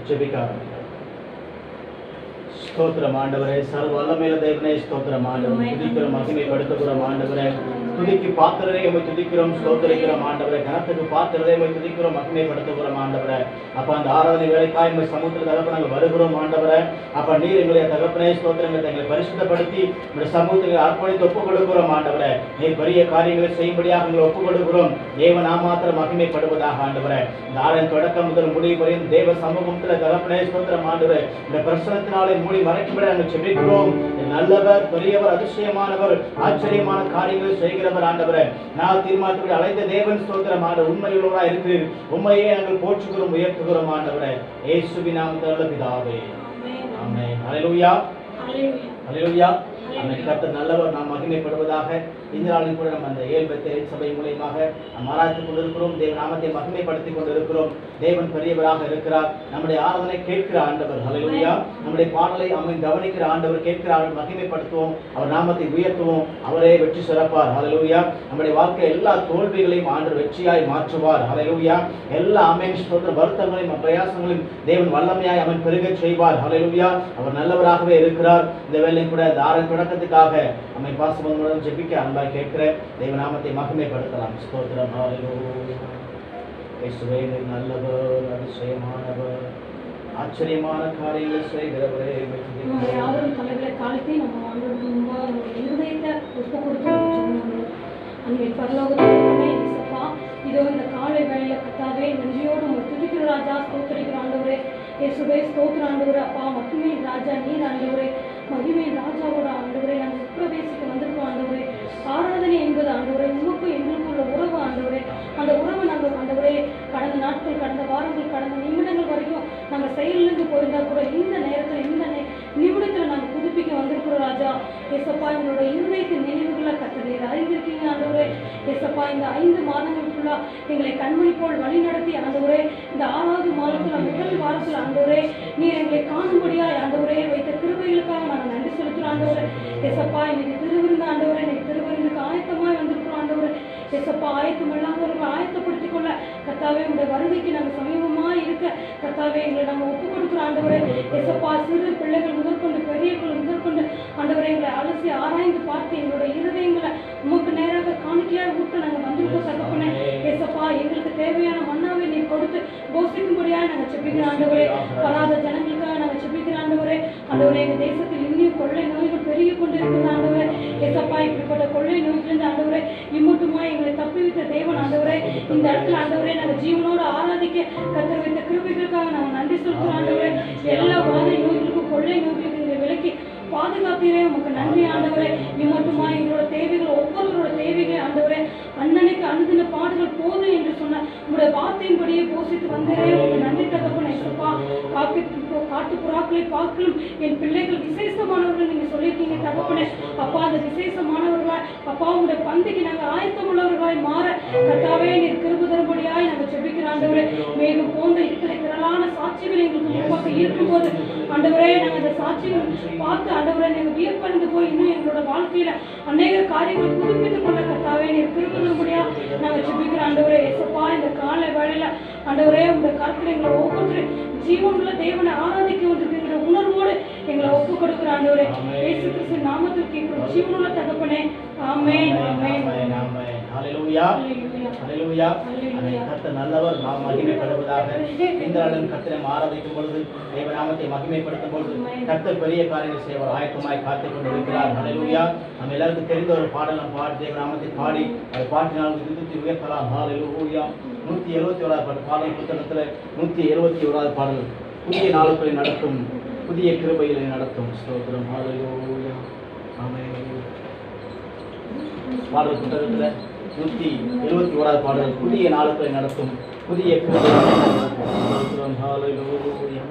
ஜெபிக்க ஸ்தோத்திரம் ஆண்டவரே, சர்வ வல்லமையுள்ள தேவனே ஸ்தோத்திரம் ஆண்டவரே, துதிக்கிறோம், மகிமைப்படுத்துகிறோம் ஆண்டவரே, துதிக்கு பாத்திரரே உம்மை துதிக்கிறோம், ஸ்தோத்திரிக்கிறோம் ஆண்டவரே, கனத்துக்கு பாத்திரரே உம்மை துதிக்கிறோம், மகிமைப்படுத்துகிறோம் ஆண்டவரே. அப்பா அந்த ஆராதனை வேலைக்காய் உம்மை சமூகத்தில் தகப்ப நாங்கள் வருகிறோம் ஆண்டவரே. அப்பா நீர் எங்களுடைய தகப்பனே ஸ்தோத்திரங்களை எங்களை பரிசுத்தப்படுத்தி உடைய சமூகத்தில் அர்ப்பணித்து ஒப்புக் கொடுக்கிறோம் ஆண்டவரே. நீர் பெரிய காரியங்களை செய்யும்படியாக எங்களை ஒப்புக் கொடுக்கிறோம். தேவ நாமத்தில் மகிமைப்படுவதாக ஆண்டவரே. இந்த ஆராதனை தொடக்கம் முதல் முடிவு வரையும் தேவ சமூகத்தில் தகப்பனே ஸ்தோத்திரம் ஆண்டவரே, இந்த பிரசனத்தினாலே மூடி மறைக்கும்படி நாங்கள் ஜெபிக்கிறோம். நல்லவர், பெரியவர், அதிசயமானவர், ஆச்சரியமான காரியங்களை செய்கிறவர் ஆண்டவரே. நான் தீர்மானத்துக்கு அழைத்த தேவன் ஸ்தோத்திரம் ஆண்டவர், உண்மையுள்ளவராக இருக்கிறீர். உண்மையே நாங்கள் போற்றுகிறோம், உயர்த்துகிறோம் ஆண்டவரே. இயேசுவின் நாமத்தில் பிதாவே, ஆமென். ஹல்லேலூயா, ஹல்லேலூயா. கர்த்தர் நல்லவர், நாம் மகிமைப்படுவதாக. இந்த நாளில் கூட நம்ம அந்த ஏழ்பெத்த சபை மூலியமாக நாம் ஆராய்ந்து கொண்டிருக்கிறோம். தேவ நாமத்தை மகிமைப்படுத்திக் கொண்டிருக்கிறோம். தேவன் பெரியவராக இருக்கிறார். நம்முடைய ஆராதனை கேட்கிற ஆண்டவர். ஹல்லேலூயா. நம்முடைய பாடலை அவன் கவனிக்கிற ஆண்டவர், கேட்கிற ஆண்டவர். மகிமைப்படுத்துவோம், அவர் நாமத்தை உயர்த்துவோம், அவரே வெற்றி சிறப்பார். ஹல்லேலூயா. நம்முடைய வாழ்க்கை எல்லா தோல்விகளையும் ஆண்டவர் வெற்றியாய் மாற்றுவார். ஹல்லேலூயா. எல்லா வருத்தங்களையும் பிரயாசங்களையும் தேவன் வல்லமையாய் அவன் பெருக செய்வார். ஹல்லேலூயா. அவர் நல்லவராகவே இருக்கிறார். இந்த வேலை கூட இந்த ஆராய்ச்சி தொடக்கத்துக்காக நம்மை பாசமுடன் ஜெபிக்க அன்பாய் கேட்கிறேன். தேவ நாமத்தை மகிமைப்படுத்தலாம். ஸ்தோத்திரம். ஹல்லேலூயா. இயேசுவே நீர் நல்லவர், அதிசயமானவர், ஆச்சரியமான காரியங்களை செய்கிறவரே. யாரும் தலைகளை காலத்தை நம்ம ஆண்டவருக்கு முன்பாக நம்முடைய இருதயத்தை ஒப்பு கொடுத்து அங்கே பரலோகத்திற்குமே இசப்பா இதோ இந்த காலை வேளையில கத்தாவே நன்றியோடு நம்ம துதிக்கிற ராஜா, ஸ்தோத்திரிக்கிற ஆண்டவரே. இயேசுவே ஸ்தோத்திர ஆண்டவரே. அப்பா மகிமை ராஜா நீர் ஆண்டவரே, மகிமை ராஜாவோட ஆண்டவரே. நாங்கள் உட்பிரவேசிக்க வந்திருக்கோம் ஆண்டவரே. ஆராதனை என்பது ஆண்டவரே உமக்கும் எங்களுக்குள்ள உறவு ஆண்டவரே. அந்த உறவு நாங்கள் ஆண்டவரே கடந்த நாட்கள், கடந்த வாரங்கள், கடந்த நிமிடங்கள் வரைக்கும் நாங்கள் செயலிலிருந்து போயிருந்தா கூட இந்த நேரத்தில், இந்த நிமிடத்தில் நாங்கள் புதுப்பிக்க வந்திருக்கிறோம் ராஜா. ஏசப்பா எங்களோட இருதயத்தின் நினைவுகளை கத்தனை அறிந்திருக்கீங்க ஆண்டவரே. ஏசப்பா இந்த 5 மாதங்களுக்குள்ளா எங்களை கண்மணி போல் வழி நடத்தி ஆண்டவரே, இந்த 6வது மாதத்தில் முதல் வாரத்தில் ஆண்டவரே நீர் எங்களை காணும்படியா ஆண்டவரே வைத்த கிருபைகளுக்காக நாங்கள் நன்றி செலுத்துகிறோம் ஆண்டவரே. ஏசப்பா இன்னைக்கு திருவிருந்து ஆண்டவரே, இன்னைக்கு திருவிருந்துக்கு ஆயத்தமாய் வந்திருக்கிறோம் ஆண்டவரே. ஏசப்பா ஆயத்தம் இல்லாதவர்களை ஆயத்தப்படுத்திக் கொள்ள கர்த்தாவே உங்களுடைய வருகைக்கு நாங்கள் சமீபமாக இருக்க கர்த்தாவே எங்களை நாங்கள் ஒப்புக் கொடுக்குறோம் ஆண்டவரே. ஏசப்பா சிறு பிள்ளைகள் முதற்கொண்டு பெரியவர்கள் முதற்கொண்டு ஆண்டவரை எங்களை அலசி ஆராய்ந்து பார்த்து எங்களுடைய இருதயங்களை உமக்கு நேராக காணிக்கையாக விட்டு நாங்கள் வந்திருக்கோம் தகப்பனே. ஏசப்பா எங்களுக்கு தேவையான மன்னாவை நீர் கொடுத்து போஷிக்கும்படியாக நாங்கள் செபிக்கிற ஆண்டவரே. வராத ஜனங்களுக்காக நாங்கள் செபிக்கிற ஆண்டவரே. ஆண்டவரே எங்கள் தேசத்தில் இன்னும் கொள்ளை நோய்கள் பெருகி கொண்டு இருக்கிற ஆண்டவரே. ஏசப்பா இப்படிப்பட்ட கொள்ளை நோய்களிலிருந்து ஆண்டவரே இம்மட்டுமா எங்களை தப்பிவித்த தேவன் ஆண்டவரே. இந்த இடத்துல ஆண்டவரே நாங்கள் ஜீவனோடு ஆராதிக்க கர்த்தர் வைத்த கிருபைகளுக்காக நாங்கள் நன்றி செலுத்துகிறோம் ஆண்டவரே. எல்லா வாதை நோய்களுக்கும் கொள்ளை நோய்களுக்கு எங்களை விலக்கி பாதுகாப்பீரே, உமக்கு நன்றி ஆண்டவரே. இம்மட்டுமா எங்களோட தேவைகள், ஒவ்வொருவரோட தேவைகளை ஆண்டவரே அண்ணனுக்கு அனுதின பாடுகள் போதும் என்று சொன்ன உங்களுடைய வார்த்தையின்படியே போஷித்து வந்தீரே, உமக்கு நன்றி தகப்பனே. ஏசப்பா காட்டு புறாக்களை பார்க்கலும் என் பிள்ளைகள் விசேஷமானவர்கள் நீங்க சொல்லியிருக்கீங்க தகப்பனே. அப்பா அந்த விசேஷமானவர்களாய் அப்பா உங்களுடைய பந்திக்கு நாங்கள் ஆயத்தம் உள்ளவர்களாய் மாற கர்த்தாவே நீர் கிருபை தரும்படியாய் நாங்கள் ஜெபிக்கிற ஆண்டவரே. மேலும் போன்ற இத்தனை திரளான சாட்சிகள் எங்களுக்கு முன்பாக இருக்கும்போது ஆண்டவரே நாங்கள் அந்த சாட்சிகள் பார்த்து ஆண்டவரே நாங்கள் வியப்படைந்து போய் இன்னும் எங்களோட வாழ்க்கையில அநேக காரியங்கள் புதுப்பித்துக் கொள்ள கர்த்தாவே நீர் கிருபை தரும்படியா நாங்கள் ஜெபிக்கிற ஆண்டவரே. ஏசப்பா இந்த காலை வேளையில ஆண்டவரே உங்களுடைய கருத்துல எங்களை ஒவ்வொருத்தரும் ஜீவனுள்ள தேவனை ஆராதிக்க வந்திருக்கிற உணர்வோடு எங்களை ஒப்பு கொடுக்கிற ஆண்டவரே. இயேசு கிறிஸ்து நாமத்தில் கேட்கிற ஜீவனுள்ள தகப்பனே. ஆமென், ஆமென், ஆமென். ஹல்லேலூயா, ஹல்லேலூயா. கர்த்தர் நல்லவர், நாம் மகிமைப்படுவதாக. இந்த நாளும் கர்த்தரை ஆராதிக்கும் பொழுது, தேவ நாமத்தை மகிமைப்படுத்தும் பொழுது கர்த்தர் பெரிய காரியங்கள் செய்வார். ஆயத்தமாய் காத்துக் கொண்டிருக்கிறார். ஹல்லேலூயா. நம்ம எல்லாருக்கும் தெரிந்த ஒரு பாடல் நாம் பாடி தேவ நாமத்தை பாடி அதை பாட்டினால் துதித்து உயர்த்தலாம். ஹல்லேலூயா. 171வது பாடல் புத்தகத்தில் 171வது பாடல், புதிய நாளுக்குள்ளே நடத்தும், புதிய கிருபைகளை நடத்தும். ஸ்தோத்திரம். ஹல்லேலூயா. ஆமென். பாடல் புத்தகத்தில் 171வது பாடல், புதிய நாளுக்குள்ளே நடத்தும், புதிய கிருபைகளை நடத்தும். ஸ்தோத்திரம். ஹல்லேலூயா.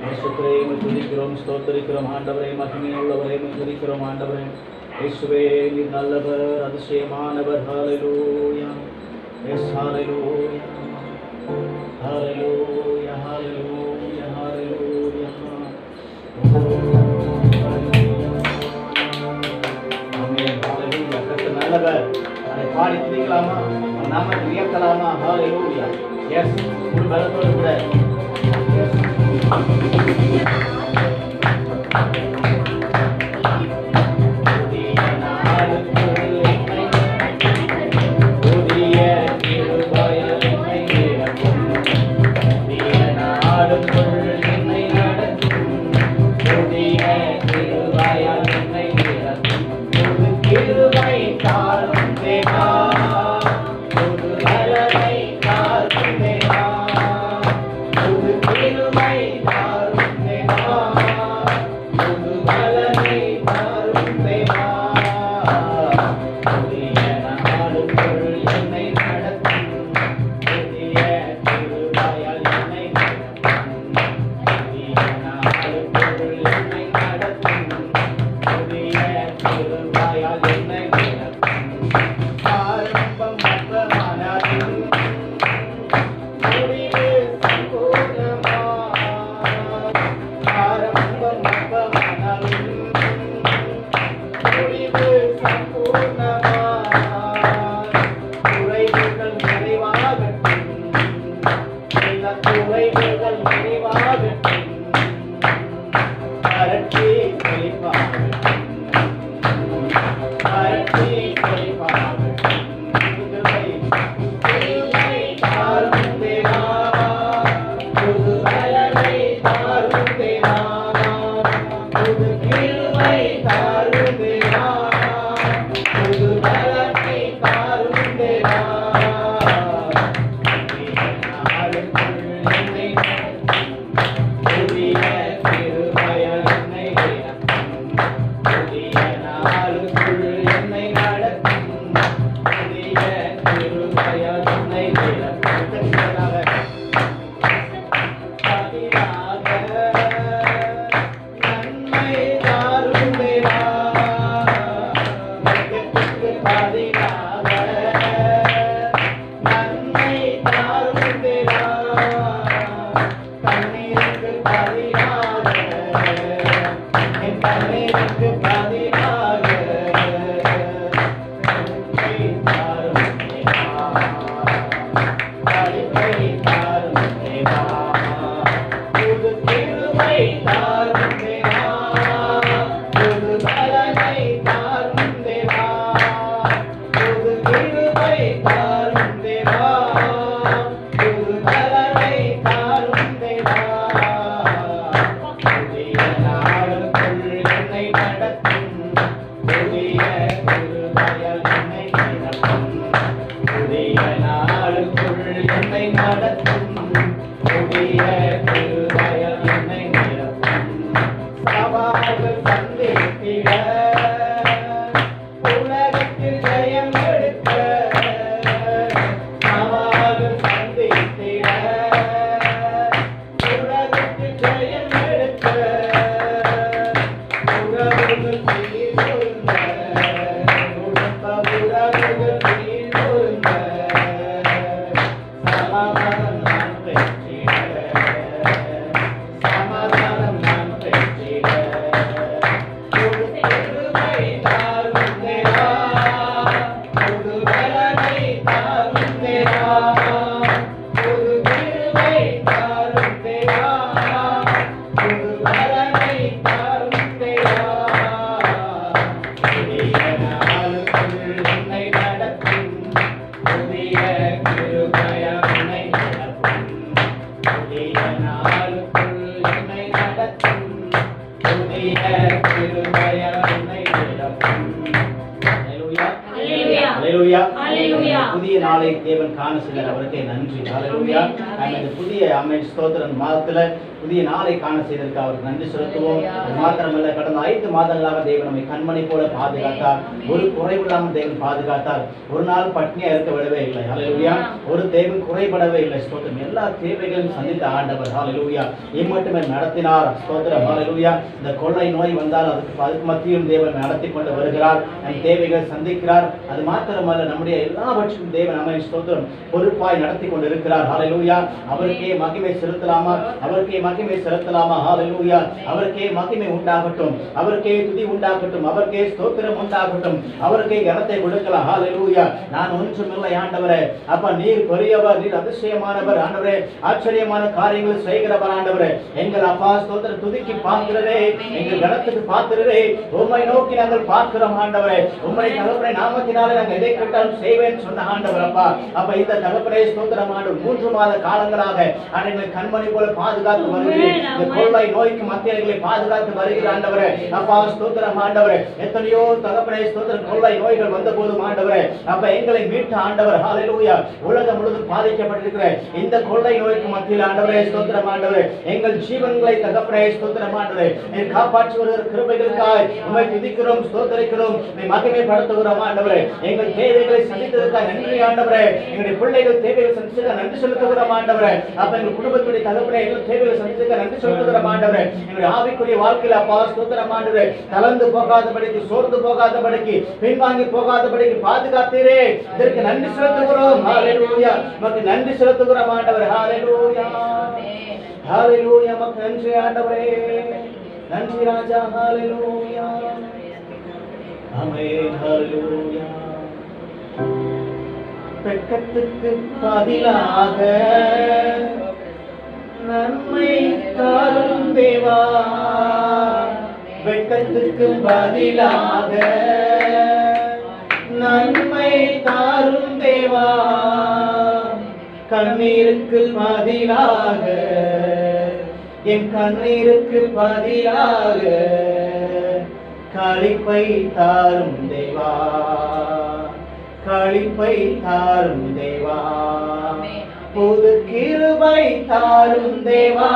இயேசுவே துதிக்கிறோம், ஸ்தோத்திரிக்கிறோம் ஆண்டவரே. மகிமையுள்ளவரே துதிக்கிறோம் ஆண்டவரே. இயேசுவே நீர் நல்லவர், அதிசயமானவர். ஹல்லேலூயா. எஸ் ஹல்லேலூயா, ஹல்லேலூயா, ஹல்லேலூயா, ஹல்லேலூயா. ஆமென். ஹல்லேலூயா. கர்த்தர் நல்லவர். அதை பாடி துதிக்கலாமா? நாமத்தை உயர்த்தலாமா? ஹல்லேலூயா. எஸ், ஒரு பலத்தோடு கூட புதிய நாளை தேவன் காண செய்தார், அவருக்கே நன்றி. ஹல்லேலூயா. இந்த புதிய ஆமென் ஸ்தோத்திரம் மாதத்துல புதிய நாளை காண செய்ததற்கு அவருக்கு நன்றி செலுத்துவோம். அது மாத்திரமல்ல, கடந்த 5 மாதங்களாக தேவன் நம்மை கண்மணி போல பாதுகாத்தார். ஒரு குறைவில்லாமல் தேவன் பாதுகாத்தார். ஒரு நாள் பட்னியா இருக்க விடவே இல்லை. ஹல்லேலூயா. ஒரு தேவன் குறைபடவே இல்லை. ஸ்தோத்திரம். எல்லா தேவைகளையும் சந்தித்த ஆண்டவர். ஹல்லேலூயா. இம்மட்டுமே நடத்தினார். ஸ்தோத்திரம். ஹல்லேலூயா. இந்த கொள்ளை நோய் வந்தால் அதுக்கு மத்தியும் தேவன் நடத்தி கொண்டு வருகிறார். நம் தேவைகள் சந்திக்கிறார். அது மாத்திரமல்ல, நம்முடைய எல்லாவற்றையும் தேவன் நம்மை ஸ்தோத்திரம் பொறுப்பாய் நடத்தி கொண்டு இருக்கிறார். ஹல்லேலூயா. அவருக்கே மகிமை செலுத்தலாமா? அவருக்கே மகிமை செலுத்தலாமா? ஹalleluya. அவருக்கே மகிமை உண்டாகட்டும், அவருக்கே துதி உண்டாகட்டும், அவருக்கே ஸ்தோத்திரம் உண்டாகட்டும், அவருக்கே கனத்தை கொடுக்கலாம். ஹalleluya. நான் ஒன்றுமில்லை ஆண்டவரே. அப்பா நீர் பெரியவர், நீர் அதிசயமானவர் ஆண்டவரே, ஆச்சரியமான காரியங்களை செய்கிறவர் ஆண்டவரே. எங்கள் அப்பா ஸ்தோத்திர துதிக்கு பாத்திரரே, எங்கள் கனத்துக்கு பாத்திரரே, உம்மை நோக்கி நாங்கள் பார்க்கிறோம் ஆண்டவரே. உம்முடைய தகப்பனை நாமத்தினாலே நாங்கள் எதை கேட்டாலும் செய்வேன் சொன்ன ஆண்டவர் அப்பா. அப்ப இந்த தகப்பனை ஸ்தோத்திரம் ஆண்டவர் 3 மாத காலங்களாக எங்களை கண்மணி போல பாதுகாத்து வருகிறேன். இந்த கொள்ளை நோய்க்கு மத்தியில் எங்களை பாதுகாத்து வருகிற ஆண்டவரே. அப்பா ஸ்தோத்திரம் ஆண்டவரே. எத்தனையோ தகப்பனை ஸ்தோத்திரம் கொள்ளை நோய்கள் வந்த போதும் ஆண்டவரே அப்ப எங்களை மீட்ட ஆண்டவர். ஹalleluya. உலகம் முழுவதும் பாதிக்கப்பட்டிருக்கிற இந்த கொள்ளை நோய்க்கு மத்தியில் ஆண்டவரே ஸ்தோத்திரம் ஆண்டவரே, எங்கள் ஜீவன்களை தகப்பனை ஸ்தோத்திரம் ஆண்டவரே நீர் காப்பாற்றி வருகிற கிருபைகளுக்காய் உம்மை துதிக்கிறோம், ஸ்தோத்திரிக்கிறோம், உம்மை மகிமைப்படுத்துகிறோம் ஆண்டவரே. எங்கள் தேவைகளை சந்தித்ததற்காக நன்றி ஆண்டவரே. எங்களுடைய பிள்ளைகள் தேவைகள் சந்தித்ததற்காக நன்றி செலுத்துகிறோம் ஆண்டவரே. அப்ப எங்கள் குடும்பத்துடைய தகப்பனை எங்கள் தேவைகளை சந்தித்ததற்காக நன்றி செலுத்துகிறோம் ஆண்டவரே. எங்களுடைய ஆவிக்குரிய வாழ்க்கையில அப்பா ஸ்தோத்திரம் ஆண்டவரே, தளர்ந்து போகாதபடிக்கு, சோர்ந்து போகாதபடிக்கு, பின்வாங்கி போகாதபடிக்கு பாதுகாத்தீரே. இதற்கு நன்றி செலுத்துகிறோம். ஹalleluya. உமக்கு நன்றி செலுத்துகிறோம் ஆண்டவரே. ஹalleluya. ஹalleluya. உமக்கு நன்றி ஆண்டவரே. நன்றி ராஜா. ஹalleluya. ஆமென். ஹalleluya. வெட்கத்துக்கு பதிலாக நன்மை தாரும் தேவா, வெட்கத்துக்கு பதிலாக நன்மை தாரும் தேவா, கண்ணீருக்கு பதிலாக என் கண்ணீருக்கு பதிலாக களிப்பை தாரும் தேவா, களிப்பை தாரும் தேவா, புது கிருபை தாரும் தேவா,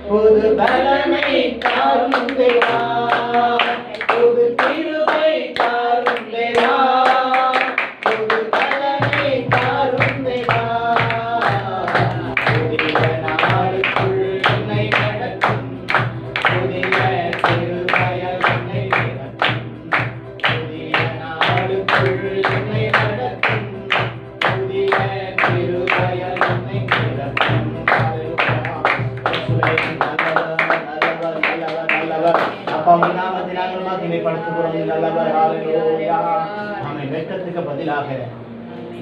புது பலனை தாரும் தேவா, புது கிருபை தாரும் தேவா, புது பலனை தாரும் தேவா, புதிய நாளுக்குள் என்னை நடத்தும், புதிய கிருபையால் என்னை நடத்தும், புதிய நாளுக்குள் என்னை நடத்தும், புதிய கிருபையால் என்னை நடத்தும். அப்பா உன் நாமத்தை நாங்கள் மகிமைப்படுத்துகிறோம். நல்லவர். ஹalleluya. ஆமென். வெட்கத்துக்கு பதிலாக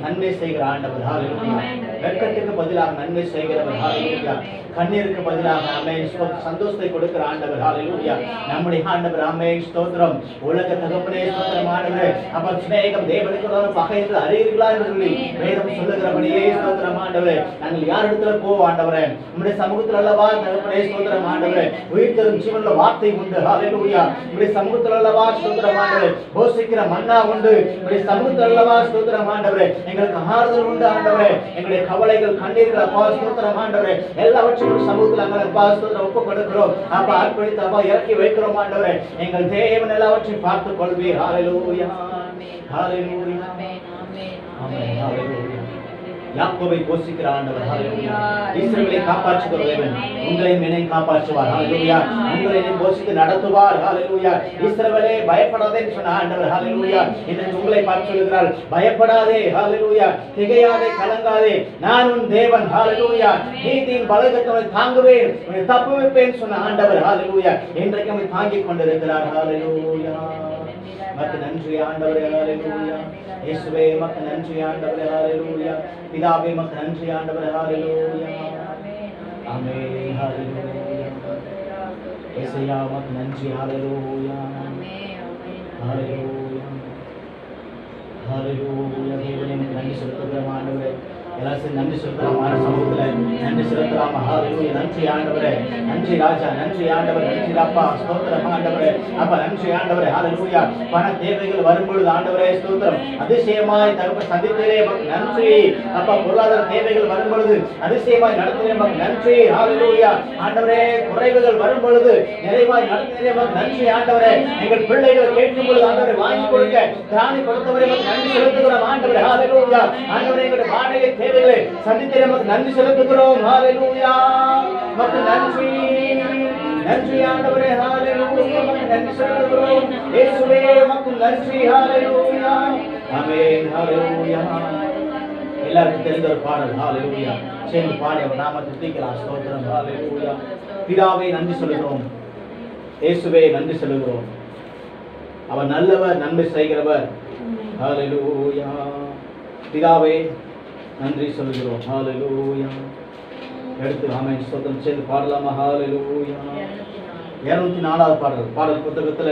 நன்மை செய்கிற ஆண்டவர். ஹalleluya. வெட்கத்துக்கு பதிலாக நன்மை செய்கிறவர். ஹalleluya. கண்ணீருக்கு பதிலாக ஆமென் சந்தோஷத்தை கொடுக்கிற ஆண்டவர். ஹalleluya. நம்முடைய ஆண்டவர். ஆமென் ஸ்தோத்திரம். உலக தகப்பனே ஸ்தோத்திரம் ஆண்டவரே. அப்ப சிநேகம் தேவனுக்கு பகை என்று அறியீர்களா என்று சொல்லி வேதம் சொல்லுகிறபடியே ஸ்தோத்திரம் ஆண்டவரே. நாங்கள் யார் இடத்துல போவோம் ஆண்டவரே? நம்முடைய சமூகத்தில் அல்லவா தகப்பனே ஸ்தோத்திரம் ஆண்டவரே உயிர் தரும் ஜீவனுள்ள வார்த்தை உண்டு. ஹalleluya. நம்முடைய சமூகத்தில் அல்லவா ஸ்தோத்திரம் ஆண்டவரே போஷிக்கிற மன்னா உண்டு. நம்முடைய சமூகத்தில் அல்லவா ஸ்தோத்திரம் ஆண்டவரே எங்களுக்கு ஆறுதல் உண்டு ஆண்டவரே. எங்களுடைய கவலைகள் கண்ணீர்கள் அப்பா ஸ்தோத்திரம் ஆண்டவரே எல்லாவற்றையும் சமூகத்தில் நாங்கள் அப்பா ஸ்தோத்திரம் ஒப்புக் கொடுக்கிறோம். அப்பா அர்ப்பணித்து அப்பா இறக்கி வைக்கிறோம் ஆண்டவரே. எங்கள் தேவன் எல்லாவற்றையும் பார்த்துக் கொள்வீர். ஹalleluya. ஹalleluya. ஆமென். ஹalleluya. யாக்கோபை போஷிக்கிற ஆண்டவர். ஹalleluya. இஸ்ரவேலை காப்பாற்றுகிற தேவன் உங்களையும் என்னையும் காப்பாற்றுவார். ஹalleluya. உங்களை என்னையும் போஷித்து நடத்துவார். ஹalleluya. இஸ்ரவேலே பயப்படாதே என்று சொன்ன ஆண்டவர். ஹalleluya. இன்றைக்கு உங்களை பார்த்து சொல்கிறார், பயப்படாதே. ஹalleluya. திகையாதே, கலங்காதே, நான் உன் தேவன். ஹalleluya. நீதியின் பலகத்தை தாங்குவேன், உன்னை தப்புவிப்பேன் சொன்ன ஆண்டவர். ஹalleluya. இன்றைக்கு நம்மை தாங்கிக் கொண்டிருக்கிறார். ஹalleluya. மக்கு நன்றி ஆண்டவரே. ஹalleluya. இயேசுவே மக்கு நன்றி ஆண்டவரே. ஹalleluya. பிதாவே மக்கு நன்றி ஆண்டவரே. ஹalleluya. ஆமென். ஹalleluya. இயேசுயா மக்கு நன்றி. ஹalleluya. ஹalleluya. ஹalleluya. தேவனே மக்கு நன்றி செலுத்துகிறோம் ஆண்டவரே. எல்லாரும் நன்றி செலுத்தலாம். சமூகத்தில் நன்றி செலுத்தலாம். ஹalleluya. நன்றி ஆண்டவரே. நன்றி ராஜா. நன்றி ஆண்டவரே. நன்றி அப்பா ஸ்தோத்திரம் ஆண்டவரே. அப்பா நன்றி ஆண்டவரே. ஹalleluya. பண தேவைகள் வரும்பொழுது ஆண்டவரே ஸ்தோத்திரம் அதிசயமாய் தகப்ப சந்தித்தீரே உமக்கு நன்றி. அப்பா பொருளாதார தேவைகள் வரும்பொழுது அதிசயமாய் நடத்தினே உமக்கு நன்றி. ஹalleluya. ஆண்டவரே குறைவுகள் வரும்பொழுது நிறைவாய் நடத்தினே உமக்கு நன்றி ஆண்டவரே. எங்கள் பிள்ளைகள் கேட்கும் பொழுது ஆண்டவரே வாங்கி கொடுக்க திராணி கொடுத்தவரே உமக்கு நன்றி செலுத்துகிறோம் ஆண்டவரே. ஹalleluya. ஆண்டவரே எங்களுடைய வாடகை தேவைகளை சந்தித்தே நமக்கு நன்றி செலுத்துகிறோம். ஹalleluya. உமக்கு நன்றி. நன்றி ஆண்டவரே. ஹalleluya. உமக்கு நன்றி செலுத்துகிறோம். இயேசுவே உமக்கு நன்றி. ஹalleluya. ஆமென். ஹalleluya. எல்லாருக்கும் தெரிந்த ஒரு பாடல். ஹalleluya. சேர்ந்து பாடி அவர் நாமத்தை துதிக்கலாம். ஸ்தோத்திரம். ஹalleluya. பிதாவே நன்றி சொல்கிறோம், இயேசுவே நன்றி சொல்கிறோம். அவர் நல்லவர், நன்மை செய்கிறவர். ஹalleluya. பிதாவே நன்றி சொல்கிறோம். ஹalleluya. எடுத்து ஆமென் ஸ்தோத்திரம் சேர்ந்து பாடலாமா? ஹalleluya. 204வது பாடல், பாடல் புத்தகத்துல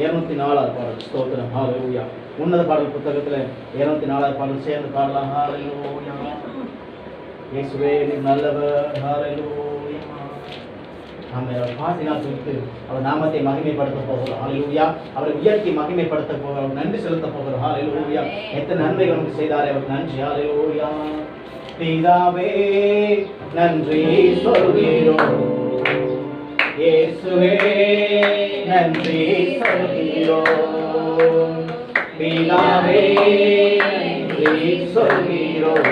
204வது பாடல். ஸ்தோத்திரம். ஹalleluya. உன்னத பாடல் புத்தகத்துல 204வது பாடல் சேர்ந்து பாடலாம். ஹalleluya. இயேசுவே நீர் நல்லவர். ஹalleluya. நாம பாட்டினால் துதித்து அவர் நாமத்தை மகிமைப்படுத்த போகிறோம். ஹalleluya. அவரை உயர்த்தி மகிமைப்படுத்த போகிறோம், நன்றி செலுத்த போகிறோம். ஹalleluya. எத்தனை நன்மைகள் நமக்கு செய்தாரே அவர் நன்றி. ஹalleluya. பிதாவே நன்றி சொல்கிறோம், இயேசுவே நன்றி சொல்கிறோம். பிதாவே நன்றி சொல்கிறோம்,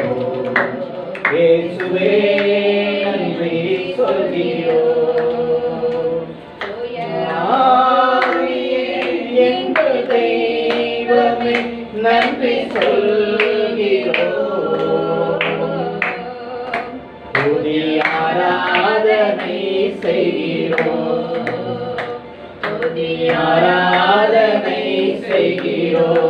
இயேசுவே நன்றி சொல்கிறோம். எங்கள் தெய்வமே நன்றி சொல்கிறோம். துதி ஆராதனை செய்கிறோம், துதி ஆராதனை செய்கிறோம்.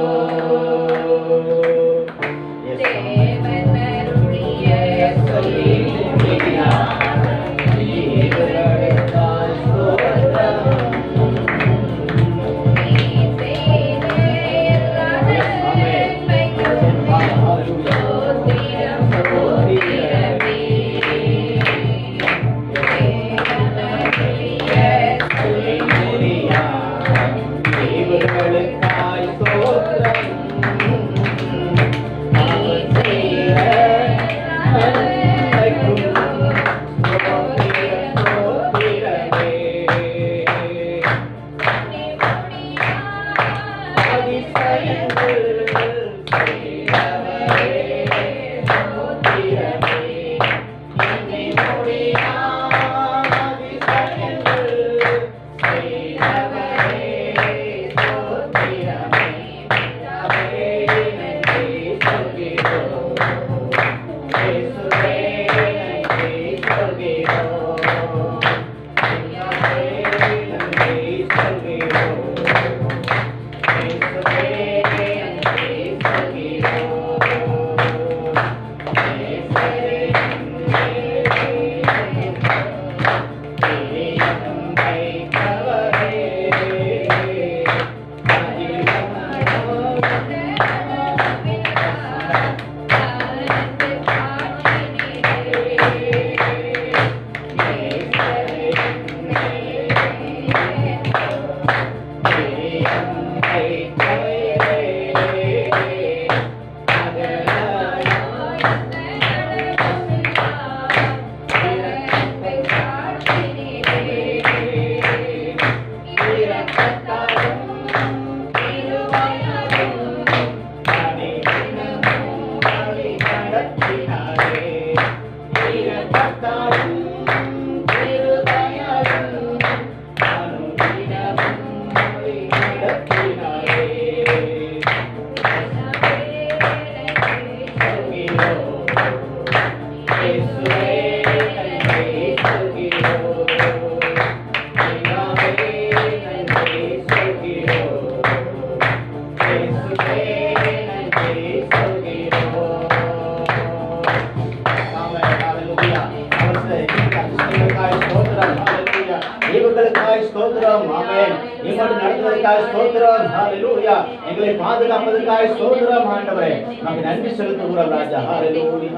எங்களை பாதுகாப்பதற்காக ஸ்தோத்திரம் ஆண்டவரே. நமக்கு நன்றி செலுத்துகிறோம் ராஜா. ஹalleluya.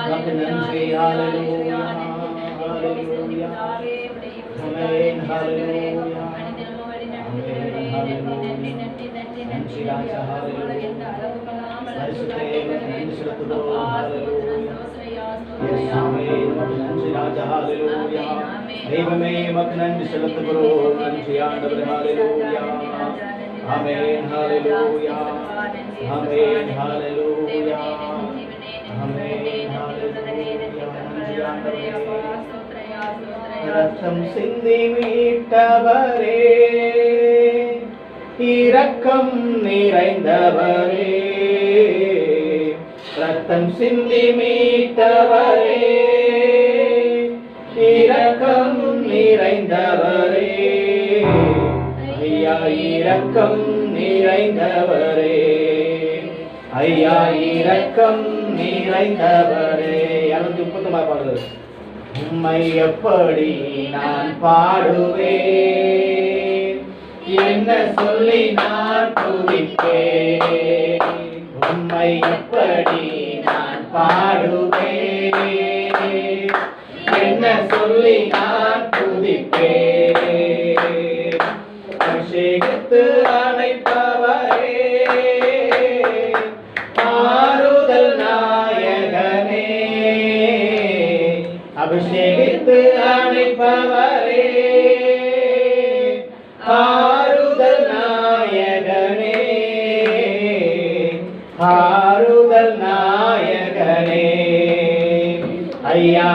நமக்கு நன்றி. ஹalleluya. ஹalleluya. ஆமென். ஹalleluya. நன்றி ராஜா. ஹalleluya. பரிசுத்தரே நன்றி செலுத்துகிறோம். ஹalleluya. ஆமென். நமக்கு நன்றி ராஜா. ஹalleluya. தெய்வமே நமக்கு நன்றி செலுத்துகிறோம். நன்றி ஆண்டவரே. ஹalleluya. Amen, hallelujah. Amen, hallelujah. Amen, hallelujah. ரத்தம் சிந்தி மீட்டவரே, இரக்கம் நிறைந்தவரே, ரத்தம் சிந்தி மீட்டவரே, இரக்கம் நிறைந்தவரே, ஐயா இரக்கம் நிறைந்தவரே, ஐயா இரக்கம் நிறைந்தவரே. 230 பாடுறது. உம்மை எப்படி நான் பாடுவேன், என்ன சொல்லி நான் துதிப்பேன். உம்மை எப்படி நான் பாடுவேன், என்ன சொல்லி நான் துதிப்பேன். அபிஷேகித்து அணைப்பவரே, ஆறுதல் நாயகனே, அபிஷேகித்து அணைப்பவரே, ஆறுதல் நாயகனே, ஆறுதல் நாயகனே, ஐயா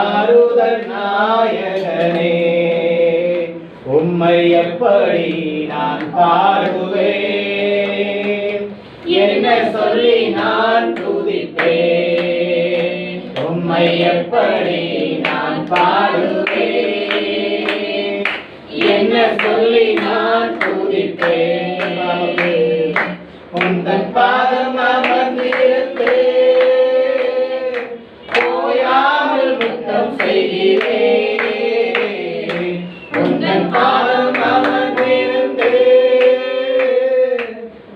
ஆறுதல் நாயகனே. உம்மை எப்படி நான் பாடுவேன், என்ன சொல்லி நான் துதிப்பேன். உம்மை எப்படி நான் பாடுவேன், என்ன சொல்லி நான் துதிப்பேன். உந்தன் பாதம் அமர்ந்திருந்து போயாமல் முத்தம் செய்கிறேன். உந்தன் பாதம் அமர்ந்திருந்து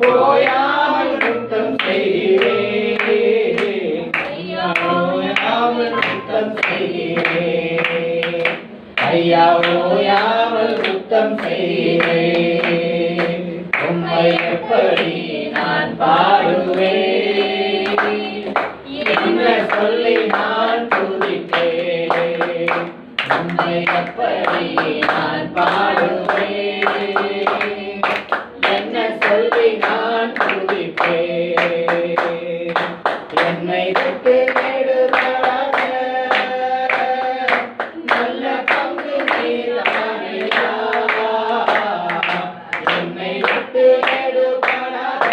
போயாமல் முத்தம் செய்கிறேன். ஓயாமல் முத்தம் செய்கிறேன். ஐயா ஓயாமல் முத்தம் செய்கிறேன். உம்மை எப்படி நான் பாடுவேன், என்ன சொல்லி நான் துதிப்பேன். உம்மை எப்படி நான் பாடுவேன், என்ன சொல்லி நான் துதிப்பேன். என்னை விட்டு நெடுதலாக நல்ல பங்கு நீரானையா, என்னை விட்டு நெடுபடாத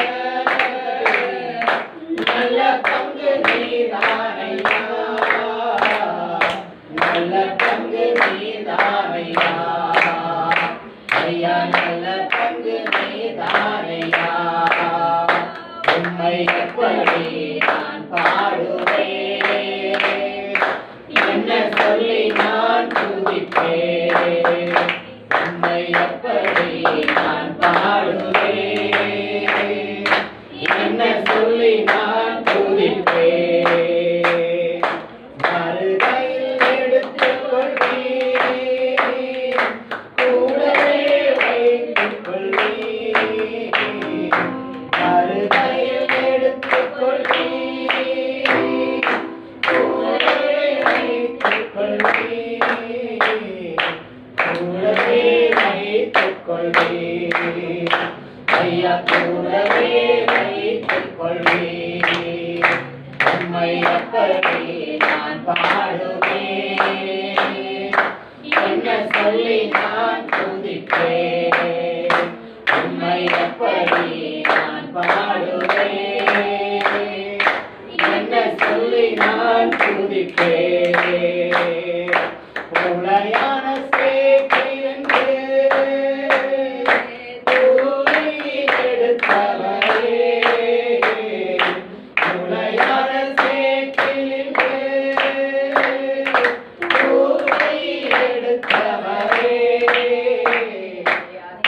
நல்ல பங்கு நீரானையா, நல்ல பங்கு நீரானையா, ஐயா நல்ல பங்கு நீரானையா. உம்மை எப்படி நான் பாடுவேன், என்ன சொல்லி நான் துதிப்பேன். உம்மை எப்படி நான் பாடுவேன், என்ன சொல்லி நான் துதிப்பேன். மறுகையில் எடுத்துக் கொள்வீர், கூடவே வைத்துக் கொள்வீர். மறுகையில் எடுத்துக் கொள்வீர், கூடவே வைத்துக் கொள்வீர். கூடவே வைத்துக் கொள்வீர். ஐயா கூடவே வைத்துக் கொள்வீர். உம்மை எப்படி நான் பாடுவேன், என்ன சொல்லி நான் துதிப்பேன். உம்மை எப்படி நான் பாடுவேன், என்ன சொல்லி நான் துதிப்பேன். உளையான சேற்றிலிருந்து தூவி எடுத்தவரே, உளையான சேற்றிலிருந்து தூவி எடுத்தவரே,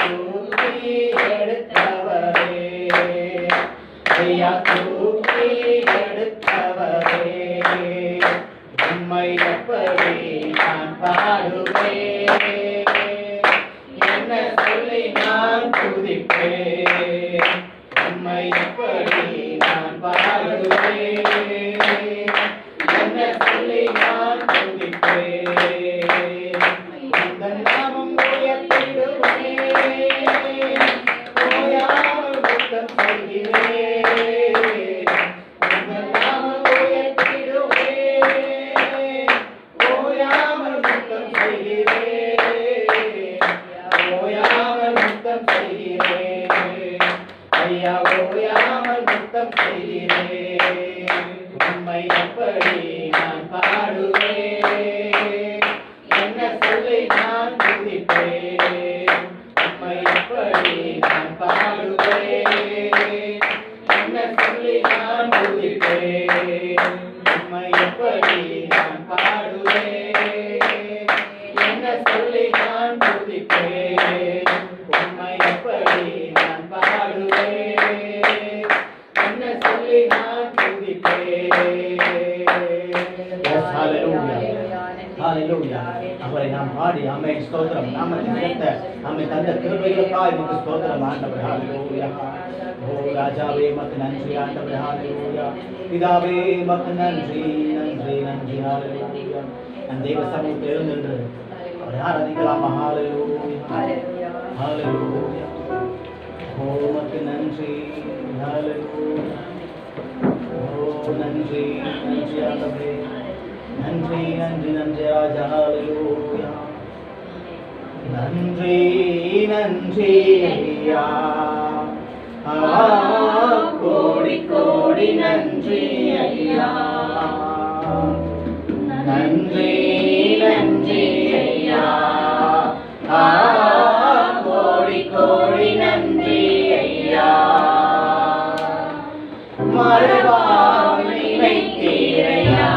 தூவி எடுத்தவரே, ஐயா தூவி எடுத்தவரே. உம்மை எப்படி நான் பாடுவேன், என்ன சொல்லி நான் துதிப்பேன். உம்மை எப்படி நான் பாடுவேன், என்ன சொல்லி நான் துதிப்பேன். உந்தன் நாமம் உயர்த்திடுவேன், ஓயாமல் முத்தம் செய்கிறேன். உந்தன் நாமம் உயர்த்திடுவேன், ஓயாமல் முத்தம் செய்கிறேன். ஓயாமல் முத்தம் செய்கிறேன். ஐயா ஓயாமல் முத்தம் செய்கிறேன். பாடுவேன் என்ன சொல்லி நான் துதிப்பேன் உம்மை எப்படி நான் பாடுவேன் என்ன சொல்லி நான் துதிப்பேன். Yes, hallelujah. Hallelujah. அவரை நாம் பாடி அம்மை ஸ்தோத்திரம் நாமத்தை நிறுத்த அம்மை தந்த கிருபைகளுக்காய் உமக்கு ஸ்தோத்திரம் ஆண்டவரே. Hallelujah. ஓ ராஜாவே உமக்கு நன்றி ஆண்டவரே. Hallelujah. பிதாவே உமக்கு நன்றி நன்றி நன்றி. Hallelujah. நம் தேவ சமூகத்தில் எழுந்து அவரை ஆராதிக்கலாம். Hallelujah. Hallelujah. ஓ உமக்கு நன்றி. Hallelujah. ஓ நன்றி நன்றி ஆண்டவரே. நன்றி நன்றி நன்றி ராஜா. ஹalleluya. நன்றி நன்றி ஐயா. கோடி கோடி நன்றி ஐயா. நன்றி நன்றி ஐயா. கோடி கோடி நன்றி ஐயா. மறுவாழ்வை வைத்தீரையா.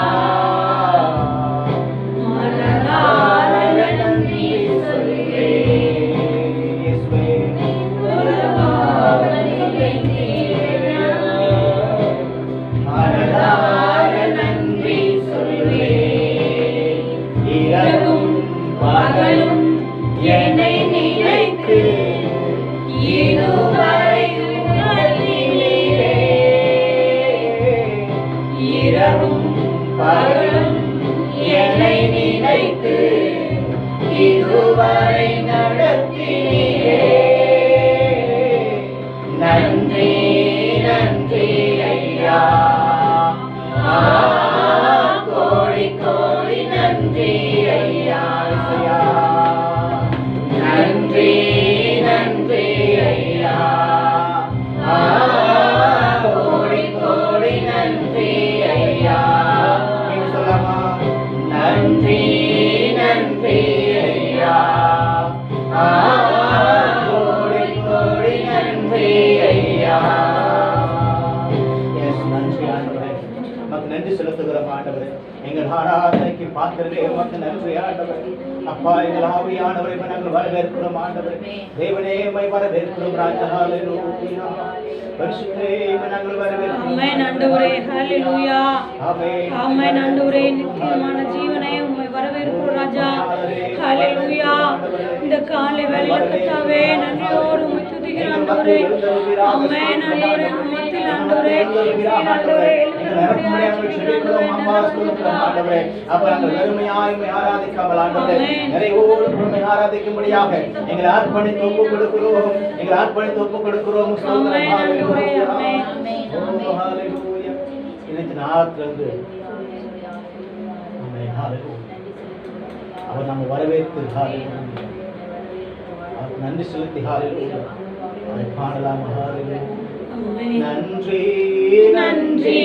என்னை நினைத்து இதுவரை உணர்ந்தீரே. இரவும் பகலும் என்னை நினைத்து இதுவரை நடத்தினீரே. நன்றி நன்றி ஐயா. கோடி கோடி நன்றி ஐயா. நன்றி நன்றி ஐயா. கோடி கோடி நன்றி ஐயா. சொல்லமா நன்றி நன்றி ஐயா. கோடி கோடி நன்றி ஐயா. நன்றி ஆண்டவரே. நமக்கு நன்றி செலுத்துகிறோம் ஆண்டவரே. எங்கள் ஆராதனைக்கு பாத்திரமே உமக்கு நன்றி ஆண்டவரே. அப்பா எங்கள் ஆவியானவரை நாங்கள் வரவேற்கிறோம் ஆண்டவரே. தேவனே உம்மை வரவேற்கிறோம் ராஜா. ஹalleluya. பரிசுத்தரே நாங்கள் வரவேற்கிறோம். ஆமென் ஆண்டவரே. ஹalleluya. ஆமென். ஆமென் ஆண்டவரே. நித்தியமான ஜீவனே உம்மை வரவேற்கிறோம் ராஜா. ஹalleluya. இந்த காலை வேளையில கர்த்தாவே நன்றியோடு உம்மை துதிக்கிறோம் ஆண்டவரே. ஆமென் ஆண்டவரே. உம்மில் ஆண்டவரே ஆண்டவரே ஆராதிக்கும்படியாக எங்களை அர்ப்பணித்து ஒப்புக் கொடுக்கிறோம். எங்களை அர்ப்பணித்து ஒப்புக் கொடுக்கிறோம். நாட்டிலிருந்து அவர் நம்ம வரவேற்று நன்றி செலுத்தி அதை பாடலாம். நன்றி நன்றி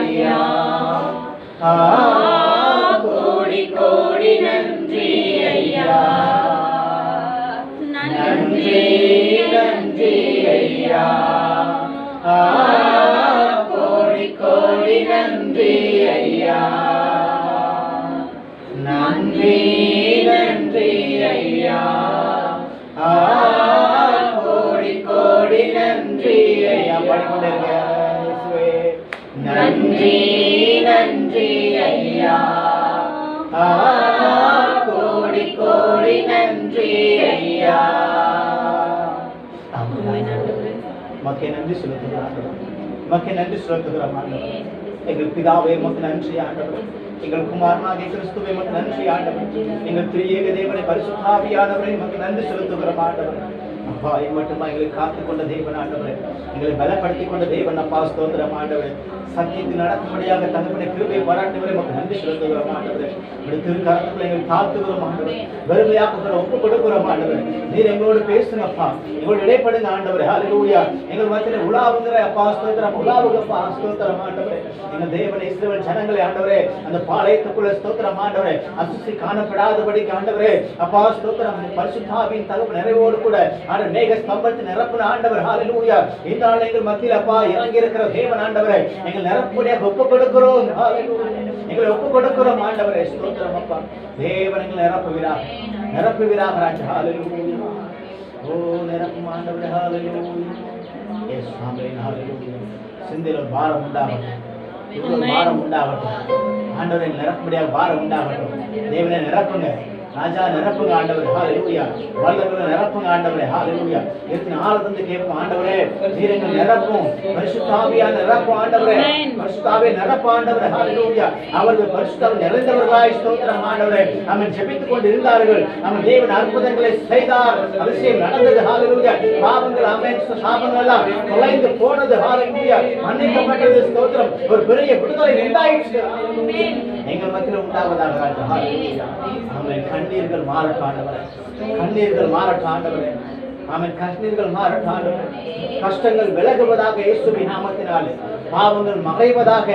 ஐயா. கோடி கோடி நன்றி ஐயா. நன்றி நன்றி ஐயா. கோடி கோடி நன்றி ஐயா. நன்றி நன்றி ஐயா. கோடி கோடி நன்றி ஐயா. பாடிக்கொண்டிருங்க. நன்றி நன்றி ஐயா. கோடி கோடி நன்றி ஐயா. மக்கே நன்றி செலுத்துகிறோம். மக்கே நன்றி செலுத்துகிறோம் ஆண்டவரே. எங்கள் பிதாவே உமக்கு நன்றி ஆண்டவரே. எங்கள் குமாரனாகிய கிறிஸ்துவே உமக்கு நன்றி ஆண்டவரே. எங்கள் திரியேக தேவனை பரிசுத்த ஆவியானவரே உமக்கு நன்றி செலுத்துகிறோம் ஆண்டவரே. அப்பா மட்டுமா எங்களை காத்துக் கொண்ட தேவன் ஆண்டவரே. எங்களை பலப்படுத்திக் கொண்ட தேவன் அப்பா ஸ்தோத்திரம் ஆண்டவரே. சத்தியத்தில் நடக்கும்படியாக தகப்பனை கிருபையை பாராட்டுவரை உமக்கு நன்றி செலுத்துகிறோம் ஆண்டவரே. திருக்கரத்துக்குள்ள எங்களை தாழ்த்துகிறோம் ஆண்டவரே. வெறுமையாக்குகிற ஒப்பு கொடுக்கிறோம் ஆண்டவரே. நீர் எங்களோடு பேசுங்கப்பா. எங்களோடு இடைப்படுங்க ஆண்டவரே. ஹalleluya. எங்கள் மத்தியில உலாவுகிற அப்பா ஸ்தோத்திரம். உலாவுகப்பா ஸ்தோத்திரம் ஆண்டவரே. எங்கள் தேவனை இஸ்ரவேல் ஜனங்களை ஆண்டவரே அந்த பாளையத்துக்குள்ள ஸ்தோத்திரம் ஆண்டவரே அசுசி காணப்படாதபடிக்கு ஆண்டவரே அப்பா ஸ்தோத்திரம் பரிசுத்த ஆவியின் தகப்பு நிறைவோடு கூட ஆண்டவர் மேக ஸ்தம்பத்தை நிரப்புன ஆண்டவர். ஹalleluya. இந்த நாள் எங்கள் மத்தியில் அப்பா இறங்கி இருக்கிற தேவன் ஆண்டவரே எங்கள் நிரப்புடைய ஒப்பு கொடுக்கிறோம். ஹalleluya. எங்களை ஒப்பு கொடுக்கிறோம் ஆண்டவரே. ஸ்தோத்திரம் அப்பா. தேவன் எங்களை நிரப்புவீராக, நிரப்புவீராக ராஜா. ஹல்லேலூயா. ஓ நிரப்பும் ஆண்டவரே. ஹல்லேலூயா. Yes amen. ஹல்லேலூயா. சிந்தையில பாரம் உண்டாகட்டும், பாரம் உண்டாகட்டும் ஆண்டவரை நிரப்பும்படியாக பாரம் உண்டாகட்டும். தேவனை நிரப்புங்க ராஜா, நிரப்புங்க ஆண்டவரே. ஹல்லேலூயா. வல்லவரை நிரப்புங்க ஆண்டவரே. ஹல்லேலூயா. எத்தனை ஆழத்திலிருந்து கேட்போம் ஆண்டவரே, நீரங்கள் நிரப்பும். பரிசுத்த ஆவியால் நிரப்பும் ஆண்டவரே. பரிசுத்த ஆவியை நிரப்பும் ஆண்டவரே. ஹல்லேலூயா. அவர்கள் பரிசுத்த ஆவி நிறைந்தவர்களாய் ஸ்தோத்திரம் ஆண்டவரே. அவன் ஜெபித்துக் கொண்டு இருந்தார்கள். அவன் தேவன் அற்புதங்களை செய்தார், அதிசயம் நடந்தது. ஹல்லேலூயா. பாவங்கள் ஆமென், சாபங்கள் எல்லாம் தொலைந்து போனது. ஹல்லேலூயா. மன்னிக்கப்பட்டது. ஸ்தோத்திரம். ஒரு பெரிய விடுதலை உண்டாயிற்று. எங்கள் மத்தியில் உண்டாவதாக ராஜா. ஹல்லேலூயா. ஆமென். கண்ணீர்கள் மாறட்டும் ஆண்டவரே, கண்ணீர்கள் மாறட்டும் ஆண்டவரே. ஆமென். கண்ணீர்கள் மாறட்டும் ஆண்டவரே. கஷ்டங்கள் விலகுவதாக இயேசுவின் நாமத்தினாலே. பாவங்கள் மறைவதாக,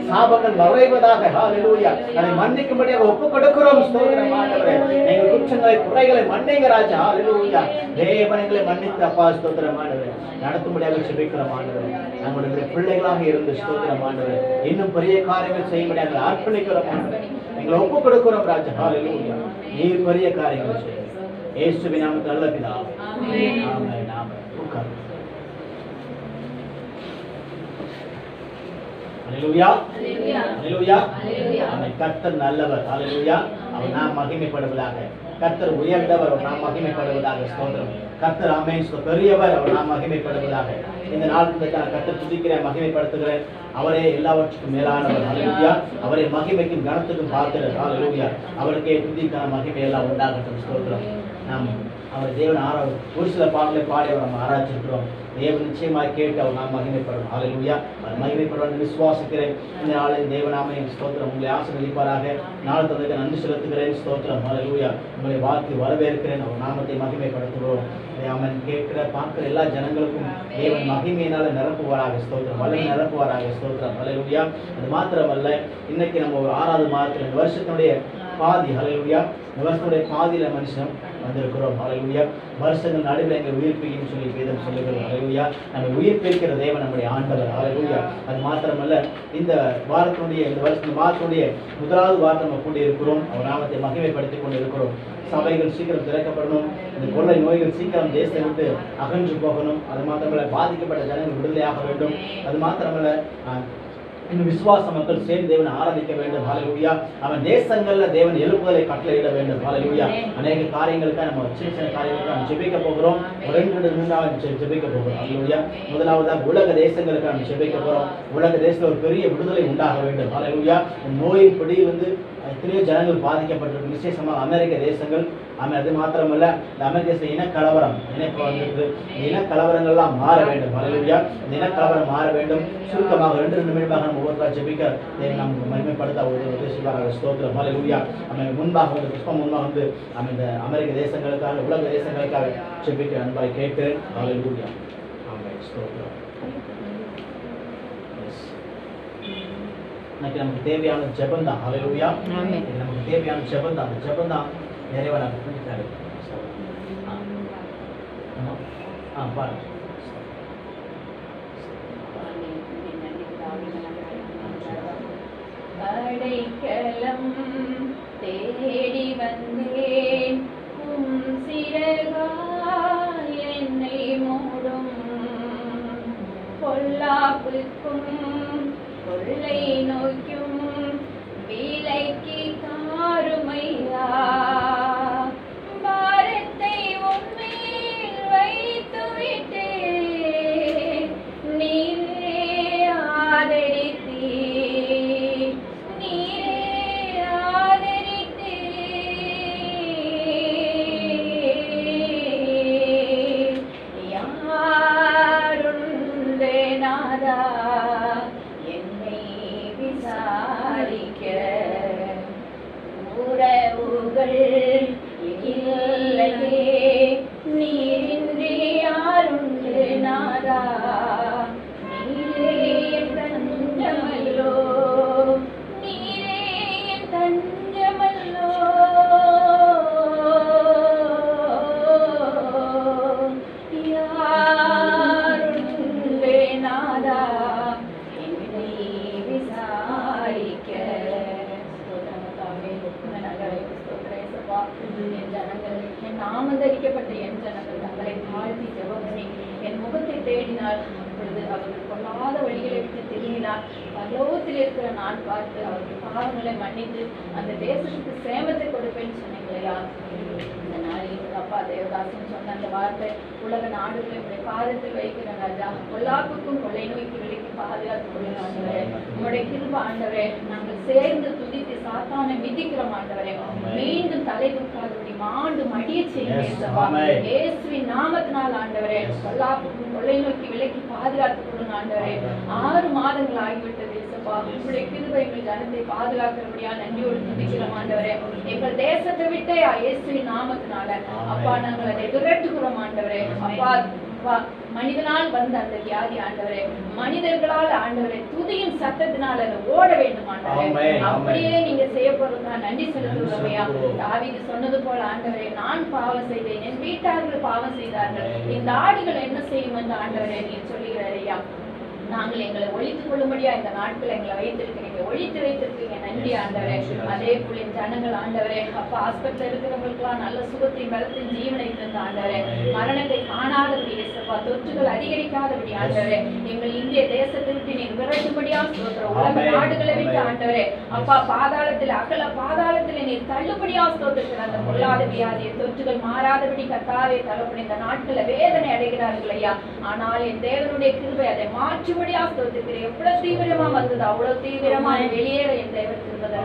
சாபங்கள் மறைவதாக. ஹல்லேலூயா. அதை மன்னிக்கும்படியாக ஒப்புக் கொடுக்கிறோம். ஸ்தோத்திரம் ஆண்டவரே. எங்கள் குற்றங்களை குறைகளை மன்னிங்க ராஜா. ஹல்லேலூயா. தேவனை மன்னித்து அப்பா ஸ்தோத்திரம் ஆண்டவரே. நடத்தும்படியாக ஜெபிக்கிறோம் ஆண்டவரே. நம்முடைய பிள்ளைகளாக இருந்து ஸ்தோத்திரம் ஆண்டவரே. இன்னும் பெரிய காரியங்கள் செய்யும்படியாக அர்ப்பணிக்கிறோம் ஆண்டவரே. எங்களை ஒப்புக் கொடுக்கிறோம் ராஜா. ஹல்லேலூயா. நீர் பெரிய காரியங்கள் செய்யுங்க. இயேசுவின் நாமத்தில் நல்ல பிதாவே. ஆமென். ஆமென். ஆமென். உட்காருங்க. ஹல்லேலூயா. ஹல்லேலூயா. ஹல்லேலூயா. ஆமென். கர்த்தர் நல்லவர். ஹல்லேலூயா. அவர் நாம் மகிமைப்படுவதாக. கர்த்தர் உயர்ந்தவர், அவர் நாம் மகிமைப்படுவதாக. ஸ்தோத்திரம். கர்த்தர் ஆமென். பெரியவர், அவர் நாம் மகிமைப்படுவதாக. இந்த நாளுக்கு கர்த்தர் துதிக்கிறேன், மகிமைப்படுத்துகிறேன். அவரே எல்லாவற்றுக்கும் மேலானவர். ஹல்லேலூயா. அவரை மகிமைக்கும் கனத்துக்கும் பாத்திரர். ஹல்லேலூயா. அவருக்கே துதிக்கான மகிமை எல்லாம் உண்டாகட்டும். ஸ்தோத்திரம். நாம் அவர் தேவன் ஒரு சில பாடலை பாடி அவர் நம்ம ஆராய்ச்சிருக்கிறோம். தேவன் நிச்சயமாக கேட்டு அவர் நாம் மகிமைப்படும். ஹல்லேலூயா. அவர் மகிமைப்படுவார் விசுவாசிக்கிறேன். இந்த நாளில் தேவனாமே ஸ்தோத்திரம். உங்களை ஆசீர்வதிப்பாராக. நாள் தந்ததுக்கு நன்றி செலுத்துகிறேன். ஸ்தோத்திரம். ஹல்லேலூயா. உங்களை வாழ்த்து வரவேற்கிறேன். அவர் நாமத்தை மகிமைப்படுத்துகிறோம். அவன் கேட்கிற பார்க்கிற எல்லா ஜனங்களுக்கும் தேவன் மகிமையினால நிரப்புவாராக. ஸ்தோத்திரம். வல்லமை நிரப்புவாராக. ஸ்தோத்திரம். ஹல்லேலூயா. அது மாத்திரமல்ல, இன்னைக்கு நம்ம ஒரு 6வது மாதத்தில் இந்த வருஷத்தினுடைய பாதி. ஹல்லேலூயா. இந்த வருஷத்துடைய பாதியில மனுஷன் வந்திருக்கிறோம். ஹல்லேலூயா. வருஷங்கள் நடுவில் எங்களை உயிர்ப்பிக்கும் சொல்லி வேதம் சொல்லுகிறோம். ஹல்லேலூயா. நம்ம உயிர்ப்பிக்கிற தேவன் நம்முடைய ஆண்டவர். ஹல்லேலூயா. அது மாத்திரமல்ல, இந்த வாரத்தினுடைய இந்த வருஷம் மாதத்தினுடைய 1வது வாரம் நம்ம கூடி இருக்கிறோம். அவர் நாமத்தை மகிமைப்படுத்திக் கொண்டு இருக்கிறோம். சபைகள் சீக்கிரம் திறக்கப்படணும். இந்த கொள்ளை நோய்கள் சீக்கிரம் தேசத்தை விட்டு அகன்று போகணும். அது மாத்திரமல்ல, பாதிக்கப்பட்ட ஜனங்கள் விடுதலையாக வேண்டும். அது மாத்திரமல்ல, இன்னும் விசுவாச மக்கள் சேர்ந்து தேவனை ஆராதிக்க வேண்டும். ஹல்லேலூயா. அவன் தேசங்கள்ல தேவன் எழுப்புதலை கட்டளையிட வேண்டும். ஹல்லேலூயா. அநேக காரியங்களுக்காக நம்ம சின்ன சின்ன காரியங்களுக்காக நம்ம ஜெபிக்க போகிறோம். 2 ஜெபிக்க போகிறோம். ஹல்லேலூயா. முதலாவதாக உலக தேசங்களுக்கு நம்ம ஜெபிக்க போகிறோம். உலக தேசத்தில் ஒரு பெரிய விடுதலை உண்டாக வேண்டும். ஹல்லேலூயா. நோயின் பிடியிலிருந்து எத்தனையோ ஜனங்கள் பாதிக்கப்பட்டிருக்கு. விசேஷமாக அமெரிக்க தேசங்கள். அது மாத்திரமல்ல, இந்த அமெரிக்க தேசத்தில் இனக்கலவரம் வந்திருக்கு. இனக்கலவரங்கள்லாம் மாற வேண்டும். ஹல்லேலூயா. இந்த இனக்கலவரம் மாற வேண்டும். சுருக்கமாக 2 நிமிடமாக நம்ம ஒவ்வொருத்தராக ஜெபிக்க நம்ம மகிமைப்படுத்த உதவியாக. ஸ்தோத்திரம். ஹல்லேலூயா. நம்ம முன்பாக வந்து புஷ்பம் முன்பாக வந்து நம்ம இந்த அமெரிக்க தேசங்களுக்காக, உலக தேசங்களுக்காக ஜெபிக்க அன்பாய் கேட்கிறேன். ஹல்லேலூயா. ஆமென். ஸ்தோத்திரம். இன்னைக்கு நமக்கு தேவையான ஜெபம் தான். ஹல்லேலூயா. நமக்கு தேவையான ஜெபம் தான். அந்த ஜெபம் தான் நிறைய நமக்கு பிடிக்காது. பாருங்க. அடைக்கலம் தேடி வந்தேன், சிறகால் என்னை மூடும். பொல்லாப்புக்கும் கொள்ளை நோய்க்கும் விலைக்கு காருமையா. பாரத்தை உன்மேல் வைத்துவிட்டே நீரே ஆதரித்தே, நீரே ஆதரித்தே. என் நாமம் தரிக்கப்பட்ட என் ஜனங்கள் தங்களை தாழ்த்தி ஜெபம் பண்ணி என் முகத்தை தேடினார், அப்பொழுது அவர்கள் கொள்ளாத வழிகளை விட்டு திரும்பினார், பரலோகத்தில் இருக்கிற நான் பார்த்து அவர்கள் பாவங்களை மன்னித்து அந்த தேசத்துக்கு சேமத்தை கொடுப்பேன்னு சொன்னீங்களையா. இந்த நாளில் அப்பா தேவதாசன் சொன்ன அந்த வார்த்தை உலக நாடுகளை உங்களுடைய பாதத்தில் வைக்கிற ராஜா. பொல்லாப்புக்கும் கொள்ளை நோய்க்கு விலைக்கு பாதுகாத்து கொள்ளுங்க ஆண்டவரே. உங்களுடைய கிருபை ஆண்டவரே, நாங்கள் சேர்ந்து துதித்து சாத்தானை மிதிக்கிறோம் ஆண்டவரே. மீண்டும் தலை தூக்காதபடி மாண்டு மடிய செய்யுங்க இயேசுவின் நாமத்தினால் ஆண்டவரே. பொல்லாப்புக்கும் கொள்ளை நோக்கி விலைக்கு பாதுகாத்து கொள்ளுங்க ஆண்டவரே. 6 மாதங்கள் ஆகிவிட்டது இயேசுப்பா. உங்களுடைய கிருபை எங்கள் ஜனத்தை பாதுகாக்கிறபடியா நன்றியோடு துதிக்கிறோம் ஆண்டவரே. எங்கள் தேசத்தை விட்டே இயேசுவின் நாமத்தினால அப்பா நாங்கள் அதை விரட்டுகிறோம் ஆண்டவரே. அப்பா மனிதனால் வந்த அந்த வியாதி ஆண்டவரே, மனிதர்களால் ஆண்டவரே துதியின் சத்தத்தினால் அதை ஓட வேண்டும் ஆண்டவரே. அப்படியே நீங்க செய்ய போறதுக்கா நன்றி செலுத்துகிறோமையா. தாவீது சொன்னது போல ஆண்டவரே, நான் பாவம் செய்தேன், என் வீட்டார்கள் பாவம் செய்தார்கள், இந்த ஆடுகள் என்ன செய்யும் என்று ஆண்டவரே நீங்க சொல்லுகிறாரையா. நாங்கள் எங்களை ஒழித்துக் கொள்ளும்படியா இந்த நாட்கள் எங்களை வைத்திருக்கிறீங்க, ஒழித்து வைத்திருக்கீங்க. நன்றி ஆண்டவரே. அதே போல ஜனங்கள் ஆண்டவரே அப்பா ஹாஸ்பிட்டல் இருக்கிறவங்களுக்கெல்லாம் நல்ல சுகத்தையும் பலத்தையும் ஜீவனை தந்த ஆண்டவரே. மரணத்தை காணாதபடி இயேசுப்பா, தொற்றுகள் அதிகரிக்காதபடி ஆண்டவரே எங்கள் இந்திய தேசத்தை விட்டு நீர் விரட்டும்படியா ஸ்தோத்திரம். உலக நாடுகளை விட்டு ஆண்டவரே அப்பா பாதாளத்தில் அகல பாதாளத்தில் நீர் தள்ளுபடியா ஸ்தோத்திரத்தில் அந்த பொல்லாத வியாதியை தொற்றுகள் மாறாதபடி கர்த்தாவே தகப்பனே இந்த நாட்களை வேதனை அடைகிறார்கள் ஐயா. ஆனால் என் தேவனுடைய கிருபை அதை மாற்றி எவ்வளவு தீவிரமா வந்தது அவ்வளவு தீவிரமா வெளியேற என் தேவன் கிருபை.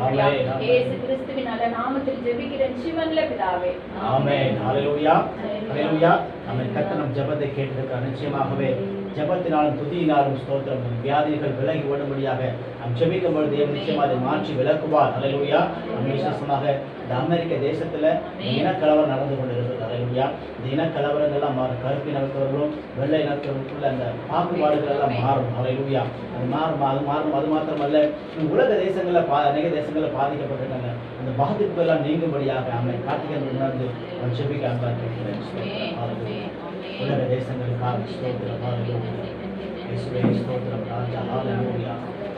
இயேசு கிறிஸ்துவின் நல்ல நாமத்தில் ஜெபிக்கிறேன் ஜீவன்ல பிதாவே. ஆமென். ஹல்லேலூயா. ஹல்லேலூயா. ஆமென். கர்த்தர் நம் ஜெபத்தை கேட்டிருக்கிறார். நிச்சயமாகவே ஜெபத்தினாலும் துதியினாலும் ஸ்தோத்திரம் வியாதிகள் விலகி ஓடும்படியாக நாம் ஜெபிக்கும் பொழுது தேவன் நிச்சயமாக அதை மாற்றி விலக்குவார். ஹல்லேலூயா. விசேஷமாக இந்த அமெரிக்க தேசத்துல இனக்கலவரம் நடந்து கொண்டிருக்கிறது. ஹல்லேலூயா. இந்த இனக்கலவரங்கள்லாம் மாறும். கருப்பு இனத்தவர்களும் வெள்ளை இனத்தவர்களுக்குள்ள அந்த பாகுபாடுகள் எல்லாம் மாறும். ஹல்லேலூயா. அது மாறும். அது மாத்திரமல்ல, உலக தேசங்கள்ல அநேக தேசங்கள்ல பாதிக்கப்பட்டிருக்காங்க. அந்த பாதிப்புகள் எல்லாம் நீங்கும்படியாக நம்மை கார்த்திகை உணர்ந்து ஜெபிக்க அன்பாக்கிறேன். உலக தேசங்களுக்காக ஸ்தோத்திரம். ஹல்லேலூயா. இயேசுவே ஸ்தோத்திரம் ராஜா. ஹல்லேலூயா.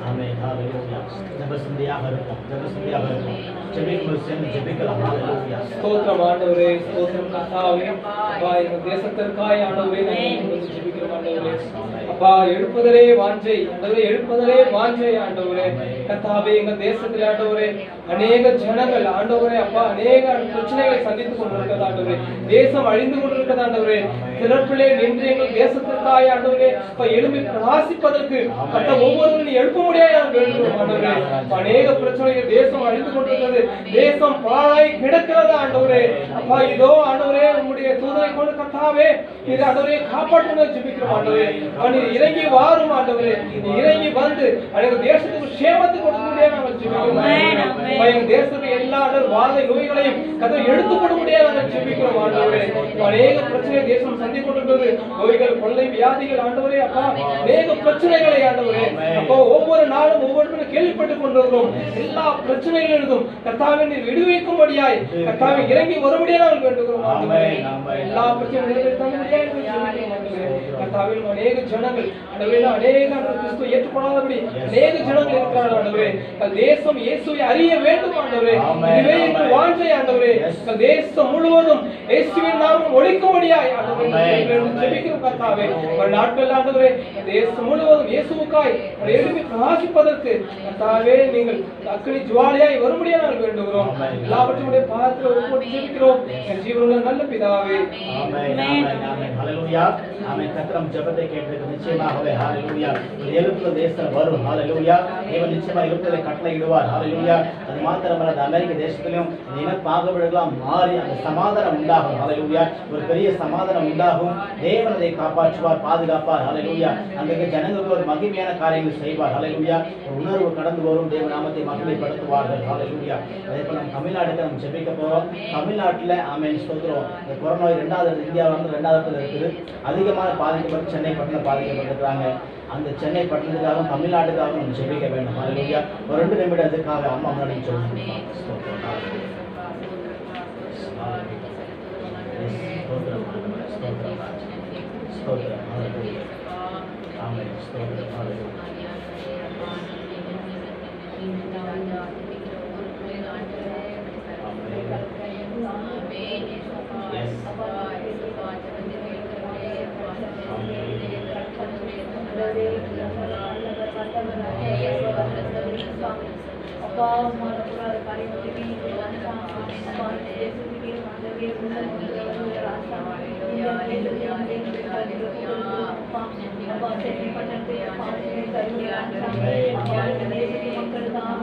ஆமென். ஹல்லேலூயா. ஜெபசந்தியாக இருக்கும். ஜெபிக்கும்போது சேர்ந்து ஜெபிக்கலாம். ஹல்லேலூயா. ஸ்தோத்திரம் ஆண்டவரே. ஸ்தோத்திரம் கர்த்தாவே. அப்பா எங்கள் தேசத்திற்காய் ஆண்டவரே நாங்கள் ஜெபிக்கிறோம் ஆண்டவரே. அப்பா எழுப்புதலே வாஞ்சை ஆண்டவரே, எழுப்புதலே வாஞ்சை ஆண்டவரே. கர்த்தாவே எங்கள் தேசத்தில் ஆண்டவரே அநேக ஜனங்கள் ஆண்டவரே அப்பா அநேக பிரச்சனைகளை சந்தித்துக் கொண்டிருக்கிறது ஆண்டவரே. தேசம் அழிந்து கொண்டிருக்கிறது ஆண்டவரே. திறப்பிலே நின்று எங்கள் தேசத்திற்காய் ஆண்டவரே எழுப்பி பிரகாசிப்பதற்கு கர்த்தா ஒவ்வொருவரும் எழுப்ப முடியாது வேண்டுகிறோம் ஆண்டவரே. அநேக பிரச்சனைகள் தேசம் அழிந்து கொண்டிருக்கிறது, தேசம் பாழாய் கிடக்கிறது ஆண்டவரே. அப்பா இதோ ஆண்டவரே உம்முடைய தூதரை கொண்டு கர்த்தாவே இது ஆண்டவரே காப்பாற்றுங்க ஜெபிக்கிறோம் ஆண்டவரே. நீர் இறங்கி வாரும் ஆண்டவரே. நீ இறங்கி வந்து அநேக தேசத்துக்கு சேமத்தை கொடுக்க முடியாது நாங்கள் ஜெபிக்கிறோம். எங்கள் தேசத்துக்கு எல்லா வாதை நோய்களையும் கர்த்தா எடுத்துக்கொள்ள முடியாது நாங்கள் ஜெபிக்கிறோம் ஆண்டவரே. அநேக பிரச்சனை தேசம் சந்தித்துக் கொண்டிருக்கிறது, நோய்கள் கொள்ளை வியாதிகள் ஆண்டவரே அப்பா அநேக பிரச்சனைகளை ஆண்டவரே அப்போ ஒவ்வொரு நாளும் ஒவ்வொருத்தரும் கேள்விப்பட்டுக் கொண்டிருக்கிறோம். எல்லா பிரச்சனைகளிலிருந்தும் கர்த்தாவை நீர் விடுவிக்கும்படியாய் கர்த்தாவை இறங்கி வரும்படியாக நாங்கள் வேண்டுகிறோம் ஆண்டவரே. எல்லா பிரச்சனைகளையும் கர்த்தாவே அநேக ஜனங்கள் ஆண்டவரே அநேக கிறிஸ்துவை ஏற்றுக்கொள்ளாதபடி அநேக ஜனங்கள் இருக்கிறார்கள் ஆண்டவரே. தேசம் இயேசுவை அறிய வேண்டும் ஆண்டவரே. இதுவே எங்கள் வாஞ்சை ஆண்டவரே. தேசம் முழுவதும் இயேசுவின் நாமம் ஒழிக்கும்படியாய் ஆண்டவரே ஜெபிக்கிறோம் கர்த்தாவே. ஒரு நாட்கள் ஆண்டவரே தேசம் முழுவதும் இயேசுவுக்காய் எழுப்பி பிரகாசிப்பதற்கு கர்த்தாவே நீங்கள் அக்கினி ஜுவாலையாய் வரும்படியாக நாங்கள் வேண்டுகிறோம். எல்லாவற்றையுடைய பாதத்தில் ஒப்புக்கொண்டு ஜெபிக்கிறோம் என் ஜீவனுள்ள நல்ல பிதாவே. ஆமென். ஆமென். ஆமென். ஹல்லேலூயா. ஆமென். கர்த்தர் ஜெபத்தை கேட்டிருக்கிறார். நிச்சயமாகவே ஹல்லேலூயா எழுப்புதல் தேசத்துல வரும். ஹல்லேலூயா. தேவன் நிச்சயமா எழுப்புதலை கட்டளையிடுவார். ஹல்லேலூயா. அது மாத்திரமல்ல அந்த அமெரிக்க தேசத்திலும் இன பாகுபாடுகளாம் மாறி அந்த சமாதானம் உண்டாகும். ஹல்லேலூயா. ஒரு பெரிய சமாதானம் உண்டாகும். தேவன் அதை காப்பாற்றுவார், பாதுகாப்பார். ஹல்லேலூயா. அங்கே ஜனங்களுக்கு ஒரு மகிமையான காரியங்கள் செய்வார். ஹல்லேலூயா. ஒரு உணர்வு கடந்து வரும். தேவ நாமத்தை மகிமைப்படுத்துவார்கள். ஹல்லேலூயா. அதே போல நம்ம தமிழ்நாட்டுக்கு நம்ம ஜெபிக்க போறோம். தமிழ்நாட்டுல ஆமென் ஸ்தோத்திரம். இந்த கொரோனா இரண்டாவது இந்தியாவில் 2வது இருக்குது. அதிகமான பாதிக்கப்பட்டு சென்னை பட்டணம் பாதிக்கப்பட்டிருக்கிறாங்க. அந்த சென்னை பட்டணத்துக்காகவும் தமிழ்நாட்டுக்காகவும் நம்ம ஜெபிக்க வேண்டும். ஹல்லேலூயா. ஒரு 2 நிமிடம் அதுக்காக அம்மா முன்னாடி சொல்லுங்க. அப்பா உம்மால கூடாத காரியங்களை நீங்க ராஜா அப்பா இயேசுவே ஆண்டவரே உள்ள ராஜா அப்பா அப்பா சென்னை பட்டணத்தை பாதுகாத்து தருகிற ராஜா அப்பா தேசத்தின் மக்கள் தான்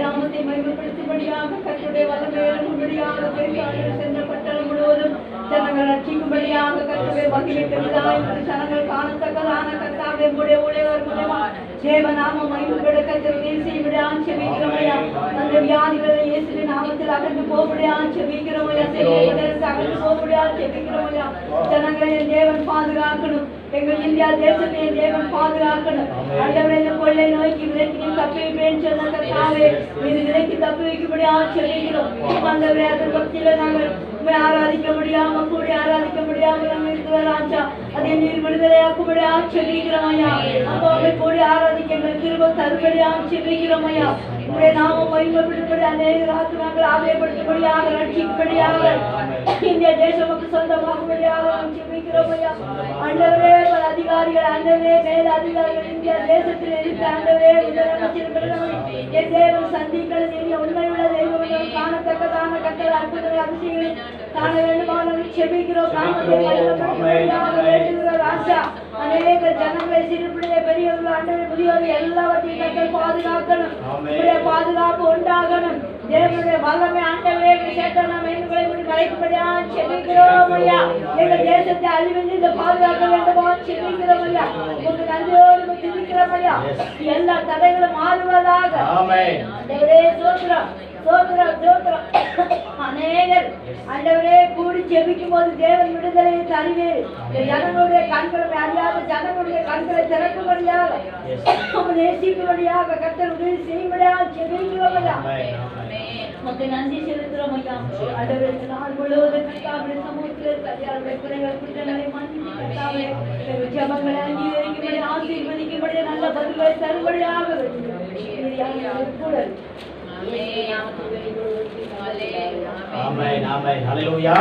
நாமத்தை மகிமைப்படுத்தும்படியாக கர்த்தருடைய வல்லமையாக சென்ற பட்டணம் முழுவதும் ஜனங்கள் ரட்சிக்கும்படியாக கர்த்தருடைய மகிமை பெரிதாக ஜனங்கள் காணத்தக்கதான கர்த்தாவே உடைய ஊழியர் மூலமா தேவநாம மகிமைப்பட கர்த்தர் உதவி செய்யும்படியாக செபிக்கிறோமையா அந்த வியாதிகளை இயேசுவின் நாமத்தில் அகன்று போகும்படியாக செபிக்கிறோமையா செய்யப்பட்டதற்கு அகன்று போகும்படியாக செபிக்கிறோமையா ஜனங்களை தேவன் பாதுகாக்கணும் எங்கள் இந்தியா தேசத்தை தேவன் பாதுகாக்கணும் ஆண்டவரே இந்த கொள்ளை நோய்க்கு விலக்கி தப்பி வைப்பேன் சொன்ன கர்த்தாவே இது விலக்கி தப்பி வைக்கும்படியாக செபிக்கிறோம் ஆண்டவரே அதன் பக்தியில நாங்கள் ஆராதிக்க முடியாம கூடி ஆராதிக்க முடியாம நம்ம இருக்கிற ராஜா அதை நீர் விடுதலையாக்கும்படியாக செபிக்கிறோம் ஐயா அப்போ கூடி ஆராதிக்க எங்கள் திரும்ப தரும்படியாக செபிக்கிறோம் ஐயா உங்களுடைய நாமம் மகிமைப்படும்படி அநேக ஆத்துமாக்கள் ஆதாயப்படுத்தும்படியாக ரட்சிக்கும்படியாக இந்திய தேசமுக்கு சொந்தமாகும்படியாக செபிக்கிறோம் ஐயா ஆண்டவரே பல அதிகாரிகள் ஆண்டவரே மேல அதிகாரிகள் இந்தியா தேசத்தில் இருக்க ஆண்டவரே என் தேவன் சந்திக்கள் நீங்க உண்மையுள்ள தெய்வம் காணத்தக்கதான கட்டளை அற்புதங்கள் அதிசயங்கள் காண வேண்டுமான செபிக்கிறோம் ராஜா அநேக ஜனங்களை சிறுபிள்ளைய பெரியவர்கள் ஆண்டவரை முதியோர்கள் எல்லாவற்றையும் கட்டல் பாதுகாக்கணும் பாதுகாப்பு உண்டாகணும் தேவனுடைய வல்லமை ஆண்டவரே சேட்டான மேன்களை மறைக்கும்படியாக செபிக்கிறோம் ஐயா எங்கள் தேசத்தை அழிவிலிருந்து பாதுகாக்க வேண்டுமா செபிக்கிறோம் ஐயா உங்க நன்றியோடு துதிக்கிறோம் ஐயா எல்லா தடைகளும் மாறுவதாக ஆண்டவரே சோத்திரம் சோத்திரம் சோத்திரம் அநேகர் ஆண்டவரே கூடி ஜெபிக்கும் போது தேவன் விடுதலையை தருவீர் ஜனங்களுடைய கண்களை அறியாத ஜனங்களுடைய கண்களை திறக்கும்படியாக நேசிக்கும்படியாக கர்த்தர் உதவி செய்யும்படியாக ஜெபிக்கிறோம் ஐயா உமக்கு நன்றி செலுத்துறோம் ஐயா ஆண்டவரே நாள் முழுவதும் கர்த்தாவே சமூகத்தில் கல்யாண குறைகள் குற்றங்களை மன்னித்து கர்த்தாவே ஜெபங்களை அங்கீகரிக்கும்படி ஆசீர்வதிக்கும்படி நல்ல பதில்களை தரும்படியாக ஆமென் ஆமென் ஹல்லேலூயா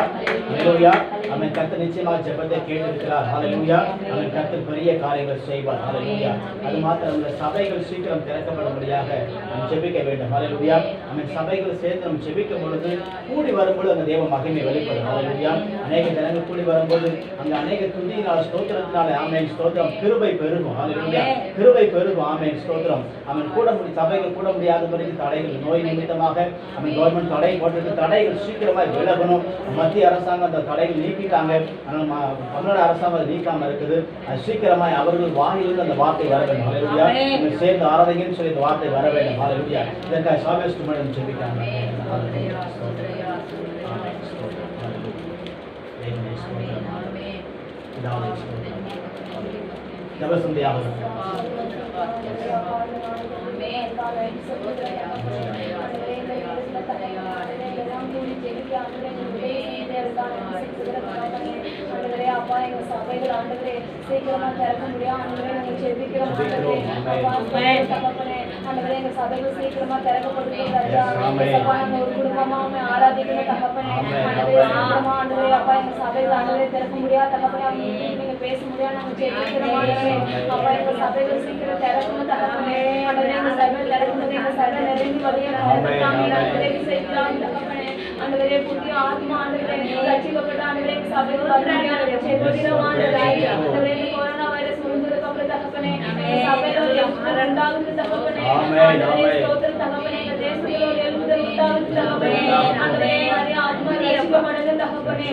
ஹல்லேலூயா ஆமென் கர்த்தர் நிச்சயமாக ஜெபத்தை கேட்டிருக்கிறார் ஹல்லேலூயா ஆமென் கர்த்தர் பெரிய காரியங்கள் செய்வார் ஹல்லேலூயா அது மாத்திரமல்ல சபைகள் சீக்கிரம் திறக்கப்படும்படியாக நாம் ஜெபிக்க வேண்டும் ஹல்லேலூயா ஆமென் சபைகள் சேர்ந்து நாம் ஜெபிக்கும் பொழுது கூடி வரும்போது அந்த தேவ மகிமை வெளிப்படும் ஹல்லேலூயா அநேக ஜனங்கள் கூடி வரும்போது அங்க அநேக துதியினால் ஸ்தோத்திரத்தினால ஆமென் ஸ்தோத்திரம் கிருபை பெருகும் ஹல்லேலூயா கிருபை பெருகும் ஆமென் ஸ்தோத்திரம் ஆமென் கூட சபைகள் கூட முடியாத வரைக்கும் தடைகள் நோய் நிமித்தமாக ஆமென் கவர்மெண்ட் தடை போட்டிருக்கு தடைகள் சீக்கிரமாக விலகணும் மத்திய அரசாங்கம் அந்த தடைகள் நீக்கிட்டாங்க ஆனால் தமிழ்நாடு அரசாங்கம் அது நீக்காம இருக்குது அது சீக்கிரமாய் அவர்கள் வாயிலிருந்து அந்த வார்த்தை வர வேண்டும் ஹல்லேலூயா நீங்கள் சேர்ந்து ஆராதனைன்னு சொல்லி இந்த வார்த்தை வர வேண்டும் ஹல்லேலூயா இதற்காக சாமியார் மேடம் ஜெபிக்கிறாங்க ஜபசந்தியாக அப்பா எங்க சபைகள் ஆண்டவரே சீக்கிரமா திறக்க முடியும் ஆண்டவரே நாங்க ஜெபிக்கிறோம் ஆண்டவரே எங்க சபைகள் சீக்கிரமா திறக்கப்படுகிறது ஒரு குடும்பமா ஆராதிக்கணும் தகப்பனே ஆண்டவரே அப்பா எங்க சபைகள் ஆண்டவரே திறக்க முடியாது தகப்பனே அவங்க நீங்க பேச முடியாது நாங்க ஜெபிக்கிறோம் ஆண்டவரே அப்பா எங்க சபைகள் சீக்கிரம் திறக்கணும் தகப்பனே ஆண்டவரே எங்க சபைகள் திறக்கும்போது எங்க சபை நிறைந்து வழியாக செய்யலாம் தகப்பனே ஆண்டவரே புதிய ஆத்மா ஆண்டவரே ரட்சிக்கப்பட்ட ஆண்டவரே எங்க சபைகள் ஆண்டவரே கொரோனா வைரஸ் முடிஞ்சதுக்கு அப்புறம் தகப்பனே சபையில இரண்டாவது தகப்பனே ஆண்டவரே ஸ்தோத்திரம் தகப்பனே எங்க தேசத்துல எழுபது உண்டாவது தகப்பனே ஆண்டவரே நிறைய ஆத்மா ரட்சிக்கப்படுது தகப்பனே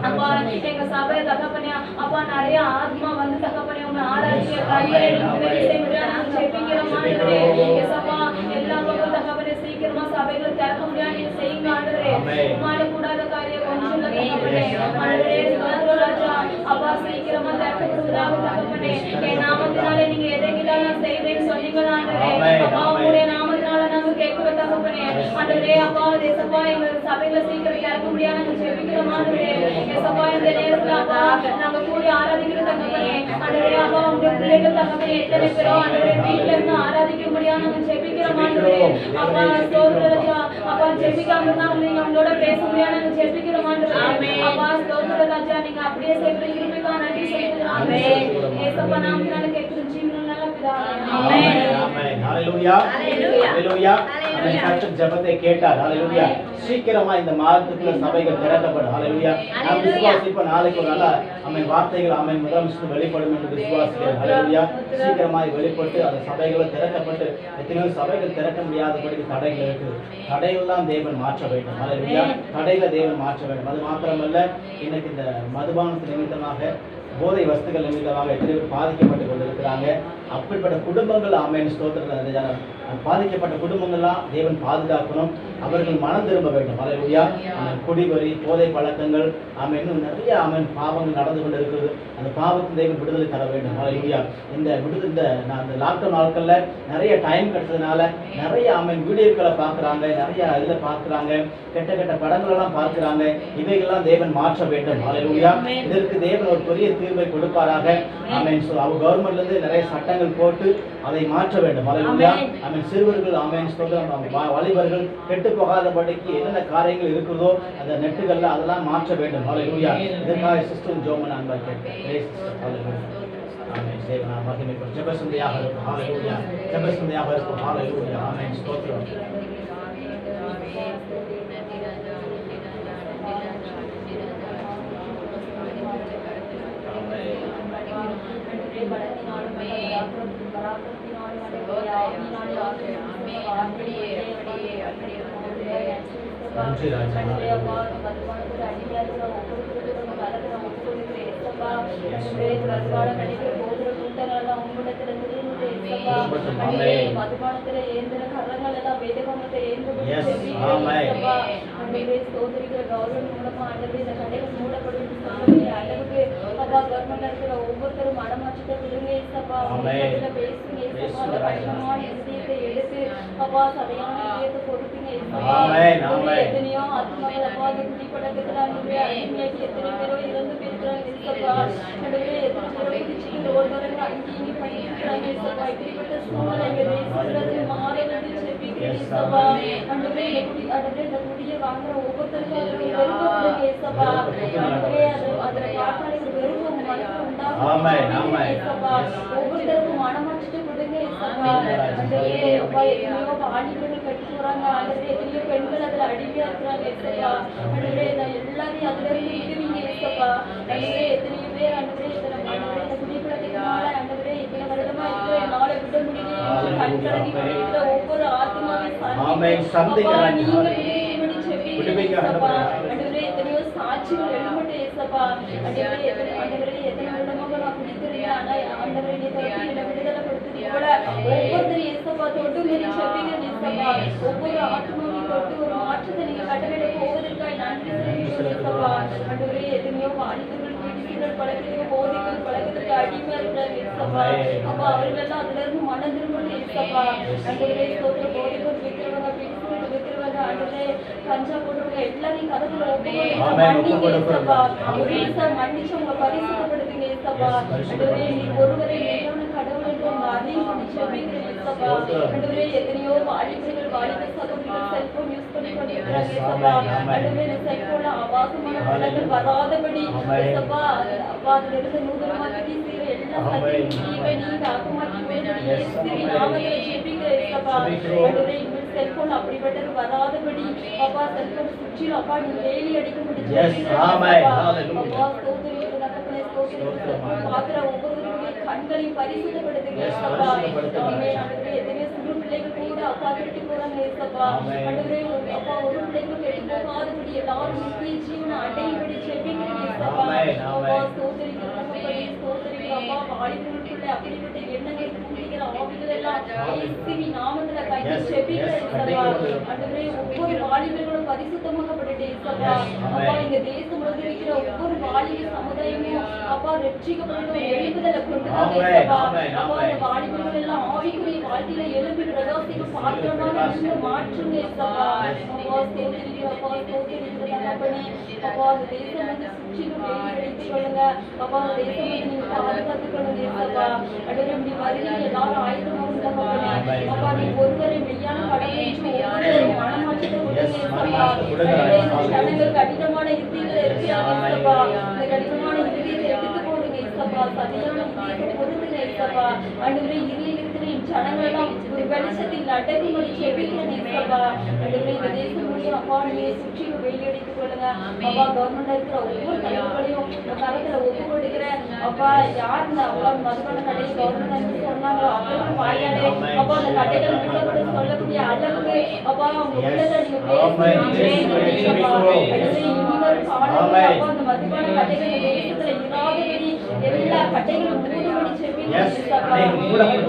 அப்பா எங்க சபை தகப்பனே அப்பா நிறைய ஆத்மா வந்து தகப்பனே உங்க ஆராய்ச்சியை ஜெபிக்கிறோம் ஆண்டவரே ஏசப்பா எல்லா பக்கம் தகப்பனே சீக்கிரமா சபைகள் திறக்க முடியாது நீங்க செய்யுங்க ஆண்டவரே உம்மால கூடாத காரியம் கொஞ்சம் தகப்பனே ஆண்டவரே ஸ்தோத்திரம் ராஜா அப்பா சீக்கிரமா திறக்கப்படுவதாக தகப்பனே என் நாமத்தினாலே நீங்க எதை கேட்டாலும் செய்வேன்னு சொன்னீங்க ஆண்டவரே அப்பா உங்களுடைய நாமத்தினால நாங்க கேட்கிறோம் தகப்பனே ஆண்டவரே அப்பா ஏசப்பா எங்க சபையில சீக்கிரம் திறக்க முடியாது நாங்க ஜெபிக்கிறோம் ஆண்டவரே ஏசப்பா இந்த நேரத்துல அப்பா நாங்க கூடி ஆராதிக்கிற தகப்பனே ஆண்டவரே அப்பா உங்க பிள்ளைகள் தகப்பனே எத்தனை பேரோ ஆண்டவரே வீட்டுல இருந்து ஆராதிக்க முடியாது நாங்க ஜெபிக்கிறோம் ஆண்டவரே அப்பா ஸ்தோத்திரராஜா அப்பா ஜெபிக்காம இருந்தா நீங்க அவங்களோட பேச முடியாது நாங்க ஜெபிக்கிறோம் ஆண்டவரே அப்பா ஸ்தோத்திரராஜா நீங்க அப்படியே செய்கிற கிருபைக்காக நன்றி சொல்லுகிறோம் ஆமென் ஏசப்பா நாமத்தினால கேட்கிற ஜீவனுள்ள நல்ல பிதாவே ஆமென் ஆமென் ஹalleluya ஹalleluya ஆமென் கர்த்தர் ஜெபத்தை கேட்டார் ஹalleluya சீக்கிரமா இந்த மாதத்துக்குள்ள சபைகள் திறக்கப்படும் ஹalleluya நான் விசுவாசிப்பேன் நாளைக்கு ஒரு நல்ல ஆமென் வார்த்தைகள் ஆமென் முதலமைச்சர் வெளிப்படும் என்று விசுவாசிக்கிறேன் ஹalleluya சீக்கிரமாய் வெளிப்பட்டு அந்த சபைகள் திறக்கப்பட்டு எத்தனையோ சபைகள் திறக்க முடியாதபடி தடைகள் இருக்குது தடையெல்லாம் தேவன் மாற்ற வேண்டும் ஹalleluya தடைகளை தேவன் மாற்ற வேண்டும் அது மாத்திரமல்ல இன்னைக்கு இந்த மதுபானத்து நிமித்தமாக போதை வஸ்துக்கள் நிமித்தமாக எத்தனை பேர் பாதிக்கப்பட்டு கொண்டிருக்கிறாங்க அப்படிப்பட்ட குடும்பங்கள் ஆமென் ஸ்தோத்திரம் பாதிக்கப்பட்ட குடும்பங்கள்லாம் தேவன் பாதுகாக்கணும் அவர்கள் மனம் திரும்ப வேண்டும் ஹalleluya குடிவரி போதை பழக்கங்கள் ஆமென் இன்னும் நிறைய ஆமென் பாவங்கள் நடந்து கொண்டு இருக்குது அந்த பாவத்தின் தேவன் விடுதலை தர வேண்டும் ஹalleluya இந்த லாக்டவுன் நாட்கள்ல நிறைய டைம் கிடைச்சதுனால நிறைய ஆமென் வீடியோக்களை பார்க்குறாங்க நிறைய இதில் பார்க்குறாங்க கெட்ட கெட்ட படங்கள் எல்லாம் பார்க்குறாங்க இவைகள்லாம் தேவன் மாற்ற வேண்டும் ஹalleluya இதற்கு தேவன் ஒரு பெரிய தீர்வை கொடுப்பாராக ஆமென் அவங்க கவர்மெண்ட்ல இருந்து நிறைய சட்டங்கள் போட்டு அதை மாற்ற வேண்டும் ஹalleluya ஆமென் சிறுவர்கள் ஆமென் ஸ்தோத்திரம் வாலிபர்கள் கெட்டு போகாதபடிக்கு என்னென்ன காரியங்கள் இருக்குதோ அந்த நெட்டுகள்ல அதெல்லாம் மாற்ற வேண்டும் ஹalleluya இதற்காக சிஸ்டர் ஜோமன் அன்பா கேட்கிறேன் ஹalleluya ஆமென் தேவனா மகிமைப்படும் ஜெபசந்தையாக இருக்கும் ஹalleluya ஜெபசந்தையாக இருக்கும் ஹalleluya ஆமென் ஸ்தோத்திரம் நன்றி ராஜா மதுபானத்துல ஏந்திர கரங்கள் எல்லாம் வேதகமத்தை சோதரிக்கிற கவர்மெண்ட் மூலமா ஆண்டவரே இந்த கடைகள் மூடப்படும் அளவுக்கு அப்பா கவர்மெண்ட்ல இருக்கிற ஒவ்வொருத்தரும் மனமாற்றத்தை விடுங்க ஏசப்பா பேசுங்க ஏசப்பா அந்த கடினமான விஷயத்தை எடுத்து அப்பா சரியான விஷயத்தை கொடுப்பீங்க ஏசப்பா எத்தனையோ ஆத்மாக்கள் அப்பா அந்த குடிப்பழக்கத்துல அடிமையாக்கி எத்தனை பேரோ இறந்து போயிருக்கிறாங்க ஏசப்பா நடுவே எத்தனை பேரோ குடிச்சிட்டு ஒருவரங்க அங்கேயும் பண்ணிக்கிறாங்க ஏசப்பா இப்படிப்பட்ட சூழ்நிலை எங்க தேசத்துல மாற வேண்டிய செப்பிக்கிறேன் ஏசப்பா நடுவே இந்த குடியை வாங்குற ஒவ்வொருத்தருக்கும் அதுல வெறுப்பு கொடுங்க ஏசப்பா நடுவே அதுல பார்த்தாலே ஒரு வெறுப்பு மனசுல உண்டாகும் ஏசப்பா ஒவ்வொருத்தருக்கும் மனமாற்றிட்டு கொடுங்க ஏசப்பா நடுவே அப்பா எத்தனையோ வாலிபர்கள் கட்டி போறாங்க அல்லது எத்தனையோ பெண்கள் அதுல அடிமையா இருக்கிறாங்க ஏசப்பா நடுவே எல்லாரையும் அதுல இருந்து விடுவீங்க ஏசப்பா நடுவே எத்தனையோ பேர் அண்டவரே இந்த குடிப்பழக்கத்தினால அண்டவரே இத்தனை வருடமா இருக்கிற என்னால விட முடியல கண்கலங்கி கொண்டிருக்கிற ஒவ்வொரு ஆத்மாவையும் எத்தனையோ சாட்சிகள் எழுமட்டு ஏசப்பா அண்டவரே எத்தனை வருடமாக நான் குடிக்கிறேன் ஆனா அண்டவரே நீ விடுதலை கொடுத்தது போல ஒவ்வொருத்தரும் ஏசப்பா தொட்டு மீறி செப்பிக்கிறேன் ஏசப்பா ஒவ்வொரு ஆத்மாவையும் தொட்டு ஒரு மாற்றத்தை நீங்க கட்டளையிட போவதற்காக நன்றி செலுத்துகிறோம் ஏசப்பா அண்டவரே எத்தனையோ வாலிபர்கள் பழக்கத்துக்கு போதைகள் பழக்கத்துக்கு அடிமையா இருக்கிறாங்க ஏசப்பா அப்பா அவர்களெல்லாம் அதுல இருந்து மனம் திரும்பணும் ஏசப்பா அண்டவரே சொல்ற போதைகள் விற்கிறவங்க பிடிக்கிறது விற்கிறவங்க அண்டவரே கஞ்சா போடுறவங்க எல்லாரையும் கதவுல மன்னிங்க ஏசப்பா ஒரு மன்னிச்சு உங்களை பரிசுத்தப்படுத்துங்க ஏசப்பா அண்டவரே நீ ஒருவரை மேலான கடவுள் என்று உங்க அதையும் முடிச்சு அப்படிங்கிற ஏசப்பா அண்டவரே எத்தனையோ வாலிபர்கள் வாலிப சகோதரிகள் செல்போன் யூஸ் பண்ணி கொண்டிருக்கிறாங்க ஏசப்பா அண்டவரே இந்த செல்போன்ல ஆபாசமான படங்கள் வராதபடி ஏசப்பா அப்பா அதுல இருந்து நூதனமா திடீர் செய்யற எல்லா சத்தியம் நீங்க ஆக்கமாக்கி நாமங்களை ஜெபிக்கிற ஏசப்பா அண்டவரே இனிமேல் செல்போன் அப்படிப்பட்டது வராதபடி அப்பா செல்போன் சுற்றிலும் அப்பா நீ வேலி அடிக்க முடியும் அப்பா சோதரி பாக்குற ஒவ்வொருவருடைய கண்களையும் பரிசுத்தப்படுத்துங்க ஏசப்பா எத்தனையோ சிறு பிள்ளைகள் கூட அப்பா கெட்டு போறாங்க ஏசப்பா அண்டவரே அப்பா ஒரு பிள்ளைகள் கெட்டு போகாதபடி எல்லாரும் நித்திய ஜீவனை அடையும்படி ஜெபிக்கிறேன் ஏசப்பா அப்பா சோதரிக்கிறப்பா அப்பா வாலிபர்களுக்குள்ள ஆண்டவரே அப்படிப்பட்ட எண்ணங்களை தூண்டுகிற ஆவிகள் எல்லாம் இயேசுவின் நாமத்துல கட்டி செபிக்கிறேன் இயேசுவா. ஆண்டவரே ஒவ்வொரு வாலிபர்களும் பரிசுத்தமாக்கப்பட்டுட்டு இயேசுவா. அப்பா இந்த தேசம் முழுவதும் இருக்கிற ஒவ்வொரு வாலிப சமுதாயமும் அப்பா ரட்சிக்கப்பட்டு எழுப்புதலை கொண்டு வாங்க இயேசுவா. அப்பா அந்த வாலிபர்கள் எல்லாம் ஆவிக்குரிய வாழ்க்கையில எழுப்பி பிரகாசிக்க பாத்திரமாக இருந்து மாற்றுங்க இயேசுவா. அப்பா ஸ்தோத்திரிக்கிறோம் அப்பா ஸ்தோத்திரிக்கிறோம் தகப்பனே. அப்பா அந்த தேசம் வந்து சுற்றிலும் வெளியடித்துக் கொள்ளுங்க அப்பா. அந்த தேசம் வந்து நீங்க பாதுகாத்துக் கொள்ளுங்க இயேசுவா. ஆண்டவரே இப்படி வருவீங்க எல்லாரும் ஆயுதமாக தகப்பனே. அப்பா நீ ஒருவரை மெய்யான கடவுளை ஒவ்வொருவரையும் மனமாற்றத்தை கொடுங்க இயேசுவா. ஆண்டவரே இந்த ஜனங்கள் கடினமான இருதயங்களை இருக்கிறாங்க இயேசுவா. இந்த கடினமான இருதயத்தை எடுத்து போடுங்க இயேசுவா. சரியான இருதயத்தை பொறுத்துங்க இயேசுவா. ஆண்டவரே இருளில் இருக்கிற ஜனங்கள் எல்லாம் ஒரு வெளிச்சத்தில் அடக்கும்படி ஜெபிக்கிறேன் இயேசுவா. ஆண்டவரே இந்த தேசம் முழுவதும் அப்பா நீங்க சுற்றிலும் வெளியடித்துக் கொள்ளுங்க அப்பா. கவர்மெண்ட்ல இருக்கிற ஒவ்வொரு தலைவர்களையும் இந்த காலத்துல ஒப்பு கொடுக்கிறேன் அப்பா. யார் இந்த அப்பா மதுபான கடை கவர்மெண்ட் சொன்னாங்களோ அவர்கள் வாயாலே அப்பா அந்த கடைகள் மூடப்பட சொல்லக்கூடிய அளவுக்கு அப்பா அவங்க உள்ளதை நீங்க பேசுறீங்க அப்பா. அந்த மதுபான கடைகள் தேசத்துல இராதபடி எல்லா கடைகளும் மூடப்படி செவிங்க ஆமென்.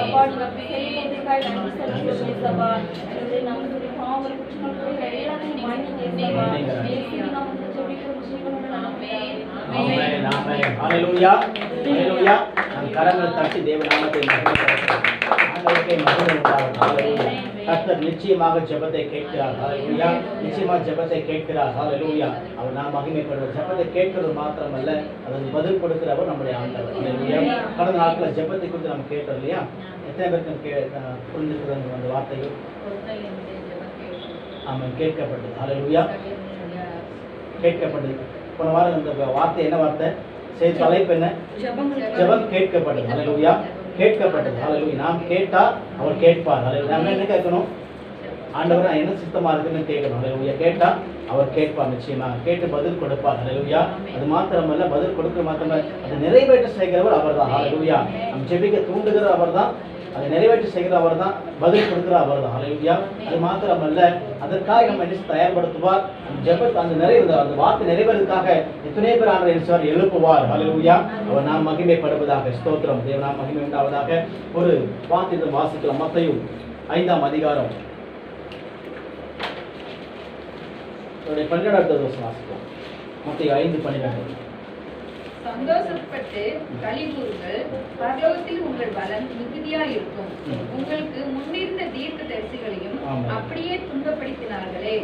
அப்பா நீங்க செய்யறதுக்காக நன்றி சொல்லுங்க இயேசுவா. நம்மளுடைய பாவங்கள் குற்றங்கள் எல்லாத்தையும் மன்னிங்க இயேசுவா. இயேசுவின் நாமத்தில் ஜெபிக்கிறோம் ஜீவனுள்ள ஆமென். ஆமென் ஆமென். ஹalleluya ஹalleluya. நம் கரங்களை தட்டி தேவ நாமத்தை மகிமைப்படுத்துவோம். ஆண்டவருக்கே மகிமை உண்டாகட்டும். ஹalleluya. கர்த்தர் நிச்சயமாக ஜெபத்தை கேட்கிறார். ஹalleluya. நிச்சயமாக ஜெபத்தை கேட்கிறார். ஹalleluya. அவர் நாம் மகிமைப்படுவோம். ஜெபத்தை கேட்கிறது மாத்திரமல்ல அதற்கு பதில் கொடுக்கிறவர் நம்முடைய ஆண்டவர். ஹalleluya. கடந்த நாட்களில் ஜெபத்தை குறித்து நம்ம கேட்டோம் இல்லையா? எத்தனை பேருக்கு புரிஞ்சுக்கிறது அந்த வார்த்தைகள்? ஆமாம், கேட்கப்பட்டது. ஹalleluya. கேட்கப்பட்டது. போன வாரம் இந்த வார்த்தை என்ன வார்த்தை? சரி, தலைப்பு என்ன? ஜெபம் கேட்கப்பட்டது. ஹalleluya. கேட்கப்பட்டது. ஹalleluya. நாம் கேட்டா அவர் கேட்பார். ஹalleluya. நம்ம என்ன கேட்கணும்? ஆண்டவர் நான் என்ன சித்தமா இருக்குன்னு கேட்கணும். ஹalleluya. கேட்டா அவர் கேட்பார். நிச்சயமா கேட்டு பதில் கொடுப்பார். ஹalleluya. அது மாத்திரமல்ல, பதில் கொடுக்க மாத்திரமல்ல, அதை நிறைவேற்ற செய்கிறவர் அவர்தான். ஹalleluya. நம் ஜெபிக்க தூண்டுகிறவர் அவர்தான், அதை நிறைவேற்றி செய்கிற அவர் தான், பதில் கொடுக்கிற அவர் தான். ஹalleluya. அது மாத்திரமல்ல, அதற்காக நம்ம என்ன தயார்படுத்துவார்? அந்த வார்த்தை நிறைவேறதுக்காக எத்தனை பேர் ஆண்டவர் என்ன செய்வார்? எழுப்புவார். ஹalleluya. அவர் நாம் மகிமைப்படுவதாக. ஸ்தோத்திரம். தேவ நாம் மகிமை உண்டாவதாக. ஒரு வார்த்தை வாசிக்கலாம். மத்தேயு 5ஆம் அதிகாரம் 12வது வசனம் வாசிக்கலாம். மத்தேயு 5:12. சந்தோஷப்பட்டு களிகூறுங்கள், பரலோகத்தில் உங்கள் பலன் மிகுதியாய் இருக்கும். உங்களுக்கு முன்னிருந்த தீர்க்கதரிசிகளையும் அப்படியே துன்பப்படுத்தினார்களே.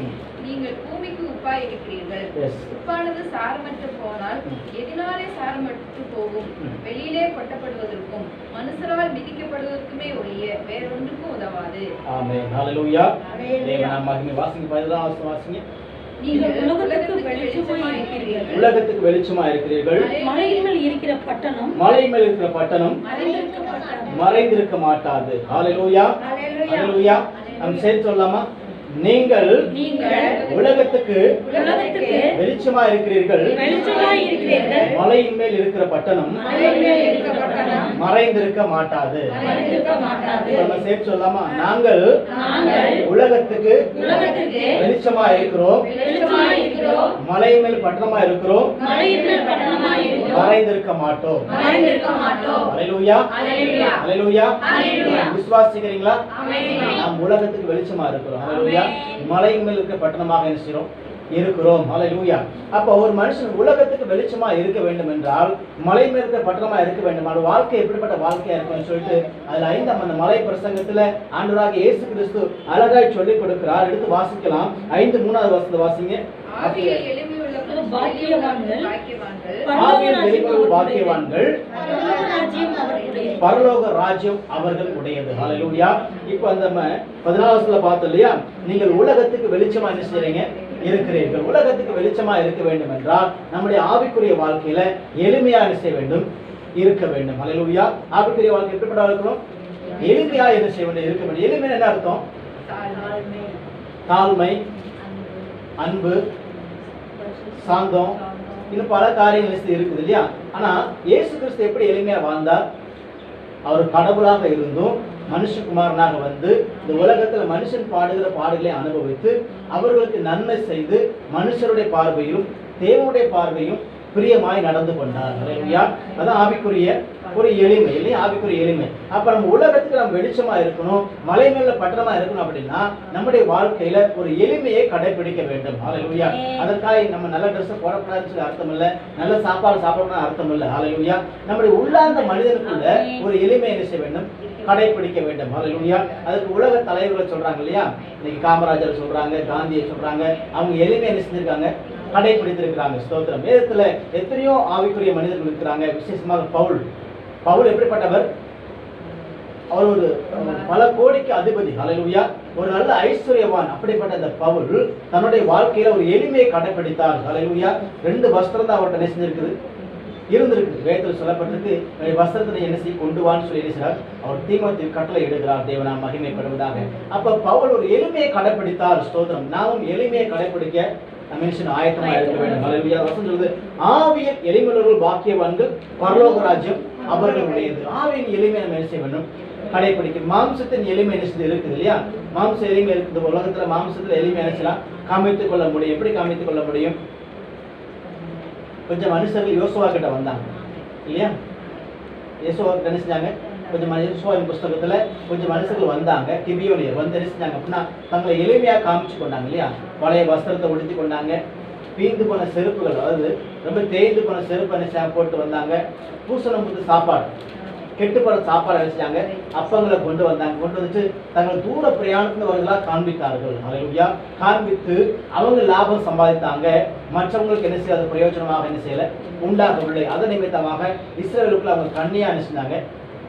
நீங்கள் பூமிக்கு உப்பாய் இருக்கிறீர்கள். உப்பானது சாரமற்று போனால் எதினாலே சாரமற்று போகும்? வெளியிலே கொட்டப்படுவதற்கும் மனுஷரால் மிதிக்கப்படுவதற்குமே ஒழிய வேறொன்றுக்கும் உதவாது. ஆமென். ஹalleluya. தேவன் நாம் மகிமை. வாசிங்க 11ஆம் வசனம் வாசிங்க. நீங்கள் உலகத்துக்கு வெளிச்சமாய் இருக்கிறீர்கள். உலகத்துக்கு வெளிச்சமாய் இருக்கிறீர்கள். மலையின் மேல் இருக்கிற பட்டணம் மறைந்திருக்க மாட்டாது. ஹalleluya. ஹalleluya. நாம் சேர்த்து சொல்லலாமா? நீங்கள் உலகத்துக்கு வெளிச்சமா இருக்கிறீர்கள். மலையின் மேல் இருக்கிற பட்டணம் மறைந்திருக்க மாட்டாது. நம்ம சேர்த்து சொல்லலாமா? நாங்கள் உலகத்துக்கு வெளிச்சமா இருக்கிறோம். மலையின் மேல் பட்டணமா இருக்கிறோம். மறைந்திருக்க மாட்டோம். ஹalleluya. ஹalleluya. விசுவாசிக்கிறீங்களா? நாம் உலகத்துக்கு வெளிச்சமா இருக்கிறோம். ஹalleluya. மலையின் மேல் இருக்கிற பட்டணமாக என்ன செய்றோம்? இருக்கிறோம். ஹalleluya. அப்ப ஒரு மனுஷன் உலகத்துக்கு வெளிச்சமா இருக்க வேண்டும் என்றால் மலை மேல் இருக்கிற பட்டணமா இருக்க வேண்டும். அந்த வாழ்க்கை எப்படிப்பட்ட வாழ்க்கையா இருக்கும்னு சொல்லிட்டு அதுல 5ஆம் அந்த மலை பிரசங்கத்துல ஆண்டவராகிய இயேசு கிறிஸ்து அழகாய் சொல்லி கொடுக்கிறார். எடுத்து வாசிக்கலாம். 5:3வது வசனத்தை வாசிங்க. பாக்கியவான்கள் பரலோக ராஜ்யம் அவர்கள் உடையது. ஹalleluya. இப்போ அந்த 14வது வசனத்துல பார்த்தோம் இல்லையா? நீங்கள் உலகத்துக்கு வெளிச்சமா என்ன செய்றீங்க? இருக்கிறீர்கள். உலகத்துக்கு வெளிச்சமா இருக்க வேண்டும் என்றால் நம்முடைய ஆவிக்குரிய வாழ்க்கையில எளிமையா என்ன செய்ய வேண்டும்? இருக்க வேண்டும். ஹalleluya. ஆவிக்குரிய வாழ்க்கை எப்படிப்பட்ட இருக்கணும்? எளிமையா என்ன செய்ய வேண்டும்? இருக்க வேண்டும். எளிமை என்ன அர்த்தம்? தாழ்மை, அன்பு, சாந்தம், இன்னும் பல காரியங்கள் இருக்குது இல்லையா? ஆனா இயேசு கிறிஸ்து எப்படி எளிமையா வாழ்ந்தார்? அவர் கடவுளாக இருந்தும் மனுஷகுமாரனாக வந்து இந்த உலகத்துல மனுஷன் பாடுகிற பாடுகளை அனுபவித்து அவர்களுக்கு நன்மை செய்து மனுஷருடைய பார்வையும் தேவனுடைய பார்வையும் பிரியமாய் நடந்து கொண்டார். ஹல்லேலூயா. அதான் ஆவிக்குரிய ஒரு எளிமை இல்லையா? ஆவிக்குரிய எளிமை. அப்ப நம்ம உலகத்துக்கு நம்ம வெளிச்சமா இருக்கணும், மலை மேல பட்டணமா இருக்கணும் அப்படின்னா நம்முடைய வாழ்க்கையில ஒரு எளிமையை கடைபிடிக்க வேண்டும். ஹல்லேலூயா. அதற்காக நம்ம நல்ல ட்ரெஸ் போடக்கூடாதுன்னு சொல்லி அர்த்தம் இல்லை, நல்ல சாப்பாடு சாப்பிடணும்னு அர்த்தம் இல்லை. ஹல்லேலூயா. நம்முடைய உள்ளார்ந்த மனிதனுக்குள்ள ஒரு எளிமை என்ன செய்ய வேண்டும்? கடைபிடிக்க வேண்டும். ஹல்லேலூயா. அதுக்கு உலக தலைவர்களை சொல்றாங்க இல்லையா? இன்னைக்கு காமராஜர் சொல்றாங்க, காந்தியை சொல்றாங்க. அவங்க எளிமை என்ன செஞ்சிருக்காங்க? கடைபிடித்திருக்கிறாங்க. ஸ்தோத்திரம். வேதத்துல எத்தனையோ ஆவிக்குரிய மனிதர்கள் இருக்கிறாங்க. விசேஷமாக பவுல் எப்படிப்பட்டவர்? அவர் ஒரு பல கோடிக்கு அதிபதி. ஹல்லேலூயா. ஒரு நல்ல ஐஸ்வர்யவான். அப்படிப்பட்ட அந்த பவுல் தன்னுடைய வாழ்க்கையில ஒரு எளிமையை கடைபிடித்தார். ஹல்லேலூயா. 2 வஸ்திரம் தான் அவர்கிட்ட என்ன செஞ்சிருக்குது? இருந்திருக்கு. வேதத்தில் சொல்லப்பட்டிருக்கு, வஸ்திரத்தை என்ன செய்ய கொண்டு வான்னு சொல்லி இருக்கிறார். அவர் தீமோத்தேயுவுக்கு கட்டளை இடுகிறார், தேவனாம் மகிமைப்படுவதாக. அப்ப பவுல் ஒரு எளிமையை கடைபிடித்தார். ஸ்தோத்திரம். நாமும் எளிமையை கடைபிடிக்க மனுஷன் ஆயத்தமா இருக்க வேண்டும். ஹல்லேலூயா. வசனம் சொல்லுது, ஆவியில் எளிமையுள்ளவர்கள் பாக்கியவான்கள், பரலோக ராஜ்யம் அவர்களுடையது. ஆவியின் எளிமை நம்ம என்ன செய்ய வேண்டும்? கடைபிடிக்க. மாம்சத்தின் எளிமை என்ன இருக்குது இல்லையா? மாம்ச எளிமை இருக்குது. உலகத்துல மாம்சத்துல எளிமை நினைச்சலாம் காமித்துக் கொள்ள முடியும். எப்படி காமித்துக் கொள்ள முடியும்? கொஞ்சம் மனுஷர்கள் யோசுவா கிட்ட வந்தாங்க இல்லையா? யோசுவா என்ன செஞ்சாங்க? கொஞ்சம் யோசுவாவின் புஸ்தகத்துல கொஞ்சம் மனுஷர்கள் வந்தாங்க. கிபியோனியர் வந்து என்ன செஞ்சாங்க அப்படின்னா தங்களை எளிமையா காமிச்சு கொண்டாங்க இல்லையா? பழைய வஸ்திரத்தை உடுத்தி கொண்டாங்க, பீந்து போன செருப்புகள், அதாவது ரொம்ப தேய்ந்து போன செருப்பு என்ன போட்டு வந்தாங்க, பூசணம் புது சாப்பாடு, கெட்டு போன சாப்பாடு அழைச்சாங்க, அப்பங்களை கொண்டு வந்தாங்க. கொண்டு வந்துட்டு தங்கள் தூர பிரயாணத்துல அவர்களாக காண்பித்தார்கள். ஹல்லேலூயா. காண்பித்து அவங்க லாபம் சம்பாதித்தாங்க. மற்றவங்களுக்கு என்ன செய்ய அது பிரயோஜனமாக என்ன செய்யல உண்டாகவில்லை. அதன் நிமித்தமாக இஸ்ரவேலுக்குள்ள அவங்க கண்ணியா என்ன செஞ்சாங்க?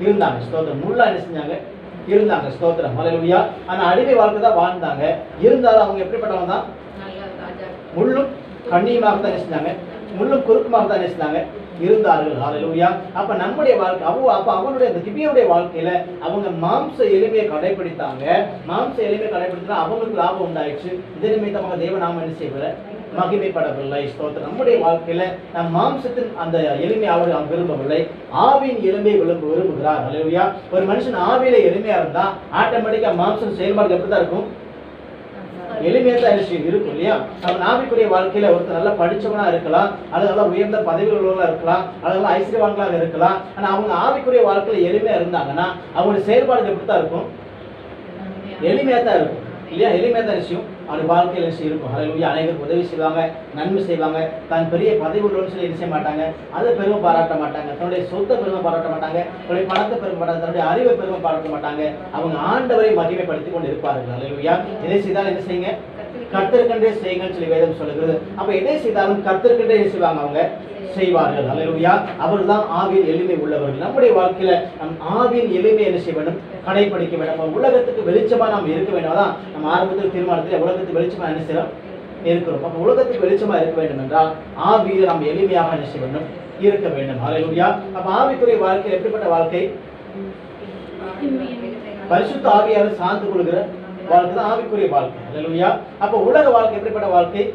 இருந்தாங்க. ஸ்தோத்திரம். முள்ளா என்ன செஞ்சாங்க? இருந்தாங்க. ஸ்தோத்திரம். ஹல்லேலூயா. ஆனா அடிமை வாழ்க்கை தான் வாழ்ந்தாங்க. இருந்தாலும் அவங்க எப்படிப்பட்டவங்க தான்? முள்ளும் கண்ணியுமாக தான் என்ன செஞ்சாங்க? முள்ளும் குறுக்குமாக தான் என்ன செஞ்சாங்க? இருந்தார்கள். ஹல்லேலூயா. அப்ப நம்முடைய வாழ்க்கை அப்ப அவனுடைய அந்த கிபியோடைய வாழ்க்கையில அவங்க மாம்ச எளிமையை கடைபிடித்தாங்க. மாம்ச எளிமையை கடைபிடித்தா அவங்களுக்கு லாபம் உண்டாயிடுச்சு. இதே நிமித்தமாக தேவநாமம் என்ன செய்யவில்லை? மகிமைப்படவில்லை. ஸ்தோத்திரம். நம்முடைய வாழ்க்கையில நம் மாம்சத்தின் அந்த எளிமை அவர் விரும்பவில்லை, ஆவியின் எளிமையை விரும்புகிறார். ஹல்லேலூயா. ஒரு மனுஷன் ஆவியில எளிமையா இருந்தா ஆட்டோமேட்டிக்கா மாம்சம் செயல்பாடு எப்படிதான் இருக்கும்? எளிமையா தான் இருக்கும் இல்லையா? நம்ம ஆவிக்குரிய வாழ்க்கையில ஒருத்தர் நல்லா படிச்சவனா இருக்கலாம், அது நல்லா உயர்ந்த பதவிகள் உள்ளவங்களா இருக்கலாம், அதெல்லாம் ஐஸ்வர்யவான்களாக இருக்கலாம். ஆனா அவங்க ஆவிக்குரிய வாழ்க்கையில எளிமையா இருந்தாங்கன்னா அவங்களுடைய செயல்பாடுகள் எப்படித்தான் இருக்கும்? எளிமையா தான் இருக்கும் இல்லையா? எளிமையா தான் விஷயம் அவருடைய வாழ்க்கையில இருக்கும். ஹல்லேலூயா. அனைவருக்கு உதவி செய்வாங்க, நன்மை செய்வாங்க. தான் பெரிய பதவி உள்ளவன்னு சொல்லி என்ன செய்ய மாட்டாங்க? அதை பெருமை பாராட்ட மாட்டாங்க, தன்னுடைய சொத்தை பெருமை பாராட்ட மாட்டாங்க, தன்னுடைய பணத்தை பெருமை பாராட்ட, தன்னுடைய அறிவை பெருமை பாராட்ட மாட்டாங்க. அவங்க ஆண்டவரை மகிமைப்படுத்திக் கொண்டு இருப்பார்கள். ஹல்லேலூயா. எதை செய்தாலும் என்ன செய்யுங்க? கர்த்தருக்கென்றே செய்யுங்கன்னு சொல்லி வேதம் சொல்லுகிறது. அப்ப எதை செய்தாலும் கர்த்தருக்கென்றே செய்வாங்க, அவங்க செய்வார்கள். ஹல்லேலூயா. அவர்தான் ஆவியின் எளிமை உள்ளவர்கள். நம்முடைய வாழ்க்கையில நம் ஆவியின் எளிமை என்ன செய்ய வேண்டும்? கடைபிடிக்க வேண்டும். உலகத்துக்கு வெளிச்சமா நாம் இருக்க வேண்டும். அதான் நம்ம ஆரம்பத்தில் தீர்மானத்தில் உலகத்துக்கு வெளிச்சமா என்ன செய்யறோம்? இருக்கிறோம். அப்ப உலகத்துக்கு வெளிச்சமா இருக்க வேண்டும் என்றால் ஆவியில நாம் எளிமையாக என்ன செய்ய வேண்டும்? இருக்க வேண்டும். ஹல்லேலூயா. அப்ப ஆவிக்குரிய வாழ்க்கை எப்படிப்பட்ட வாழ்க்கை? பரிசுத்த ஆவியால் சார்ந்து கொள்கிற வாழ்க்கை தான் ஆவிக்குரிய வாழ்க்கை. ஹல்லேலூயா. அப்ப உலக வாழ்க்கை எப்படிப்பட்ட வாழ்க்கை?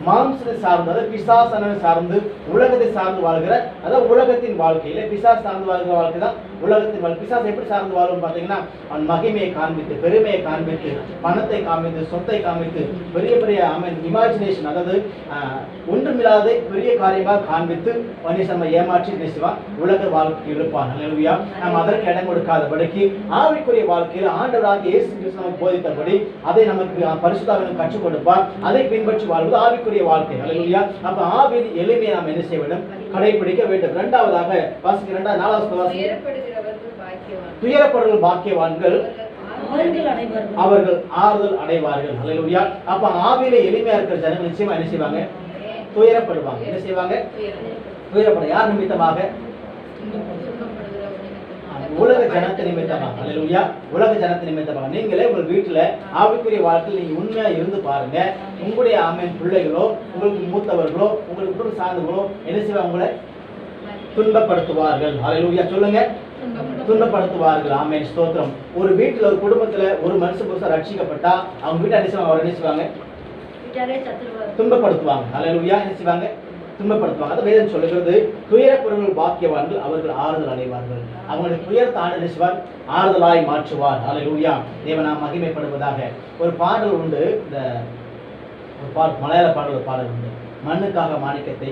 மாம்சத்தை சார்ந்து, அதாவது பிசாசனை சார்ந்து, உலகத்தை சார்ந்து வாழ்கிற, அதாவது உலகத்தின் வாழ்க்கையில பிசாசு சார்ந்து வாழ்கிற வாழ்க்கை தான் உலகத்தின் வாழ்க்கை. பிசாசு எப்படி சார்ந்து வாழும் பார்த்தீங்கன்னா அவன் மகிமையை காண்பித்து, பெருமையை காண்பித்து, பணத்தை காண்பித்து, சொத்தை காண்பித்து, பெரிய பெரிய இமேஜினேஷன், அதாவது ஒன்றுமில்லாத பெரிய காரியமாக காண்பித்து மனுஷன் ஏமாற்றி பேசுவான், உலக வாழ்க்கை இழுப்பான். ஹல்லேலூயா. நாம் அதற்கு இடம் கொடுக்காதபடிக்கு ஆவிக்குரிய வாழ்க்கையில் ஆண்டவராகிய இயேசு கிறிஸ்து நமக்கு போதித்தபடி அதை நமக்கு பரிசுத்த ஆவியானவர் கற்றுக் கொடுப்பார். அதை பின்பற்றி வாழ்வது ஆவிக்குரிய வாழ்க்கை. ஹல்லேலூயா. அப்ப ஆவியின் எளிமையை நாம் என்ன செய்ய வேண்டும்? கடைபிடிக்க வேண்டும். இரண்டாவதாக வாசிக்க 4வது துயரப்படுகள் பாக்கியவான்கள், அவர்கள் ஆறுதல் அடைவார்கள். ஹல்லேலூயா. அப்ப ஆவியில எளிமையா இருக்கிற ஜனங்கள் நிச்சயமா என்ன செய்வாங்க? துயரப்படுவாங்க. என்ன செய்வாங்க? துயரப்பட. யார் நிமித்தமாக? உலக ஜனத்தை நிமித்தமாக. ஹல்லேலூயா. உலக ஜனத்தை நிமித்தமாக. நீங்களே உங்கள் வீட்டுல ஆவிக்குரிய வாழ்க்கையில் நீங்க உண்மையா இருந்து பாருங்க. உங்களுடைய பிள்ளைகளோ, உங்களுக்கு மூத்தவர்களோ, உங்களுக்கு குடும்ப சார்ந்தவர்களோ என்ன செய்வாங்க? உங்களை துன்பப்படுத்துவார்கள். ஹல்லேலூயா. சொல்லுங்க, துன்பப்படுத்துவார்கள். ஆமென். ஸ்தோத்திரம். ஒரு வீட்டுல, ஒரு குடும்பத்துல ஒரு மனுஷன் புதுசா ரட்சிக்கப்பட்டா அவங்க வீட்டை என்ன செய்வாங்க? அவர் என்ன செய்வாங்க? துன்பப்படுத்துவாங்க. ஹல்லேலூயா. என்ன செய்வாங்க? துன்பப்படுத்துவாங்க. அதை வேதம் சொல்லுகிறது, துயரப்படுகள் பாக்கியவான்கள், அவர்கள் ஆறுதல் அடைவார்கள். அவங்களுடைய துயரத்தை ஆண்டவர் செய்வார், ஆறுதலாய் மாற்றுவார். ஹல்லேலூயா. தேவனாம் மகிமைப்படுவதாக. ஒரு பாடல் உண்டு, இந்த ஒரு மலையாள பாடல் உண்டு. மண்ணுக்காக மாணிக்கத்தை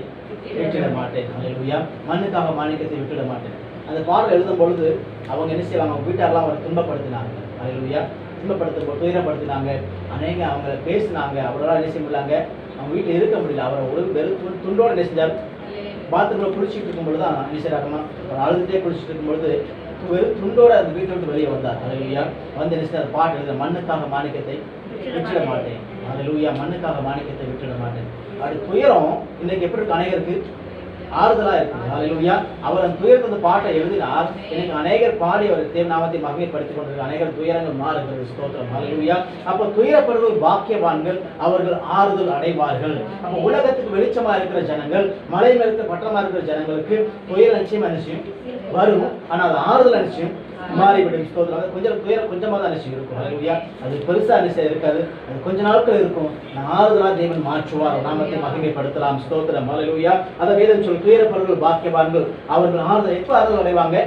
விட்டுட மாட்டேன். ஹல்லேலூயா. மண்ணுக்காக மாணிக்கத்தை விட்டுட மாட்டேன். அந்த பாடல் எழுதும் பொழுது அவங்க என்ன செய்வாங்க, அவங்க வீட்டாரெல்லாம் அவரை துன்பப்படுத்தினாங்க. ஹல்லேலூயா. துன்பப்படுத்த துயரப்படுத்தினாங்க. அநேக அவங்க பேசினாங்க. அவரால் என்ன செய்ய முடியலாங்க, அவங்க வீட்டில் இருக்க முடியல. அவரை ஒரு வெறும் துண்டோடு என்ன செஞ்சார், பாத்ரூமில் குளிச்சுட்டு இருக்கும் பொழுது தான் என்ன செய்யறாங்கன்னா, அவர் அழுதுகிட்டே குளிச்சுட்டு இருக்கும் பொழுது வெறும் துண்டோட அந்த வீட்டை விட்டு வெளியே வந்தார். ஹல்லேலூயா. வந்து என்ன செய்ய பாட்டு எழுத, மண்ணுக்காக மாணிக்கத்தை விட்டுட மாட்டேன். ஹல்லேலூயா. மண்ணுக்காக மாணிக்கத்தை விட்டுட மாட்டேன். அப்படி துயரம் இன்னைக்கு எப்படி இருக்கு, அநேகருக்கு ஆறுதலா இருக்கு. ஹல்லேலூயா. அவர் அந்த துயரத்தை அந்த பாட்டை எழுதினார். எனக்கு அநேகர் பாடி அவர் தேவநாமத்தை மகிமைப்படுத்திக் கொண்டிருக்க அநேகர் துயரங்கள் மாறுகிறது. ஸ்தோத்திரம். ஹல்லேலூயா. அப்ப துயரப்படுவது பாக்கியவான்கள், அவர்கள் ஆறுதல் அடைவார்கள். அப்ப உலகத்துக்கு வெளிச்சமா இருக்கிற ஜனங்கள், மலை மேல இருக்கிற பட்டமா இருக்கிற ஜனங்களுக்கு துயரம் நிச்சயமா நிச்சயம் வரும். ஆனா அது ஆறுதல் நிச்சயம் மாறிவிடும். ஸ்தோத்திரம். அது கொஞ்சம் துயரம் கொஞ்சமா தான் நிச்சயம் இருக்கும். ஹல்லேலூயா. அது பெருசா நிச்சயம் இருக்காது. அது கொஞ்ச நாட்கள் இருக்கும். ஆறுதலா தேவன் மாற்றுவார். நாமத்தை மகிமைப்படுத்தலாம். ஸ்தோத்திரம். ஹல்லேலூயா. அத வேதம் சொல்லு, துயரப்படுவர்கள் பாக்கியவான்கள், அவர்கள் ஆறுதல் எப்ப ஆறுதல் அடைவாங்க,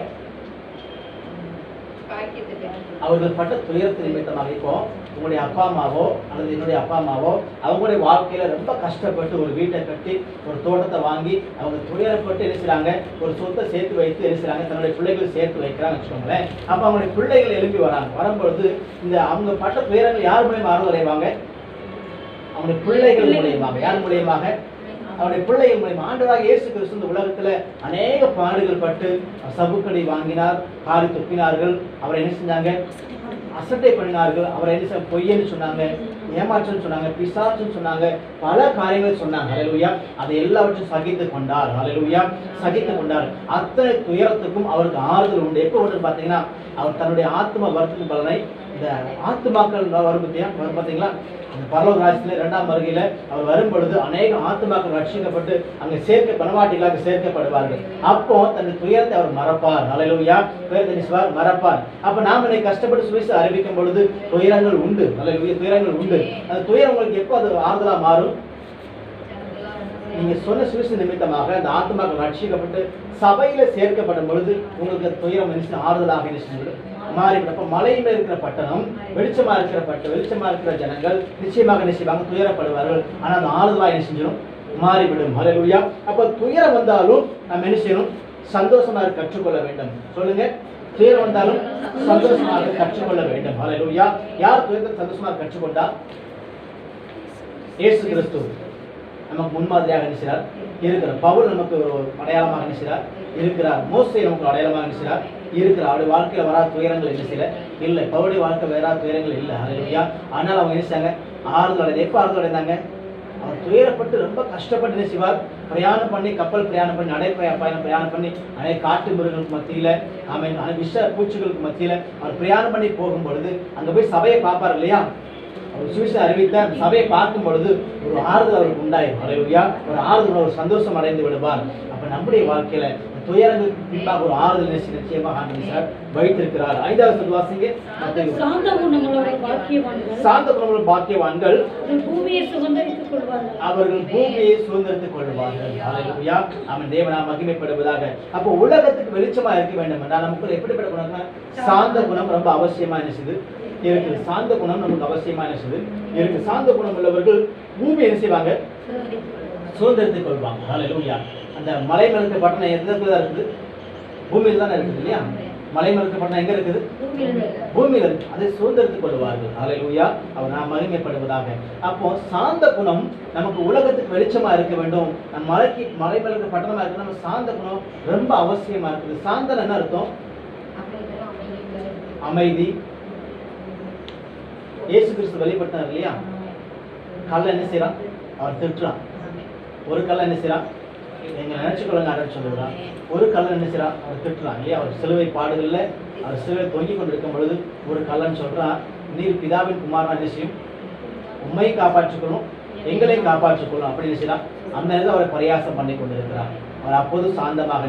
அவர்கள் பட்ட துயரத்து நிமித்தமாக. இப்போ உங்களுடைய அப்பா அம்மாவோ அல்லது என்னுடைய அப்பா அம்மாவோ அவங்களுடைய வாழ்க்கையில ரொம்ப கஷ்டப்பட்டு ஒரு வீட்டை கட்டி ஒரு தோட்டத்தை வாங்கி அவங்க துயரப்பட்டு என்ன செய்றாங்க, ஒரு சொத்தை சேர்த்து வைத்து என்ன செய்றாங்க, தன்னுடைய பிள்ளைகள் சேர்த்து வைக்கிறாங்க வச்சுக்கோங்களேன். அப்ப அவங்களுடைய பிள்ளைகள் எழுப்பி வராங்க. வரும்பொழுது இந்த அவங்க பட்ட துயரங்கள் யார் மூலியமாக ஆறுதல் அடைவாங்க, அவங்களுடைய பிள்ளைகள் மூலியமாக. யார் மூலியமாக, அவருடைய பிள்ளைகள் மூலியமாக. ஆண்டவராக இயேசு கிறிஸ்து இந்த உலகத்துல அநேக பாடுகள் பட்டு சவுக்கடி வாங்கினார், காரி துப்பினார்கள், அவரை என்ன செஞ்சாங்க, அசட்டை பண்ணினார்கள், அவரை என்ன செய்ய பொய்யன்னு சொன்னாங்க, ஏமாற்றன்னு சொன்னாங்க, பிசாசுன்னு சொன்னாங்க, பல காரியங்கள் சொன்னாங்க. ஹல்லேலூயா. அதை எல்லாவற்றையும் சகித்து கொண்டார். ஹல்லேலூயா. சகித்து கொண்டார். அத்தனை துயரத்துக்கும் அவருக்கு ஆறுதல் உண்டு. எப்போ ஒன்று பார்த்தீங்கன்னா, அவர் தன்னுடைய ஆத்ம வருத்தத்தின் பலனை இந்த ஆத்மாக்கள் வரும் பார்த்தீங்களா, அந்த பரலோக ராஜ்யத்திலே 2ஆம் வருகையில அவர் வரும்பொழுது அநேக ஆத்மாக்கள் ரட்சிக்கப்பட்டு அங்கே பணவாட்டிகளாக சேர்க்கப்படுவார்கள். அப்போ தன்னுடைய துயரத்தை அவர் மறப்பார். ஹல்லேலூயா. துயரத்தை மறப்பார். அப்ப நாம் என்னை கஷ்டப்பட்டு சுவிசேஷம் அறிவிக்கும் பொழுது துயரங்கள் உண்டு. ஹல்லேலூயா. துயரங்கள் உண்டு. அந்த துயரம் உங்களுக்கு எப்போ அது ஆறுதலா மாறும், நீங்க சொன்ன சுவிசேஷ நிமித்தமாக அந்த ஆத்மாக்கள் ரட்சிக்கப்பட்டு சபையில சேர்க்கப்படும் பொழுது உங்களுக்கு துயரம் ஆறுதலாக மாறிவிடும். அப்ப மலையில இருக்கிற பட்டணம், வெளிச்சமா இருக்கிற ஜனங்கள் நிச்சயமாக நிச்சயமாக துயரப்படுவார்கள். ஆனா அந்த ஆறுதலா என்ன செஞ்சிடும், மாறிவிடும். ஹல்லேலூயா. அப்ப துயரம் வந்தாலும் நாம் என்ன செய்யணும், சந்தோஷமாக கற்றுக்கொள்ள வேண்டும். சொல்லுங்க, துயரம் வந்தாலும் சந்தோஷமாக கற்றுக்கொள்ள வேண்டும். ஹல்லேலூயா. யார் துயரத்தை சந்தோஷமாக கற்றுக்கொண்டா, இயேசு கிறிஸ்து நமக்கு முன்மாதிரியாக நினைச்சார் இருக்கிறார். பவுல் நமக்கு ஒரு அடையாளமாக நினைச்சார் இருக்கிறார். மோசே நமக்கு ஒரு அடையாளமாக நினைச்சார் இருக்கிறார். அவருடைய வாழ்க்கையில வராத துயரங்கள் என்ன செய்யல இல்லை. பவுலுடைய வாழ்க்கை வராத துயரங்கள் இல்லை. ஹல்லேலூயா. ஆனால் அவங்க நினைச்சாங்க ஆறுதல் அடைந்து. எப்போ ஆறுதல் அடைந்தாங்க, அவர் துயரப்பட்டு ரொம்ப கஷ்டப்பட்டு என்ன செய்வார், பிரயாணம் பண்ணி, கப்பல் பிரயாணம் பண்ணி, பிரயாணம் பண்ணி அநேக காட்டு மிருகங்களுக்கு மத்தியில, விஷ பூச்சிகளுக்கு மத்தியில அவர் பிரயாணம் பண்ணி போகும் பொழுது அங்க போய் சபையை பார்ப்பார் இல்லையா, அவர் சுவிசேஷம் அறிவித்த சபையை பார்க்கும் பொழுது ஒரு ஆறுதல் அவருக்கு உண்டாயிரும். ஹல்லேலூயா. ஒரு ஆறுதல், ஒரு சந்தோஷம் அடைந்து விடுவார். அப்ப நம்முடைய வாழ்க்கையில துயரங்களுக்கு பின்பாக ஒரு ஆறுதல் நிச்சயமாக ஆண்டவர் வைத்திருக்கிறார். 5வது வாசிங்க. சாந்த குணமுள்ள பாக்கியவான்கள், சாந்த குணமுள்ள பாக்கியவான்கள் பூமியை சுதந்தரித்துக் கொள்வார்கள். அவர்கள் பூமியை சுதந்தரித்துக் கொள்வார்கள். ஹல்லேலூயா. அவன் தேவனாக மகிமைப்படுவதாக. அப்போ உலகத்துக்கு வெளிச்சமா இருக்க வேண்டும் என்றால் நமக்கு எப்படிப்பட்ட குணம்னா சாந்த குணம் ரொம்ப அவசியமா இருக்குது. சாந்த குணம் நமக்கு அவசியமா இருக்கு. சாந்த குணம் உள்ளவர்கள் பூமியை என்ன செய்வாங்க, சுதந்திரத்துக் கொள்வாங்க. ஹல்லேலூயா. அந்த மலை மறுக்க பட்டணம் எந்த இடத்துல தான் இருக்குது, பூமியில தானே இருக்குது இல்லையா. மலை மறுக்க பட்டணம் எங்க இருக்குது, பூமியில இருக்கு. அதை சுதந்திரத்துக் கொள்வார்கள். ஹல்லேலூயா. அவர் நாம் மகிமைப்படுவதாக. அப்போ சாந்த குணம் நமக்கு உலகத்துக்கு வெளிச்சமா இருக்க வேண்டும். நம்ம மலை மறுக்க பட்டணமா இருக்கு, நம்ம சாந்த குணம் ரொம்ப அவசியமா இருக்குது. சாந்தம் என்ன அர்த்தம், அமைதி. இயேசு கிறிஸ்து வெளிப்பட்டார் இல்லையா, கல்ல என்ன செய்யறான், அவர் திட்டுறான். ஒரு கல்ல என்ன செய்யறான், எங்க நினைச்சுக்கொள்ளுங்க அப்படின்னு சொல்லுறான். ஒரு கல்ல என்ன செய்யறான், அவர் திட்டுறான் இல்லையா. அவர் சிலுவை பாடுகள்ல அவர் சிலுவை தொங்கிக் கொண்டிருக்கும் பொழுது ஒரு கல்லன்னு சொல்றான், நீர் பிதாவின் குமாரனா என்ன செய்யும், உண்மையை காப்பாற்றிக்கொள்ளும், எங்களையும் காப்பாற்றிக்கொள்ளும் அப்படின்னு செய்யலாம். அந்த நேரத்தில் அவரை பரியாசம் பண்ணி கொண்டிருக்கிறார். அவர் அப்போது சாந்தமாக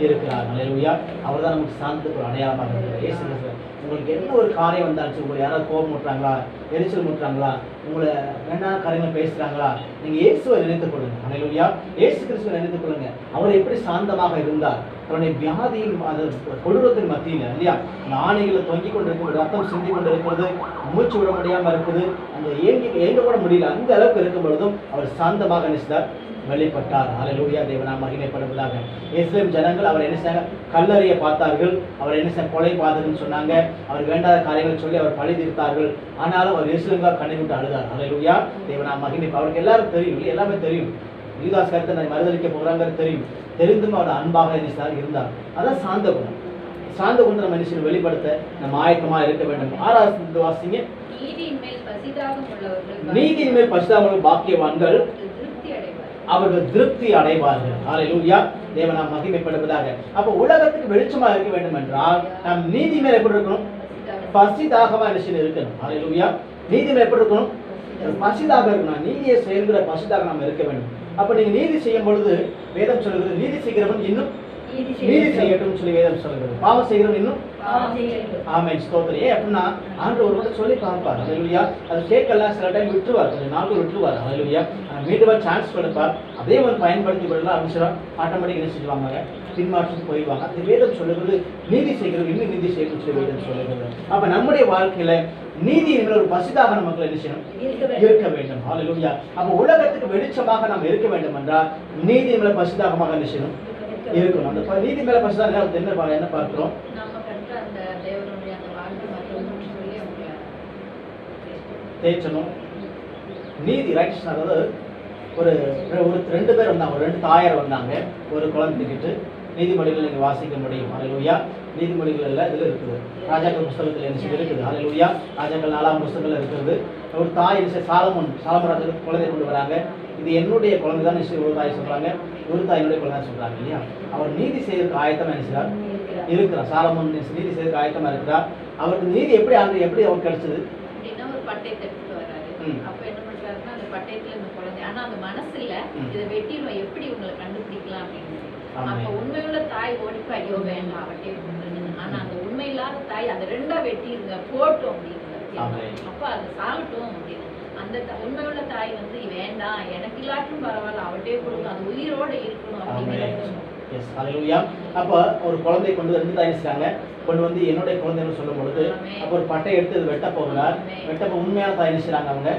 இருக்கிறார். ஹல்லேலூயா. அவர் தான் நமக்கு சாந்தத்துக்கு ஒரு அடையாளமாக இருக்கிறார். இயேசு கிறிஸ்து உங்களுக்கு என்ன ஒரு காரியம் வந்தாச்சு, உங்களை யாராவது கோபம் முட்டுறாங்களா, எரிச்சல் முட்டுறாங்களா, உங்களை வேண்டாம் காரியங்கள் பேசுறாங்களா, நீங்க இயேசுவை நினைத்துக் கொள்ளுங்க. ஹல்லேலூயா. இயேசு கிறிஸ்துவை நினைத்துக் கொள்ளுங்க. அவர் எப்படி சாந்தமாக இருந்தார், தன்னுடைய வியாதியின் அது கொடூரத்தின் மத்தியில் இல்லையா அந்த ஆணைகளை தொங்கிக் கொண்டிருக்கும், ரத்தம் சிந்தி கொண்டு இருக்கிறது, மூச்சு விட முடியாமல் இருக்குது, அந்த ஏங்க கூட முடியல, அந்த அளவுக்கு இருக்கும் பொழுதும் அவர் சாந்தமாக நினைச்சார், வெளிப்பட்டார். ஹல்லேலூயா, தேவனா மகிமைப்படுவதாக. இஸ்ரேல் ஜனங்கள் அவர் என்ன செய்தாங்க, கல்லறையை பார்த்தார்கள், அவர் என்ன செய்ய கொலை பாதகன்னு சொன்னாங்க, அவர் வேண்டாத காரியங்களை சொல்லி அவர் பழி தீர்த்தார்கள். ஆனாலும் அவர் இஸ்ரேலுக்காக கண்ணீர் விட்டு அழுதார். ஹல்லேலூயா, தேவனா மகிமை. அவருக்கு எல்லாரும் தெரியும், எல்லாமே தெரியும், யூதாஸ் கர்த்தனை மறுதலிக்க போகிறாங்கிறது தெரியும், தெரிந்தும் அவர் அன்பாக என்ன இருந்தார். அதான் சாந்த குணம். சாந்த குணத்தை நம்ம மனுஷன் வெளிப்படுத்த நம்ம ஆயத்தமாக இருக்க வேண்டும். 6வது வாசிங்க. நீதியின் மேல் பசிதாகம் உள்ளவர்கள் நீதியின் மேல் பசிதாகம் பாக்கியவான்கள், அவர்கள் திருப்தி அடைவார்கள். ஹல்லேலூயா, தேவனா மகிமைப்படுவதாக. அப்ப உலகத்துக்கு வெளிச்சமா இருக்க வேண்டும் என்றால் நாம் நீதி மேல் எப்படி இருக்கணும், பசிதாகமா இருக்கணும். ஹல்லேலூயா, நீதி மேல் எப்படி இருக்கணும், பசிதாக இருக்கணும். நீதியை செயல்கிற பசிதாக நாம் இருக்க வேண்டும். அப்ப நீங்க நீதி செய்யும் பொழுது வேதம் சொல்கிறது, நீதி செய்கிறவன் இன்னும் நீதி செய்யட்டும் சொல்லி வேதம் சொல்கிறது. பாவம் செய்கிறவன் இன்னும் ஆமென், ஸ்தோத்திரம். ஏன் அப்படின்னா ஆண்டவர் ஒரு மட்டும் சொல்லி காமிப்பார். ஹல்லேலூயா, அது கேட்கலாம், சில டைம் விட்டுருவார், கொஞ்சம் நாட்கள் விட்டுருவார். ஹல்லேலூயா, மீண்டும் சான்ஸ் கொடுப்பார். அதே வந்து பயன்படுத்தி விடலாம் அப்படின்னு ஆட்டோமேட்டிக் என்ன செஞ்சுவாங்க, பின்மாற்றம் போயிடுவாங்க. அது வேதம் சொல்லுகிறது, நீதி செய்கிறது இன்னும் நீதி செய்யணும் சொல்லி வேதம் சொல்லுகிறது. அப்ப நம்முடைய வாழ்க்கையில நீதி என்ற ஒரு பசிதாக நமக்கு என்ன செய்யணும், இருக்க வேண்டும். ஹல்லேலூயா. அப்ப உலகத்துக்கு வெளிச்சமாக நாம் இருக்க வேண்டும் என்றால் நீதி மேல பசிதாகமாக என்ன செய்யணும், இருக்கணும். அந்த நீதி மேல பசிதாக என்ன பார்க்கிறோம், தேய்ச்சணும். நீதி ரைட்ஸ், அதாவது ஒரு 2 பேர் வந்தாங்க, ஒரு 2 தாயார் வந்தாங்க, ஒரு குழந்தைக்கிட்டு. நீதிமொழிகள் நீங்க வாசிக்க முடியும். ஹல்லேலூயா, நீதிமொழிகள் எல்லாம் இதுல இருக்குது, ராஜாக்கள் புஸ்தகத்தில் என்ன இருக்குது. ஹல்லேலூயா, ராஜாக்கள் 4ஆம் புஸ்தகத்தில் இருக்கிறது. ஒரு தாய் சாலமோன் ராஜாவுக்கு குழந்தை கொண்டு வராங்க. இது என்னுடைய குழந்தை தான் ஒரு தாய் சொல்றாங்க, ஒரு தாய் என்னுடைய குழந்தை சொல்றாங்க இல்லையா. அவர் நீதி செய்யறதுக்கு ஆயத்தமா நினைச்சார் இருக்கிறார். சாலமோன் நீதி செய்யறதுக்கு ஆயத்தமா இருக்கிறார். அவருக்கு நீதி எப்படி அவருக்கு கிடைச்சது, ஒரு பட்டயத்தை எடுத்துட்டு வராரு. அப்ப என்ன பண்றாருன்னா அந்த பட்டயத்துல இந்த குழந்தை, ஆனா அந்த மனசுல இதை வெட்டிடுவோம், எப்படி உங்களை கண்டுபிடிக்கலாம் அப்படின்னு. அப்ப உண்மையுள்ள தாய் ஓடிப்பா, ஐயோ வேண்டாம் அவட்டே கொடுத்துருங்க. ஆனா அந்த உண்மையில்லாத தாய் அதை 2ஆ வெட்டிருங்க, போட்டோம் அப்படின்னு. அப்ப அது சாகட்டும் அப்படின்னு. அந்த உண்மையுள்ள தாய் வந்து வேண்டாம், எனக்கு இல்லாட்டும் பரவாயில்ல, அவட்டே கொடுங்க, அது உயிரோட இருக்கணும் அப்படின்னு. எஸ், ஹல்லேலூயா. அப்ப ஒரு குழந்தை கொண்டு 2 தாய் நினைச்சாங்க, கொண்டு வந்து என்னுடைய குழந்தைன்னு சொல்லும் பொழுது அப்போ ஒரு பட்டை எடுத்து வெட்ட போகிறார். வெட்டப்போ உண்மையான தாய் நினைச்சாங்க, அவங்க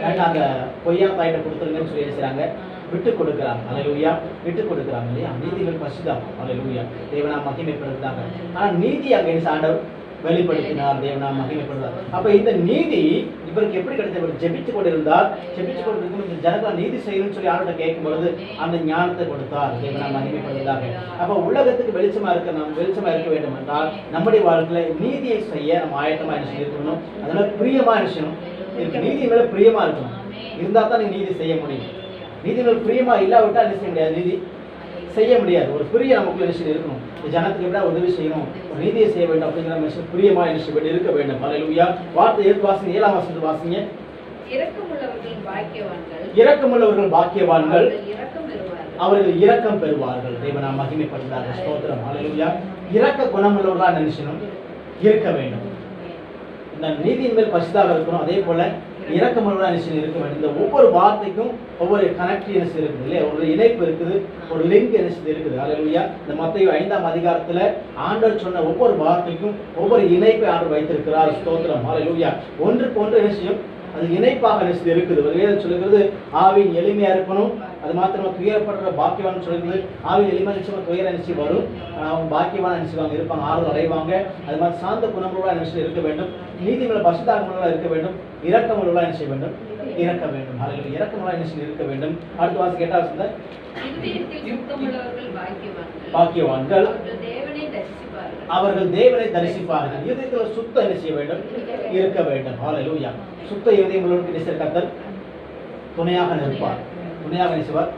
வேண்டாம் அந்த பொய்யான தாயிட்ட கொடுத்துருங்கன்னு சொல்லி நினைச்சாங்க, விட்டு கொடுக்குறாங்க. ஹல்லேலூயா, விட்டு கொடுக்குறாங்க இல்லையா. நீதிகள் பசிதான். ஹல்லேலூயா, தேவனா மகிமைப்படுத்தாங்க. ஆனா நீதி அங்கே ஆண்டவர் வெளிப்படுத்தினார், தேவனா மகிமைப்படுத்தார். அப்ப இந்த நீதி இவருக்கு எப்படி கிடைச்சது, ஜெபித்து கொண்டிருந்தார். ஜெபித்து கொண்டிருக்கும் இந்த ஜனங்கள் நீதி செய்யணும்னு சொல்லி ஆண்டவர்கிட்ட கேட்கும் பொழுது அந்த ஞானத்தை கொடுத்தார், தேவனா மகிமைப்படுத்தாங்க. அப்ப உலகத்துக்கு வெளிச்சமா இருக்க வேண்டும் என்றால் நம்முடைய வாழ்க்கையில நீதியை செய்ய நம்ம ஆயத்தமா என்ன இருக்கணும், அதனால பிரியமா இருக்கணும். நீதி மேல பிரியமா இருக்கணும், இருந்தா தான் நீங்க நீதி செய்ய முடியும். நீதி மேல பிரியமா இல்லாவிட்டா என்ன செய்ய முடியாது, நீதி செய்ய முடியாது. ஒரு பிரிய நமக்குள்ள விஷயம் இருக்கணும், ஜனத்துக்கு எப்படி உதவி செய்யணும், ஒரு நீதியை செய்ய வேண்டும் அப்படிங்கிற விஷயம் பிரியமா இருக்க வேண்டும். ஹல்லேலூயா. வார்த்தை 7 வாசிங்க, 7ஆம் வசனத்தை வாசிங்க. இரக்கமுள்ளவர்கள் பாக்கியவான்கள், அவர்கள் இரக்கம் பெறுவார்கள். தேவனா மகிமைப்படுகிறார்கள், ஸ்தோத்திரம். ஹல்லேலூயா. இரக்க குணமுள்ளவர்களா நினைச்சணும் இருக்க வேண்டும். இந்த நீதியின் மேல் பசிதாக இருக்கணும், அதே போல இரக்கமுள்ள இருக்க வேண்டும். இந்த ஒவ்வொரு வார்த்தைக்கும் ஒவ்வொரு கனெக்டிவ்னஸ் இருக்குது இல்லையா, ஒரு இணைப்பு இருக்குது, ஒரு லிங்க் இருக்குது. ஹல்லேலூயா. இந்த மத்தேயு 5ஆம் அதிகாரத்துல ஆண்டவர் சொன்ன ஒவ்வொரு வார்த்தைக்கும் ஒவ்வொரு இணைப்பை ஆண்டவர் வைத்திருக்கிறார், ஸ்தோத்திரம். ஹல்லேலூயா. ஒன்றுக்கு ஒன்று என்ன செய்யும், அது இணைப்பாக இருக்குது. வேதம் சொல்லுகிறது ஆவியின் எளிமையா இருக்கணும், அது மாத்திரமா துயரப்படுற பாக்கியவான் சொல்லுகிறது. ஆவியின் எளிமையா நிச்சயமா துயர நிச்சயம் வரும், அவங்க பாக்கியவான நிச்சயவாங்க இருப்பாங்க, ஆறுதல் அடைவாங்க. அது மாதிரி சாந்த குணமுள்ள நிச்சயம் இருக்க வேண்டும், நீதி மேல பசுதாகமுள்ள இருக்க வேண்டும், இரக்கமுள்ள நிச்சய வேண்டும், இருக்க வேண்டும். ஹல்லேலூயா. இரக்கமுள்ள நிச்சயம் இருக்க வேண்டும். அடுத்த வாசி 8ஆம் வசனம். பாக்கியவான்கள், அவர்கள் தேவனை தரிசிப்பார்கள். இதயத்தில் சுத்த என்ன செய்ய வேண்டும், இருக்க வேண்டும். ஹல்லேலூயா. சுத்த இதயம் உள்ளவர்களுக்கு கர்த்தர் துணையாக இருப்பார், துணையாக இருப்பார்.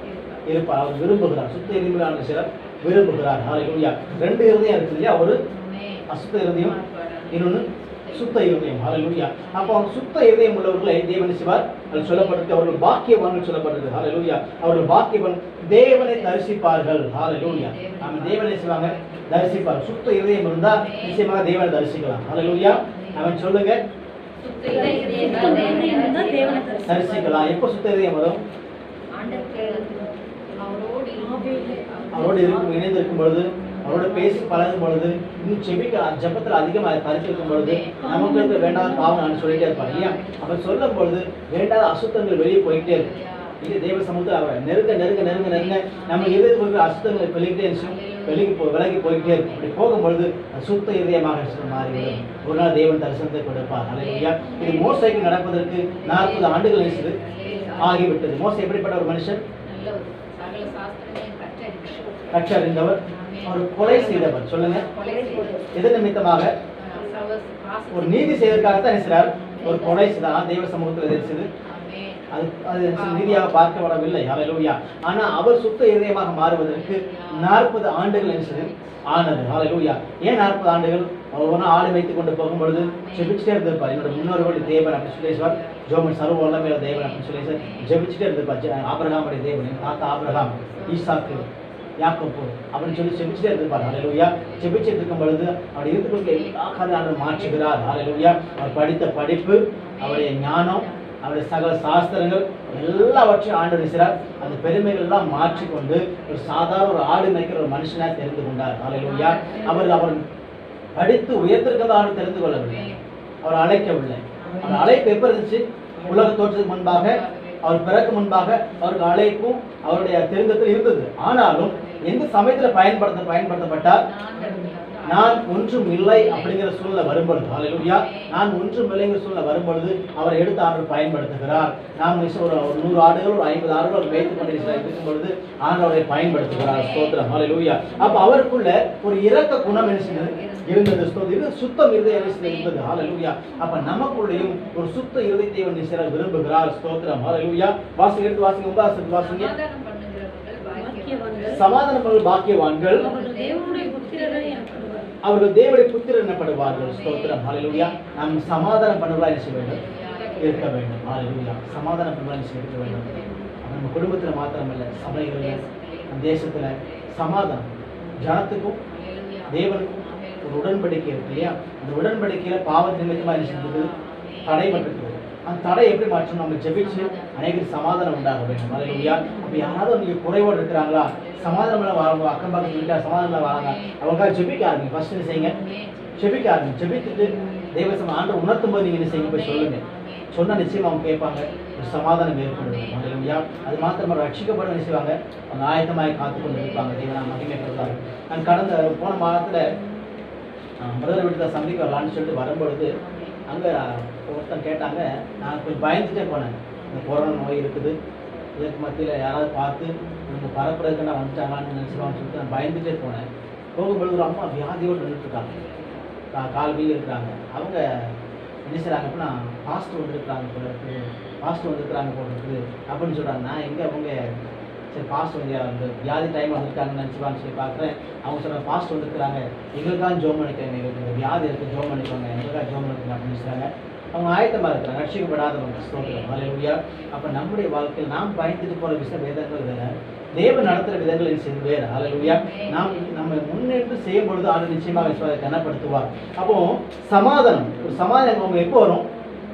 அவர் விரும்புகிறார், சுத்த இதயம் சிலர் விரும்புகிறார். ஹல்லேலூயா. 2 இருதயம் இருக்கு இல்லையா, ஒரு அசுத்த இருதயம், இன்னொன்னு சுத்த இருதயம். ஹல்லேலூயா. அப்போ அவங்க சுத்த இருதயம் உள்ளவர்களை தேவன் சிவார் அது சொல்லப்பட்டிருக்கு, அவர்கள் பாக்கியவான்கள் சொல்லப்பட்டிருக்கு. ஹல்லேலூயா. அவர்கள் பாக்கியவான், தேவனை தரிசிப்பார்கள். ஹல்லேலூயா. நம்ம தேவனை செய்வாங்க, தரிசிப்பார். சுத்த இருதயம் இருந்தா நிச்சயமாக தேவனை தரிசிக்கலாம். ஹல்லேலூயா. அவன் சொல்லுங்க, தரிசிக்கலாம். எப்போ சுத்த இதயம் வரும், அவரோடு அவரோடு இணைந்திருக்கும் பொழுது, அவரோட பேசி பழகும் பொழுது, இன்னும் ஜெபத்தில் அதிகமாக கருத்திருக்கும் பொழுது நமக்கு இருக்க வேண்டாத பாவம் நான் சொல்லிட்டே இருப்பார் இல்லையா? அப்ப சொல்லும் பொழுது வேண்டாத அசுத்தங்கள் வெளியே போயிட்டே இருக்கும். இது தேவ சமூகத்தில் அவர் நெருங்க நெருங்க நெருங்க நெருங்க நம்ம இதயத்துக்கு அசுத்தங்களை விலகி போயிட்டே இருக்கும். அப்படி போகும்பொழுது சுத்த இதயமாக மாறிவிடும். ஒரு நாள் தேவன் தரிசனத்தை கொடுப்பார். அல்லேலூயா. இது மோசேக்கு நடப்பதற்கு 40 ஆண்டுகள் ஆகிவிட்டது. மோசே எப்படிப்பட்ட ஒரு மனுஷன்? கற்றறிந்தவர், அவர் கொலை செய்தவர். சொல்லுங்க, எது நிமித்தமாக? ஒரு நீதி செய்வதற்காகத்தான் இருக்கிறார். ஒரு கொலை செய்தார் தெய்வ சமூகத்தில் எதிர்த்தது. அது நீதியாக பார்க்கப்படவில்லை. ஹல்லேலூயா. ஆனா அவர் சுத்த இதயமாக மாறுவதற்கு 40 ஆண்டுகள் ஆனது. ஹல்லேலூயா. ஏன் 40 ஆண்டுகள்? ஒவ்வொரு ஆடு வைத்துக் கொண்டு போகும்பொழுது ஜெபிச்சுட்டே இருந்திருப்பார். என்னோட முன்னோர்கள் தேவன் அப்படின்னு சொல்லிடுவார். ஜோமன் சர்வ வல்லமையுள்ள தேவன் அப்படின்னு சொல்லி ஜெபிச்சுட்டே இருந்திருப்பார். ஆபிரகாமுடைய தேவன், என் தாத்தா ஆபிரகாம், ஈசாக்கு, யாக்கோபு அப்படின்னு சொல்லி ஜெபிச்சுட்டே இருந்திருப்பார். ஹல்லேலூயா. ஜெபிச்சுட்டு இருக்கும் பொழுது அவர் இருந்து எல்லா காரியங்களும் மாற்றுகிறார். ஹல்லேலூயா. அவர் படித்த படிப்பு, அவருடைய ஞானம், அவருடைய சகல சாஸ்திரங்கள் எல்லாவற்றையும் ஆண்டவர் செய்கிறார். அந்த பெருமைகள் எல்லாம் மாற்றிக்கொண்டு ஒரு சாதாரண ஒரு ஆடு மேய்க்கிற ஒரு மனுஷனாக தெரிந்து கொண்டார். ஹல்லேலூயா. அவர் படித்து உயர்த்திருக்கிறத ஆண்டு தெரிந்து கொள்ளவில்லை, அவர் அழைக்கவில்லை. அவர் அழைப்பு எப்ப இருந்துச்சு? உலக தோற்றத்துக்கு முன்பாக, அவர் பிறகு முன்பாக அவருக்கு அழைப்பும் அவருடைய தெரிந்தத்தில் இருந்தது. ஆனாலும் எந்த சமயத்தில் பயன்படுத்தப்பட்டார்? நான் ஒன்றும் இல்லை அப்படிங்கிற சூழ்நிலை வரும்பொழுது, ஹல்லேலூயா, நான் ஒன்றும் இல்லைங்கிற சூழ்நிலை வரும்பொழுது அவர் எடுத்து ஆண்டவர் பயன்படுத்துகிறார். நாம் ஒரு 100 ஆடுகள், ஒரு 50 ஆடுகள் வைத்துக் கொண்டு இருக்கும் பொழுது ஆண்டவரை பயன்படுத்துகிறார். ஸ்தோத்திரம். ஹல்லேலூயா. அப்ப அவருக்குள்ள ஒரு இரக்க குணம் இருந்தது. இது சுத்தம் இருதயம் இருந்தது. ஹல்லேலூயா. அப்ப நமக்குள்ளேயும் ஒரு சுத்த இருதயத்தை விரும்புகிறார். ஸ்தோத்திரம். ஹல்லேலூயா. வாசிங்க, எடுத்து வாசிங்க, 9 வாசிங்க. சமாதானம் பாக்கியவான்கள், அவர்கள் தேவனுடைய புத்திரர் எனப்படுவார்கள். ஸ்தோத்திரம். ஹல்லேலூயா. நாம் சமாதானம் பண்ணுவதா செய்ய வேண்டும், இருக்க வேண்டும். ஹல்லேலூயா. சமாதானம் பண்ணுவதா இருக்க வேண்டும். நம்ம குடும்பத்தில் மாத்திரமல்ல, சபைகளில், தேசத்துல சமாதானம், ஜனத்துக்கும் தேவனுக்கும் ஒரு உடன்படிக்கை இருக்கு இல்லையா? அந்த உடன்படிக்கையில பாவ நிமித்தமா இருந்தது தடைபட்டிருக்கிறது. அந்த தடை எப்படி மாற்றணும்? நம்ம ஜெபிச்சு அனைவரும் சமாதானம் உண்டாக வேண்டும். ஹல்லேலூயா. அப்ப யாராவது நீங்க குறைவோடு இருக்கிறாங்களா? சமாதானம் வாங்க, அக்கம் பக்கம் வீட்டா சமாதானம் வராங்க, அவங்க ஜெபிக்க ஆரம்பிங்க. ஃபர்ஸ்ட் என்ன செய்யுங்க? ஜெபிக்க ஆரம்பிங்க. ஜெபித்துட்டு தேவசம் ஆண்டு உணர்த்தும் போது நீங்க என்ன செய்யுங்க? போய் சொல்லுங்க. சொன்னா நிச்சயம் அவங்க கேட்பாங்க, ஒரு சமாதானம் ஏற்படுது. ஹல்லேலூயா. அது மாத்திரமா ரட்சிக்கப்பட என்ன செய்வாங்க? அவங்க ஆயத்தமாய் காத்துக்கொண்டு இருப்பாங்க. தேவன் மகிமைப்படுறாங்க. நான் போன மாதத்துல பிரதர் வீட்டுல சந்திக்க வரலான்னு சொல்லிட்டு வரும்பொழுது அங்கே ஒருத்தன் கேட்டாங்க. நான் கொஞ்சம் பயந்துட்டே போனேன். இந்த கொரோனா நோய் இருக்குது, இதற்கு மத்தியில் யாராவது பார்த்து இவங்க பரப்புறதுக்கு நான் வந்துட்டாங்கன்னு நினச்சிடுவான்னு சொல்லிட்டு நான் பயந்துட்டே போனேன். போகும்பொழுது ஒரு அம்மா வியாதியோடு நின்றுட்டுருக்காங்க, கால் வீங்க இருக்கிறாங்க. அவங்க என்ன செய்கிறாங்க அப்படின்னா, பாஸ்ட் வந்துருக்குறாங்க போல இருக்குது, பாஸ்ட் வந்துருக்குறாங்க போல இருக்குது அப்படின்னு சொல்கிறாங்க. நான் எங்கே அவங்க சரி பாஸ்ட் வந்து அந்த வியாதி டைம் வந்துருக்காங்கன்னு நினச்சிப்பான்னு சொல்லி பார்க்குறேன். அவங்க சொல்கிறாங்க, பாஸ்ட் வந்துருக்குறாங்க, எங்களுக்காக ஜோம் பண்ணிக்கோங்க, எங்களுக்கு இந்த வியாதி இருக்குது, ஜோம் பண்ணிக்கோங்க, எங்களுக்காக ஜோம் பண்ணிக்கோங்க அப்படின்னு சொல்கிறாங்க. அவங்க ஆயத்தமாக இருக்கிறாங்க, ரட்சிக்கப்படாதவங்க. ஸ்தோத்திரம். ஹல்லேலூயா. அப்போ நம்முடைய வாழ்க்கையில் நாம் பயந்துட்டு போகிற வேதங்கள் வேறு, தேவன் நடத்துகிற விதங்கள் செய்து வேறு. ஹல்லேலூயா. நம்ம முன்னெடுத்து செய்யும் பொழுது ஆண்டு நிச்சயமாக கனப்படுத்துவார். அப்போ சமாதானம், ஒரு சமாதானம் அவங்க எப்போ வரும்?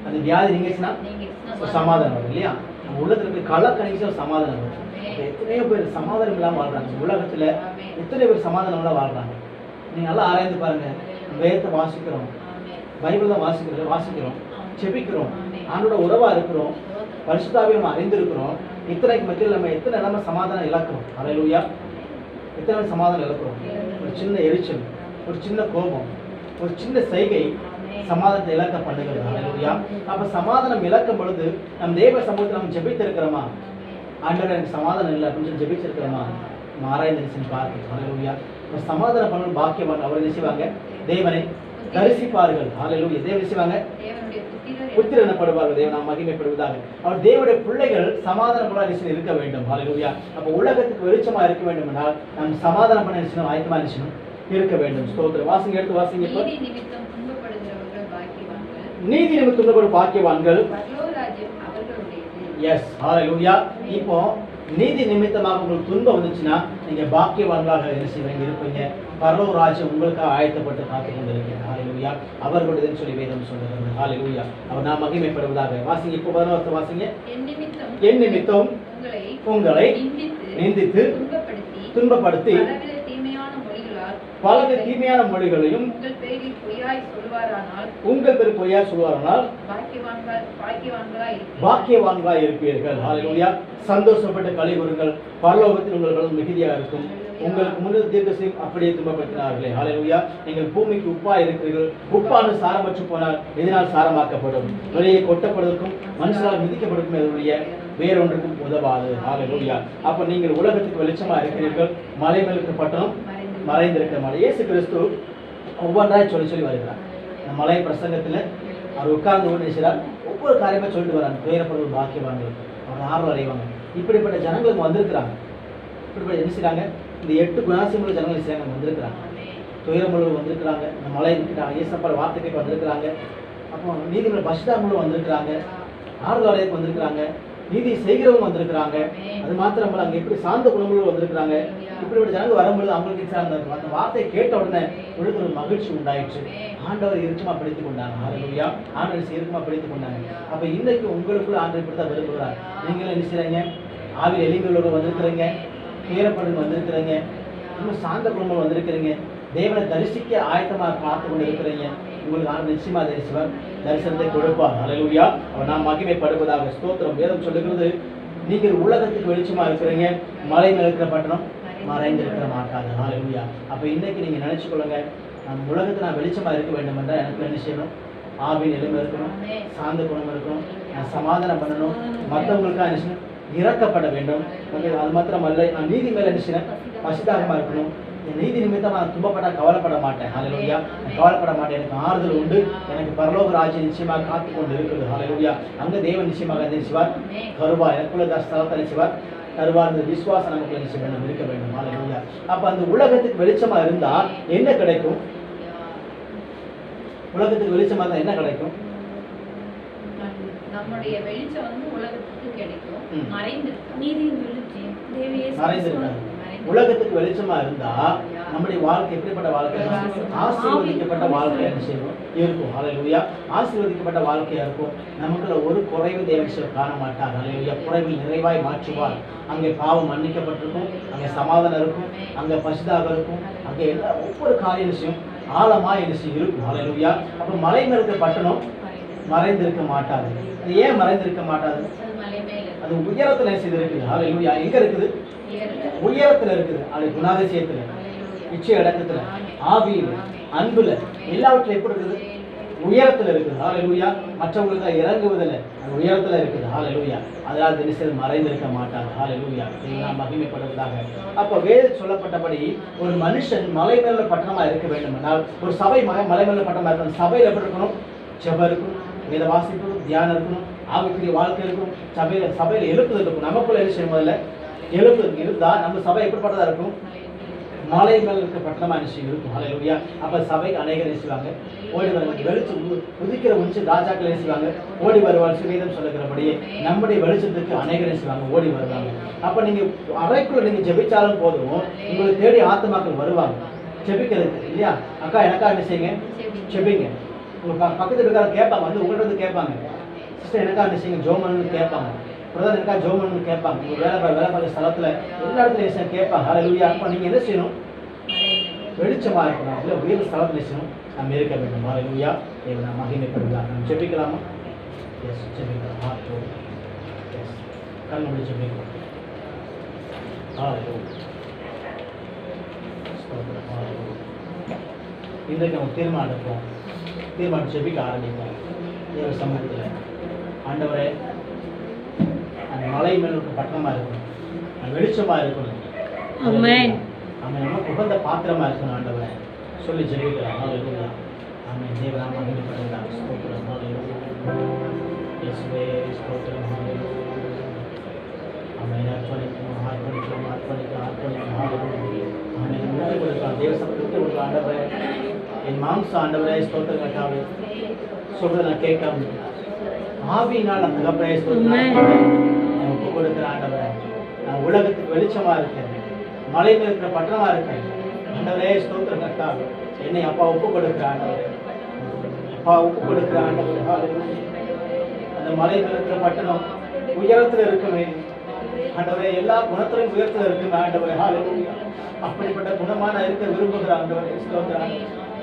அந்த வியாதி நீங்கிச்சுன்னா ஒரு சமாதானம் வரும் இல்லையா? நம்ம உள்ளத்துல போய் கலக்கணிச்சு ஒரு சமாதானம் வரும். எத்தனையோ பேர் சமாதானம் இல்லாமல் வாழ்றாங்க உலகத்துல, எத்தனை பேர் சமாதானம் இல்லாமல் வாழ்றாங்க. நீங்க நல்லா ஆராய்ந்து பாருங்க. வேதத்தை வாசிக்கிறோம், பைபிள் தான் வாசிக்கிறோம், செபிக்கிறோம், ஆண்டோட உறவா இருக்கிறோம், பரிசுத்தாவியை நம்ம அறிந்திருக்கிறோம். இத்தனைக்கு மத்தியில் நம்ம எத்தனை சமாதானம் இழக்கிறோம். ஹல்லேலூயா. எத்தனை சமாதானம் இழக்கிறோம். ஒரு சின்ன எரிச்சல், ஒரு சின்ன கோபம், ஒரு சின்ன செய்கை சமாதானத்தை இழக்க பண்ணுகிறது. ஹல்லேலூயா. அப்ப சமாதானம் இழக்கும் பொழுது நம் தேவ சமூகத்தில் நம்ம ஜெபித்திருக்கிறோமா? ஆண்டவர் எனக்கு சமாதானம் இல்லை அப்படின்னு சொல்லி ஜெபிச்சிருக்கிறோமா? ஆராய்ந்து பார்த்து. ஹல்லேலூயா. சமாதானம் பண்ணணும் பாக்கியவான். அவர் என்ன செய்வாங்க? தேவனை தரிசிப்பார்கள். ஹல்லேலூயா. தேவன் செய்வாங்க, புத்திரர் எனப்படுவார்கள். தேவன் மகிமைப்படுவதாக. அவர் தேவனுடைய பிள்ளைகள் சமாதானப்பட இருக்க வேண்டும். ஹல்லேலூயா. அப்ப உலகத்துக்கு வெளிச்சமா இருக்க வேண்டும் என்றால் நாம் சமாதானம் பண்ண நினைச்சணும், ஆயத்தமா நினைச்சணும் இருக்க வேண்டும். ஸ்தோத்திரம். வாசிங்க, எடுத்து வாசிங்க. நீதி நிமித்தம் துன்பப்படும் பாக்கியவான்கள். எஸ். ஹல்லேலூயா. இப்போ நீதி நிமித்தமாக உங்களுக்கு துன்பம் வந்துச்சுன்னா நீங்க பாக்கியவான்களாக என்ன செய்வீங்க? இருப்பீங்க. பரலோக ராஜ்யம் உங்களுக்காக ஆயத்தப்பட்டு காத்துக் கொண்டிருக்கீங்க. ஹல்லேலூயா. அவர்களுடையதுன்னு சொல்லி வேதம் சொல்லுகிறது. ஹல்லேலூயா. அவர் நாம் மகிமைப்படுவதாக. வாசிங்க, இப்போ 11 வாசிங்க. என் நிமித்தம் உங்களை நிந்தித்து துன்பப்படுத்தி பலவித தீமையான மொழிகளையும் உங்கள் பேர் பொய்யாய் சொல்வாரானால் பாக்கியவான்களாய் இருப்பீர்கள். ஹல்லேலூயா. சந்தோஷப்பட்டு களி கூறுங்கள், பரலோகத்தில் உங்கள் மிகுதியாக இருக்கும். உங்களுக்கு முன்னர் தீர்க்கதரிசி அப்படியே துன்பப்படுத்தினார்களே. ஹல்லேலூயா. நீங்கள் பூமிக்கு உப்பா இருக்கிறீர்கள். உப்பானது சாரமற்று போனால் எதனால் சாரமாக்கப்படும்? வெளியே கொட்டப்படுவதற்கும் மனுஷனால் மிதிக்கப்படுவதற்கும் இதனுடைய வேறொன்றுக்கும் உதவாது. ஹல்லேலூயா. அப்ப நீங்கள் உலகத்துக்கு வெளிச்சமா இருக்கிறீர்கள். மலை மேல் இருக்க பட்டணம் மறைந்திருக்க மலை. இயேசு கிறிஸ்து ஒவ்வொன்றாய் சொல்லி வருகிறார். இந்த மலை பிரசங்கத்துல அவர் உட்கார்ந்து நினைச்சார், ஒவ்வொரு காரியமா சொல்லிட்டு வராங்க. துயரப்படுவது பாக்கியவான்கள், அவர் ஆர்வம் அடைவாங்க. இப்படிப்பட்ட ஜனங்களுக்கு வந்திருக்கிறாங்க. இப்படிப்பட்ட என்ன செய்றாங்க? இந்த 8 குணாசியமுள்ள ஜனங்கள் செய்றாங்க, வந்திருக்கிறாங்க. துயரமுள்ள வந்திருக்கிறாங்க. இந்த மலை இருக்கிறாங்க. இயேசப்பா வார்த்தைக்கு வந்திருக்கிறாங்க. அப்போ நீதிமன்ற பசிதாமுள்ள வந்திருக்கிறாங்க. ஆறுதல் அடையக்கு வந்திருக்கிறாங்க. நீதி செய்கிறவங்க வந்திருக்கிறாங்க. அது மாத்திரமல்ல, அங்கே எப்படி சார்ந்த குணங்களும் வந்திருக்கிறாங்க. இப்படிப்பட்ட ஜனங்கள் வரும்பொழுது அவங்களுக்கு அந்த வார்த்தையை கேட்ட உடனே உங்களுக்கு ஒரு மகிழ்ச்சி உண்டாயிடுச்சு. ஆண்டவர் இறுக்கமா பிடித்துக் கொண்டாங்க. ஹல்லேலூயா. ஆண்டவர் இறுக்கமா பிடித்துக் கொண்டாங்க. அப்ப இன்னைக்கு உங்களுக்குள்ள ஆண்டவர் இப்படித்தான் விரும்புகிறார். நீங்களும் என்ன செய்றீங்க? ஆவியில் எளிமையுள்ளவங்க வந்திருக்கிறீங்க, துயரப்படுங்க வந்திருக்கிறீங்க, இன்னும் சார்ந்த குடும்பம் வந்திருக்கிறீங்க, தேவனை தரிசிக்க ஆயத்தமாக பார்த்து கொண்டு இருக்கிறீங்க. உங்களுக்கு ஆண்டு நிச்சயமா தரிசிவார், தரிசனத்தை கொடுப்பார். ஹல்லேலூயா. அவர் நாம் மகிமைப்படுவதாக. ஸ்தோத்திரம். வேதம் சொல்லுகிறது, நீங்கள் உலகத்துக்கு வெளிச்சமா இருக்கிறீங்க, மலை மேல் இருக்கிற பட்டணம் மறைந்திருக்கிற மாட்டாது. ஹல்லேலூயா. அப்ப இன்னைக்கு நீங்க நினைச்சுக்கொள்ளுங்க, நம்ம உலகத்தை நான் வெளிச்சமா இருக்க வேண்டும் என்றால் எனக்கு என்ன செய்யணும்? ஆவியின் எளிமை இருக்கணும், சார்ந்த குணம் இருக்கணும், நான் சமாதானம் பண்ணணும், மற்றவங்களுக்காக என்ன செய்யணும்? இறக்கப்பட வேண்டும். அது மாத்திரமல்ல, நான் நீதி மேல என்ன செய்யணும்? பசிதாகமா இருக்கணும். நீதி நிமித்தமா நான் துன்பப்பட்டா கவலைப்பட மாட்டேன். ஹல்லேலூயா. நான் கவலைப்பட மாட்டேன். எனக்கு ஆறுதல் உண்டு. எனக்கு பரலோக ராஜ்யம் நிச்சயமாக காத்து கொண்டு இருக்குது. ஹல்லேலூயா. அங்க தேவன் நிச்சயமாக நினைச்சுவார் தருவார். எனக்குள்ள ஸ்தலத்தை நினைச்சுவார் தருவார். இந்த விசுவாசம் நமக்கு நிச்சயம் வேண்டும், இருக்க வேண்டும். ஹல்லேலூயா. அப்ப அந்த உலகத்துக்கு வெளிச்சமா இருந்தா என்ன கிடைக்கும்? உலகத்துக்கு வெளிச்சமா இருந்தா என்ன கிடைக்கும்? நம்முடைய வெளிச்சம் வந்து உலகத்துக்கு கிடைக்கும். நீதியின் வெளிச்சம் மறைந்திருக்காது. உலகத்துக்கு வெளிச்சமா இருந்தா நம்முடைய வாழ்க்கை எப்படிப்பட்ட வாழ்க்கை? ஆசீர்வதிக்கப்பட்ட வாழ்க்கை என்ன செய்யும்? இருக்கும். ஹல்லேலூயா. ஆசீர்வதிக்கப்பட்ட வாழ்க்கையா இருக்கும். நமக்குள்ள ஒரு குறைவு தேவன் காண மாட்டார். ஹல்லேலூயா. குறைவில் நிறைவாய் மாற்றுவார். அங்கே பாவம் மன்னிக்கப்பட்டிருக்கும், அங்கே சமாதானம் இருக்கும், அங்கே பசிதாக இருக்கும், அங்கே எல்லா ஒவ்வொரு காரியம் விஷயம் ஆழமா என்ன செய்யும்? இருக்கும். ஹல்லேலூயா. அப்ப மலை மேல் இருக்கிற பட்டணம் மறைந்திருக்க மாட்டாது. அது ஏன் மறைந்திருக்க மாட்டாது? அது உயரத்துல என்ன செய்திருக்கு? ஹல்லேலூயா. எங்க இருக்குது? உயரத்துல இருக்குது. அது குணாதிசயத்துல, இச்சை அடக்கத்துல, ஆவியில, அன்புல, எல்லாவற்றிலும் எப்படி இருக்குது? உயரத்துல இருக்குது. ஹல்லேலூயா. மற்றவங்களுக்கு இறங்குவதில்லை, அது உயரத்துல இருக்குது. ஹல்லேலூயா. அதனால தினசரி மறைந்திருக்க மாட்டாங்க. ஹல்லேலூயா. நாம் மகிமைப்படுவதாக. அப்ப வேத சொல்லப்பட்டபடி ஒரு மனுஷன் மலை மேல பட்டணமா இருக்க வேண்டும் என்றால், ஒரு சபை மலை மேல பட்டணமா இருக்கணும். சபையில் எப்படி இருக்கணும்? ஜெபம் இருக்கணும், வேத வாசிக்கணும், தியானம் இருக்கணும், ஆவிக்குரிய வாழ்க்கை இருக்கும். சபையில எழுப்புதல் இருக்கும். நமக்குள்ள என்ன செய்யும்? முதல்ல எழுப்புதல் இருந்தா நம்ம சபை எப்படிப்பட்டதா இருக்கும்? மலை மேல் இருக்க பட்டணமா நிச்சயம் இருக்கும். ஹல்லேலூயா. அப்ப சபைக்கு அநேகர் நினைச்சுவாங்க ஓடி வருவாங்க. வெளிச்சம் உதிக்கிற உச்சி ராஜாக்கள் நினைச்சுவாங்க ஓடி வருவார். சுவேதம் சொல்லுகிறபடியே நம்முடைய வெளிச்சத்துக்கு அநேகர் நினைச்சுவாங்க ஓடி வருவாங்க. அப்ப நீங்க அறைக்குள்ள நீங்க ஜெபிச்சாலும் போதும், உங்களை தேடி ஆத்மாக்கள் வருவாங்க ஜெபிக்கிறதுக்கு. இல்லையா? அக்கா எனக்கா என்ன செய்யுங்க? ஜெபிங்க. உங்க பக்கத்து வீட்டுக்காரங்க கேட்பாங்க, வந்து உங்கள்கிட்ட வந்து கேட்பாங்க, சிஸ்டர் எனக்கா என்ன செய்யுங்க? ஜோமன்னு கேட்பாங்க. பிரதர் எனக்கா ஜோமன்னு கேட்பாங்க. உங்க வேலை பார்க்குற ஸ்தலத்துல எல்லா இடத்துல கேட்பாங்க. ஹல்லேலூயா. அப்ப நீங்க என்ன செய்யணும்? வெளிச்சமா இருக்கணும். இல்லை உயர்ந்த ஸ்தலத்தில் செய்யணும், நம்ம இருக்க வேண்டும். ஹல்லேலூயா. நாம் மகிமைப்படுவதாக. நம்ம ஜெபிக்கலாமா? எஸ், ஜெபிக்கலாம். எஸ், கண் மூடி ஜெபிக்கலாம். இன்றைக்கு நம்ம தீர்மானம் எடுப்போம். தீர்மானம் ஜெபிக்க ஆரம்பிப்போம். தேவ சமூகத்தில், ஆண்டவரே, அந்த மலை மேல் இருக்க பட்டணமா இருக்கணும், அந்த வெளிச்சமா இருக்கணும். ஆமென். ஆமென். நமக்கு உகந்த பாத்திரமா இருக்கணும். ஆண்டவரே சொல்லி ஜெபிக்கலாம். ஹல்லேலூயா. ஆமென். தேவனாம் மகிமைப்படுவதாக. ஸ்தோத்திரம். ஹல்லேலூயா. இயேசுவே ஸ்தோத்திரம். ஹல்லேலூயா. ஆமென். அர்ப்பணிக்கிறோம். ஹல்லேலூயா. ஆமென். விட்டு கொடுக்கலாம். தேவ சமூகத்தை விட்டு கொடுக்கலாம். ஆண்டவரே, என் மாம்ச ஆண்டவரே ஸ்தோத்திரம் கட்டாவே சொல்றதை நான் கேட்காம ஆவியினால் அந்த தகப்பனே ஸ்தோத்திரம் நான் ஒப்பு கொடுக்கிற ஆண்டவரே. நான் உலகத்துக்கு வெளிச்சமா இருக்கேன், மலை மேல் இருக்கிற பட்டணமா இருக்கேன். ஆண்டவரே ஸ்தோத்திரம் கட்டாவே என்னை அப்பா ஒப்பு கொடுக்கிற ஆண்டவரே. அப்பா ஒப்பு கொடுக்கிற ஆண்டவரே. அந்த மலை மேல் இருக்கிற பட்டணம் உயரத்துல இருக்குமே, ஆண்டவரே எல்லா குணத்திலும் உயர்த்த இருக்கு ஆண்டவரே. ஹalleluya. அப்படிப்பட்ட குணமான இருக்க விரும்புகிற ஆண்டவரே ஸ்தோத்திரம்.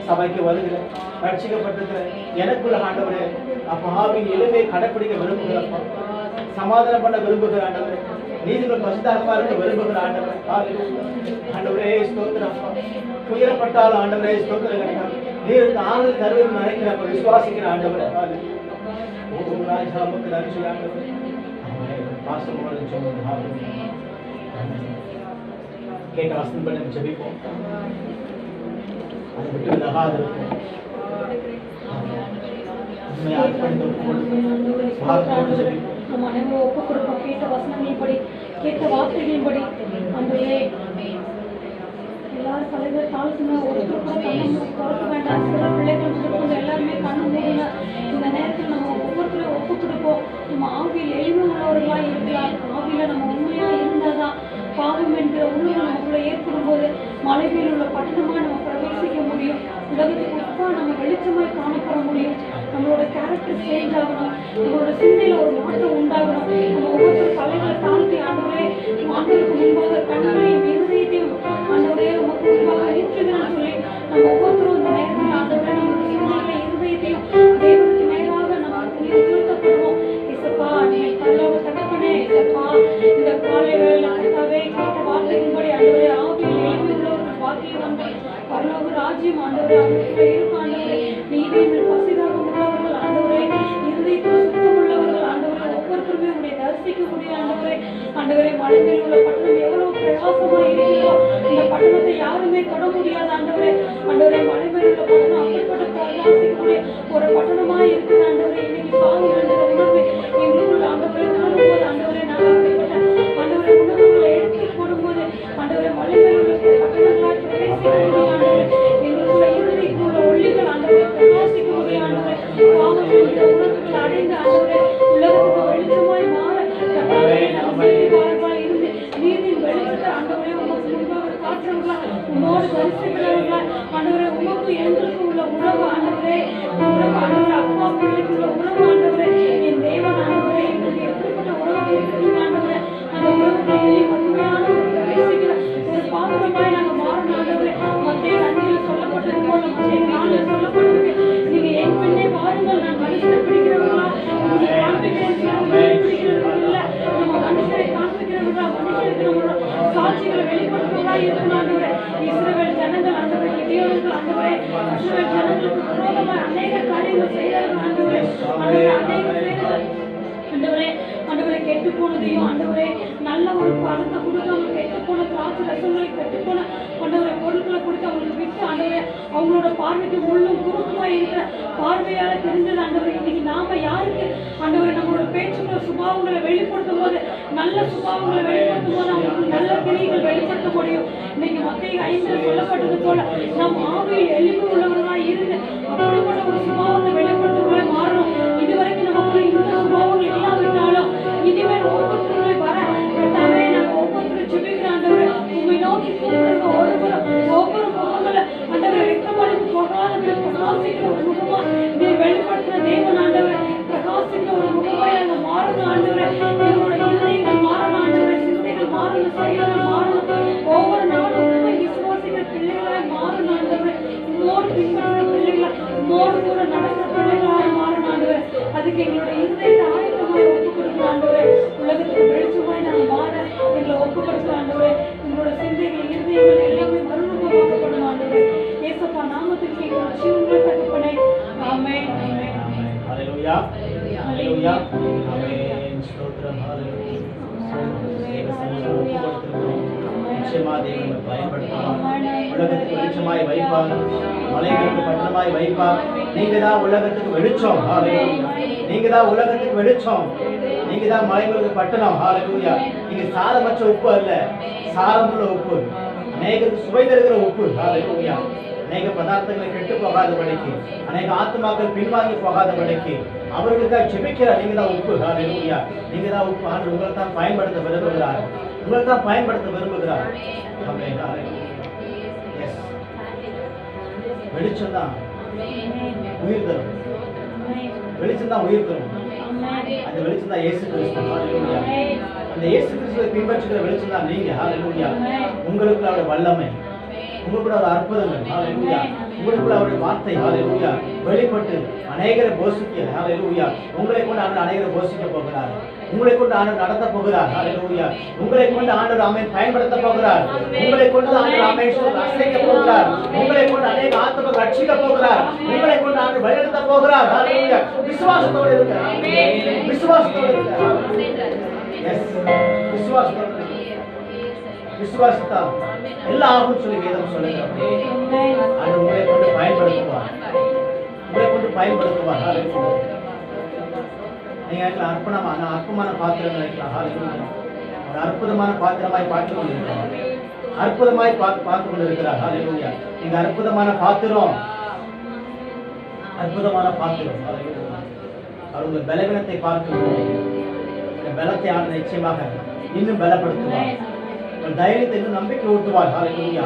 சபைக்கு வருகிறேன், ரட்சிக்கப்பட்டிருக்கிறேன், எனக்குள்ள ஆண்டவரே அப்பா ஆவியின் எளிமையை கடைப்பிடிக்க விரும்புகிறப்பா, சமாதானம் பண்ண விரும்புகிற ஆண்டவரே, நீதிகள் பரிசுத்தமா இருக்க விரும்புகிற ஆண்டவரே. ஹalleluya. ஆண்டவரே ஸ்தோத்திரம். துயரப்பட்டாலும் ஆண்டவரே ஸ்தோத்திரம். நீருக்கு ஆறுதல் தருவீர்னு நினைக்கிறப்ப விசுவாசிக்கிற ஆண்டவரே. ஹalleluya. ஓ ராஜா நமக்கு நன்றி ஆண்டவரே. பாஸ்டர் சொல்லுங்க. ஹalleluya. கேட்ட வசனம் பண்ணி ஜெபிப்போம். அதை விட்டு விலகாது இருக்கும். உண்மையை அர்ப்பணித்து வார்த்தையோடு ஜெபிப்போம். நம்ம அனைவரும் ஒப்பு கொடுப்போம். கேட்ட வசனங்களின்படி, கேட்ட வார்த்தைகளின்படி ஆண்டவரே எல்லாரும் தலைவர் தாழ்த்துங்க. ஒருத்தர் கூட கண்ணு திறக்க வேண்டாம். சில பிள்ளைகள் கொடுப்போம், எல்லாருமே கண்ணு மூடுங்க. இந்த நேரத்தில் நம்ம ஒவ்வொருத்தரும் ஒப்பு கொடுப்போம். நம்ம ஆவியில் எளிமை உள்ளவர்களாக இருக்கலாம். ஆவியில் நம்ம உண்மையாக இருந்தால் தான் பாவம் என்கிற உணர்வு நமக்குள்ள ஏற்படும் போது மலையில் உள்ள பட்டணமாக நம்ம பிரவேசிக்க முடியும். உலகத்துக்கு உப்பா நம்ம வெளிச்சமாய் காணப்பட முடியும். நம்மளோட கேரக்டர் சேஞ்ச் ஆகணும். நம்மளோட சிந்தையில் ஒரு மாற்றம் உண்டாகணும். நம்ம ஒவ்வொருத்தர் தலைகளை தாழ்த்தி ஆண்டவரே ஆண்டவருக்கு முன்பாக கண்களையும் இருதயத்தையும் ஆண்டவரே உமக்கு முன்பாக ஏற்றுகிறேன்னு சொல்லி நம்ம ஒவ்வொருத்தரும் இந்த நேரத்தில் ஆண்டவரே நம்மளுடைய சிந்தைகளை இருதயத்தையும் தேவனுக்கு நேராக நம்ம உயர்த்தப்படுவோம். இசப்பா நீ பரலோக தகப்பனே, இசப்பா இந்த காலை வேளையில கர்த்தாவே கேட்ட வார்த்தையின்படி ஆண்டவரே ஆவியில் எளிமை உள்ளவர்கள் பாக்கியவான்கள், பரலோக ராஜ்யம் ஆண்டவரே அவர்களுக்குள்ள இருக்கும். ஆண்டவரே நீதியில் பசிதாக உள்ளவர்கள் ஆண்டவரே, இருதயத்தில் சுத்தம் உள்ளவர்கள் ஆண்டவரே, ஒவ்வொருத்தருமே உடைய தரிசிக்கக்கூடிய ஆண்டவரே. ஆண்டவரே மலையில் உள்ள பட்டணம் எவ்வளவு பிரகாசமா இருக்கிறதோ இந்த பட்டணத்தை யாருமே தொட முடியாது ஆண்டவரே. ஆண்டவரே மலையில் உள்ள பட்டணம் அப்படிப்பட்ட பிரகாசிக்கக்கூடிய ஒரு பட்டணமா இருக்குது ஆண்டவரே. இன்னைக்கு சாமி என்ற உணர்வு எங்களுக்குள்ள ஆண்டவரே உணரும் போது ஆண்டவரே நாங்கள் அப்படிப்பட்ட ஆண்டவரே உணர்வுகளை எடுத்து போடும்போது ஆண்டவரே மலையில் உள்ள பட்டணங்களாய் பிரவேசிக்கக்கூடிய ஆண்டவரே, எங்களுக்குள்ள இருதயக்குள்ள ஒளிகள் ஆண்டவரே பிரகாசிக்கக்கூடிய ஆண்டவரே, பாவம் என்ற உணர்வுகள் அடைந்த ஆண்டவரே உலகத்துக்கு வெளிச்சமாய் மாற கர்த்தாவே நாங்கள் செய்தியாளர்களாய் இருந்து நீதியின் வெளிச்சத்தை ஆண்டவரே உமக்கு முன்பாக காற்றவர்களா உன்னோடு தரிசிக்கிறவர்களா ஆண்டவரே, உமக்கு எங்களுக்கு உள்ள உறவு ஆண்டவரே, உறவு ஆண்டவரே அப்பா பிள்ளைக்கு உள்ள உறவு ஆண்டவரே, என் தேவன் ஆண்டவரே எங்களுக்கு எப்படிப்பட்ட உறவு இருக்கிறீங்க ஆண்டவரே. அந்த உறவுகளை மகிமையான பிரவேசிக்கிற ஒரு பாத்திரமாய் நாங்கள் மாறணும் ஆண்டவரே. மத்திய அஞ்சில் சொல்லப்பட்டது போல மத்திய நாளில் சொல்லப்பட்டிருக்கு, நீங்க என் பின்னே வாருங்கள், நான் மனுஷனை பிடிக்கிறவர்களா நீங்க காண்பிக்கிறேன் பிடிக்கிறவர்கள் இல்ல, நம்ம மனுஷரை காண்பிக்கிறவர்களா மனுஷருக்கு நம்மளோட சாட்சிகளை வெளிப்படுத்துவதா இருக்கணும் ஆண்டவரே. இஸ்ரவேல் ஜனங்கள் ஆண்டவரே, கிதியோனுக்கு ஆண்டவரே, இஸ்ரவேல் ஜனங்களுக்கு விரோதமாக அநேக காரியங்கள் செய்தார்கள் ஆண்டவரே. ஆண்டவரே அநேக பேர்கள் ஆண்டவரே ஆண்டவரை கெட்டு போனதையும் ஆண்டவரே நல்ல ஒரு பணத்தை கொடுக்காம கெட்டு போன திராட்சை ரசங்களை கெட்டு போன ஆண்டவரை பொருட்களை கொடுத்து அவங்களுக்கு விட்டு ஆண்டவரே அவங்களோட பார்வைக்கு முள்ளும் குறுக்குமா இருக்கிற பார்வையால தெரிஞ்சது ஆண்டவரை. இன்னைக்கு நாம யாருக்கு ஆண்டவரை நம்மளோட பேச்சுக்களை சுபாவங்களை வெளிப்படுத்தும் போது நல்ல சுபாவங்களை வெளிப்படுத்தும் போது அவங்களுக்கு நல்ல கிரியைகள் வெளிப்படுத்த முடியும். இன்னைக்கு மத்திய 5 சொல்லப்பட்டது போல நம் ஆவியில் எளிமை உள்ளவர்களாய் இருந்து அப்படிப்பட்ட ஒரு சுபாவத்தை வெளிப்படுத்துவதை மாறணும். இதுவரைக்கும் நமக்கு இந்த சுபாவங்கள் இல்லாவிட்டாலும் இனிமேல் ஒவ்வொருத்தருமே வர கர்த்தாவே நாங்கள் ஒவ்வொருத்தரும் ஜெபிக்கிற ஆண்டவரே உண்மை நோக்கி கூப்பிடுற ஒவ்வொரு முகங்களை ஆண்டவரை வெட்கப்படுத்தி போகாத பிரகாசிக்கிற ஒரு முகமா நீ வெளிப்படுத்துற தேவன் ஆண்டவரை, பிரகாசிக்கிற ஒரு முகமாய் நாங்கள் மாறணும் ஆண்டவரை. எங்களோட இருதயங்கள் மாறணும் ஆண்டவரை, சிந்தைகள் மாறணும், செயல்கள் மாறணும். ஒவ்வொரு நாளும் உண்மை விசுவாசிக்கிற பிள்ளைகளாய் மாறணும் ஆண்டவரை. உன்னோடு பின்பற்ற பிள்ளைகளா, உன்னோடு கூட நடக்கிற பிள்ளைகளாய் மாறணும் ஆண்டவரை. அதுக்கு எங்களோட இருதயத்தை ஆயத்தமாய் ஒப்பு கொடுக்குற ஆண்டவரை. உலகத்துக்கு வெளிச்சமாய் நாங்கள் மாற எங்களை ஒப்பு கொடுக்குற ஆண்டவரை. எங்களோட சிந்தைகள் இருதயங்கள் எல்லாமே மறுரூபமாக்கப்படணும் ஆண்டவரை. ஏசப்பா நாமத்தில் கேட்கிற ஜீவனுள்ள தகப்பனே. ஆமென் ஆமென் ஹalleluya ஹalleluya ஆமென். ஸ்தோத்திரம். ஹalleluya. நிச்சயமா தேவனை பயன்படுத்தலாம். உலகத்துக்கு வெளிச்சமாய் வைப்பார், மலைகளுக்கு பட்டணமாய் வைப்பார். நீங்க தான் உலகத்துக்கு வெளிச்சம். ஹalleluya. நீங்க தான் உலகத்துக்கு வெளிச்சம். நீங்க தான் மலைகளுக்கு பட்டணம். ஹalleluya. நீங்க சாரமற்ற உப்பு அல்ல, சாரமுள்ள உப்பு, அநேகருக்கு சுவை தருகிற உப்பு. ஹalleluya. அநேக பதார்த்தங்களை கெட்டு போகாதபடிக்கு, அநேக ஆத்மாக்கள் பின்வாங்கி போகாதபடிக்கு அவர்களுக்காக ஜெபிக்கிற நீங்க தான் உப்பு. ஹalleluya. நீங்க தான் உப்பு. ஆண்டவர் உங்களை தான் பயன்படுத்த விரும்புகிறார், உங்களை தான் பயன்படுத்த விரும்புகிறார். ஆமென். ஹalleluya. எஸ், வெளிச்சம் தான் உயிர் தரும். வெளிச்சம் தான் உயிர் தரும். அந்த வெளிச்சம் தான் இயேசு கிறிஸ்து. ஹalleluya. அந்த இயேசு கிறிஸ்துவை பின்பற்றுகிற வெளிச்சம் தான் நீங்க. ஹalleluya. உங்களுக்குள்ள அவருடைய வல்லமை, உங்களுக்குள்ள ஒரு அற்புதங்கள், ஹalleluya. உங்களுக்குள்ள அவருடைய வார்த்தை, ஹalleluya, வெளிப்பட்டு அநேகரை போஷிக்க, ஹalleluya. உங்களை கொண்டு ஆண்டவர் அநேகரை போஷிக்க போகிறார். உங்களை கொண்டு ஆண்டவர் நடத்த போகிறார். ஹalleluya. உங்களை கொண்டு ஆண்டவர் ஆமென் பயன்படுத்த போகிறார். உங்களை கொண்டு ஆண்டவர் ஆமென் அசைக்க போகிறார். உங்களை கொண்டு அநேக ஆத்துமக்களை ரட்சிக்க போகிறார். உங்களை கொண்டு ஆண்டவர் வழிநடத்த போகிறார். ஹalleluya. விசுவாசத்தோடு இருங்க. விசுவாசத்தோடு இருங்க. எஸ், விசுவாசத்தோடு இருங்க. விசுவாசத்தா எல்லாம் ஆகும் சொல்லி வேதம் சொல்லுகிறார். ஆண்டவர் உங்களை கொண்டு பயன்படுத்துவார். உங்களை கொண்டு பயன்படுத்துவார். ஹalleluya. நீங்க அற்புதமான பாத்திரம் நினைக்கலாம். ஹalleluya. ஒரு அற்புதமான பாத்திரமாய் பார்த்து கொண்டிருக்கிறார். அற்புதமாய் பார்த்து கொண்டிருக்கிறார். ஹalleluya. நீங்க அற்புதமான பாத்திரம், அற்புதமான பாத்திரம். ஹalleluya. அவர் உங்கள் பலவீனத்தை பார்க்கும்போது உங்கள் பலத்தை ஆண்டு நிச்சயமாக இன்னும் பலப்படுத்துவார். உங்கள் தைரியத்தை இன்னும் நம்பிக்கை ஊட்டுவார். ஹalleluya.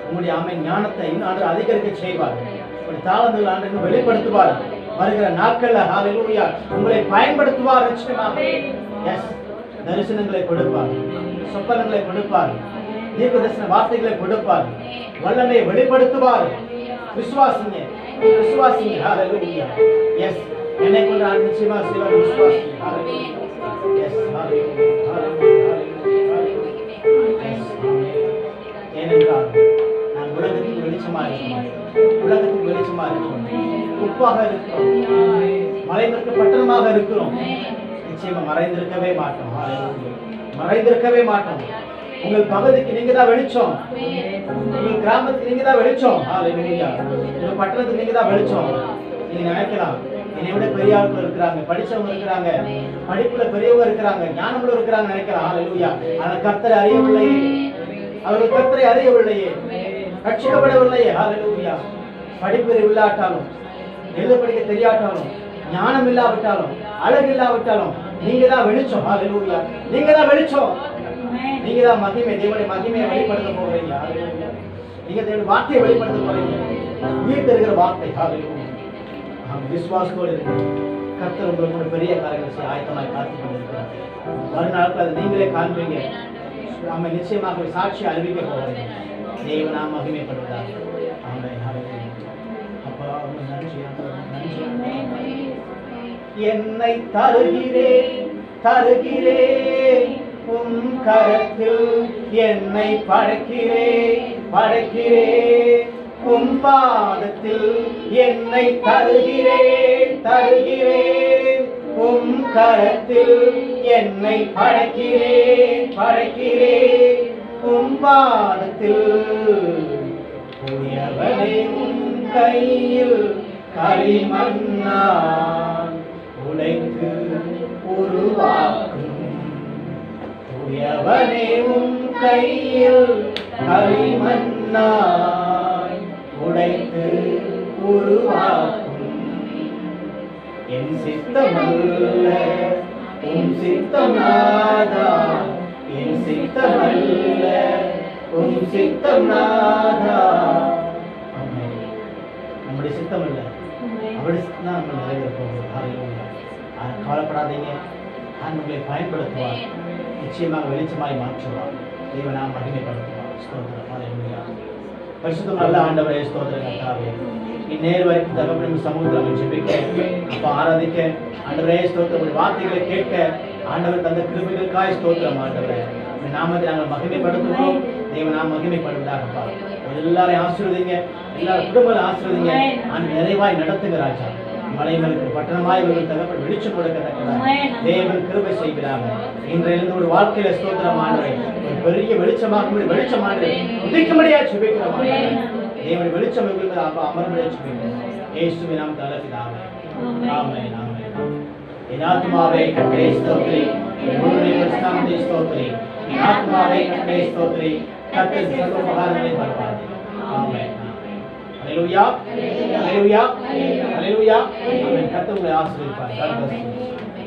உங்களுடைய ஆமென் ஞானத்தை இன்னும் ஆண்டு அதிகரிக்க செய்வார். உங்களுடைய தாளந்துகள் ஆண்டு இன்னும் வெளிப்படுத்துவார். வருகிற நாட்கள்ல ஹalleluya உங்களை பயன்படுத்துவார். நிச்சயமாக எஸ், தரிசனங்களை கொடுப்பார், சொப்பனங்களை கொடுப்பார், தீர்க்கதரிசன வார்த்தைகளை கொடுப்பார், வல்லமையை வெளிப்படுத்துவார். விசுவாசிங்க, விசுவாசிங்க. ஹalleluya. எஸ், என்னை கொண்டு ஆண்டு நிச்சயமாக செய்வார். விசுவாசிங்க. ஹalleluya. எஸ், ஹalleluya. ஏனென்றால் நான் உலகத்துக்கு வெளிச்சமாக இருக்கிறோம். உலகத்துக்கு வெளிச்சமாக இருக்கிறோம். உப்பாக இருக்கிறோம். மறைந்திருக்க பட்டணமாக இருக்கிறோம். நிச்சயமா மறைந்திருக்கவே மாட்டோம். மறைந்திருக்கவே மாட்டோம். உங்கள் பகுதிக்கு நீங்க தான் வெளிச்சம். உங்கள் கிராமத்துக்கு நீங்க தான் வெளிச்சம். ஹalleluya. உங்கள் பட்டணத்துக்கு நீங்க தான் வெளிச்சம். நீங்க நினைக்கலாம், என்னை விட பெரிய ஆட்கள் இருக்கிறாங்க, படிச்சவங்க இருக்கிறாங்க, படிப்புல பெரியவங்க இருக்கிறாங்க, ஞானமுள்ள இருக்கிறாங்க நினைக்கலாம். ஹalleluya. ஆனால் கர்த்தரை அறியவில்லையே, அவர்கள் கர்த்தரை அறியவில்லையே, ரட்சிக்கப்படவில்லையே. ஹalleluya. படிப்பறிவு இல்லாட்டாலும், எழுத படிக்க தெரியாட்டாலும், ஞானம் இல்லாவிட்டாலும், அழகு இல்லாவிட்டாலும் நீங்க தான் வெளிச்சம். ஹalleluya. நீங்க தான் வெளிச்சம். நீங்க தான் மகிமை, தேவனுடைய மகிமையை வெளிப்படுத்த போகிறீங்க. ஹalleluya. நீங்க தேவனுடைய வார்த்தையை வெளிப்படுத்த போறீங்க. உயிர் தருகிற வார்த்தை. ஹalleluya. விசுவாசத்தோடு இருக்கு. கர்த்தர் உங்களுக்கு பெரிய காரியங்களை செய்ய ஆயத்தமாய் காத்துக் கொண்டிருக்கிறார். மறுநாட்கள் அதை நீங்களே காண்பீங்க. நம்ம நிச்சயமாக சாட்சி அறிவிக்க போகிறீங்க. தேவன் நாம் மகிமைப்படுகிறார். ஆமென். ஹalleluya. அப்பா நன்றி, நன்றி. என்னை தருகிறேன், தருகிறேன் உம் கரத்தில், என்னை படைக்கிறேன், படைக்கிறேன் உம் பாதத்தில், என்னை தருகிறேன், தருகிறேன் உம் கரத்தில், என்னை படைக்கிறேன், படைக்கிறேன் உம் பாதத்தில். உயர்வனே உம் கையில் களிமண்ணான் உடைத்து உருவாக்கும். உயர்வனே உம் கையில் களிமண்ணான் உடைத்து உருவாக்கும். என் சித்தமல்ல உம் சித்தம் நாதா, என் சித்தமல்ல உம் சித்தம் நாதா. நம்முடைய சித்தம் இல்லை, அவருடைய சித்தம் தான் நம்ம நிறைவேற போகுது. ஹalleluya. கவலைப்படாதீங்க, உங்களை பயன்படுத்துவார். நிச்சயமாக வெளிச்சமாய் மாற்றுவார். தேவன் நாம் மகிமைப்படுத்துவார். ஸ்தோத்திரம். ஹalleluya. பரிசுத்தம் நல்ல ஆண்டவரே, ஸ்தோத்திரம் கர்த்தாவே. இந்நேரம் வரைக்கும் தகப்பனின் சமூகத்தில் நம்ம ஜெபிக்க, அப்போ ஆராதிக்க, ஆண்டவரே ஸ்தோத்திரம், ஒரு வார்த்தைகளை கேட்க ஆண்டவர் தந்த கிருபைகளுக்காய் ஸ்தோத்திரம். ஆண்டவரே நாமத்தை நாங்கள் மகிமைப்படுத்துகிறோம். தேவன் நாம் மகிமைப்படுவதாகப்பா. எல்லாரையும் ஆசீர்வதிங்க, எல்லாரும் குடும்பங்களை ஆசீர்வதிங்க. ஆண்டு நிறைவாய் நடத்துங்க ராஜா. மலைகளுக்கு பட்டணமாய் இவர்கள் தகப்பன் வெளிச்சம் கொடுக்கத்தக்கதாக தேவன் கிருபை செய்கிறாங்க. இன்றையிலிருந்து ஒரு வாழ்க்கையில ஸ்தோத்திரம் ஆண்டவரே, ஒரு பெரிய வெளிச்சமாக வெளிச்சம் ஆண்டவரே உதிக்கும்படியா ஜெபிக்கிறோம். தேவனுடைய வெளிச்சம் இவர்களுக்கு அமரும்படியா ஜெபிக்கிறோம். இயேசுவின் நாமத்தில் பிதாவே. ஆமென். ஆமென். என் ஆத்துமாவே கர்த்தரை ஸ்தோத்திரி, என் முழுமையான பரிசுத்தத்தை ஸ்தோத்திரி. என் ஆத்துமாவே கர்த்தரை ஸ்தோத்திரி, கர்த்தர் சர்வ உபகாரங்களை மறவாதே. ஆமென். ஹalleluya. ஹalleluya. ஹalleluya. ஆமென். கர்த்தர் உங்களை ஆசீர்வதிப்பார். God bless you.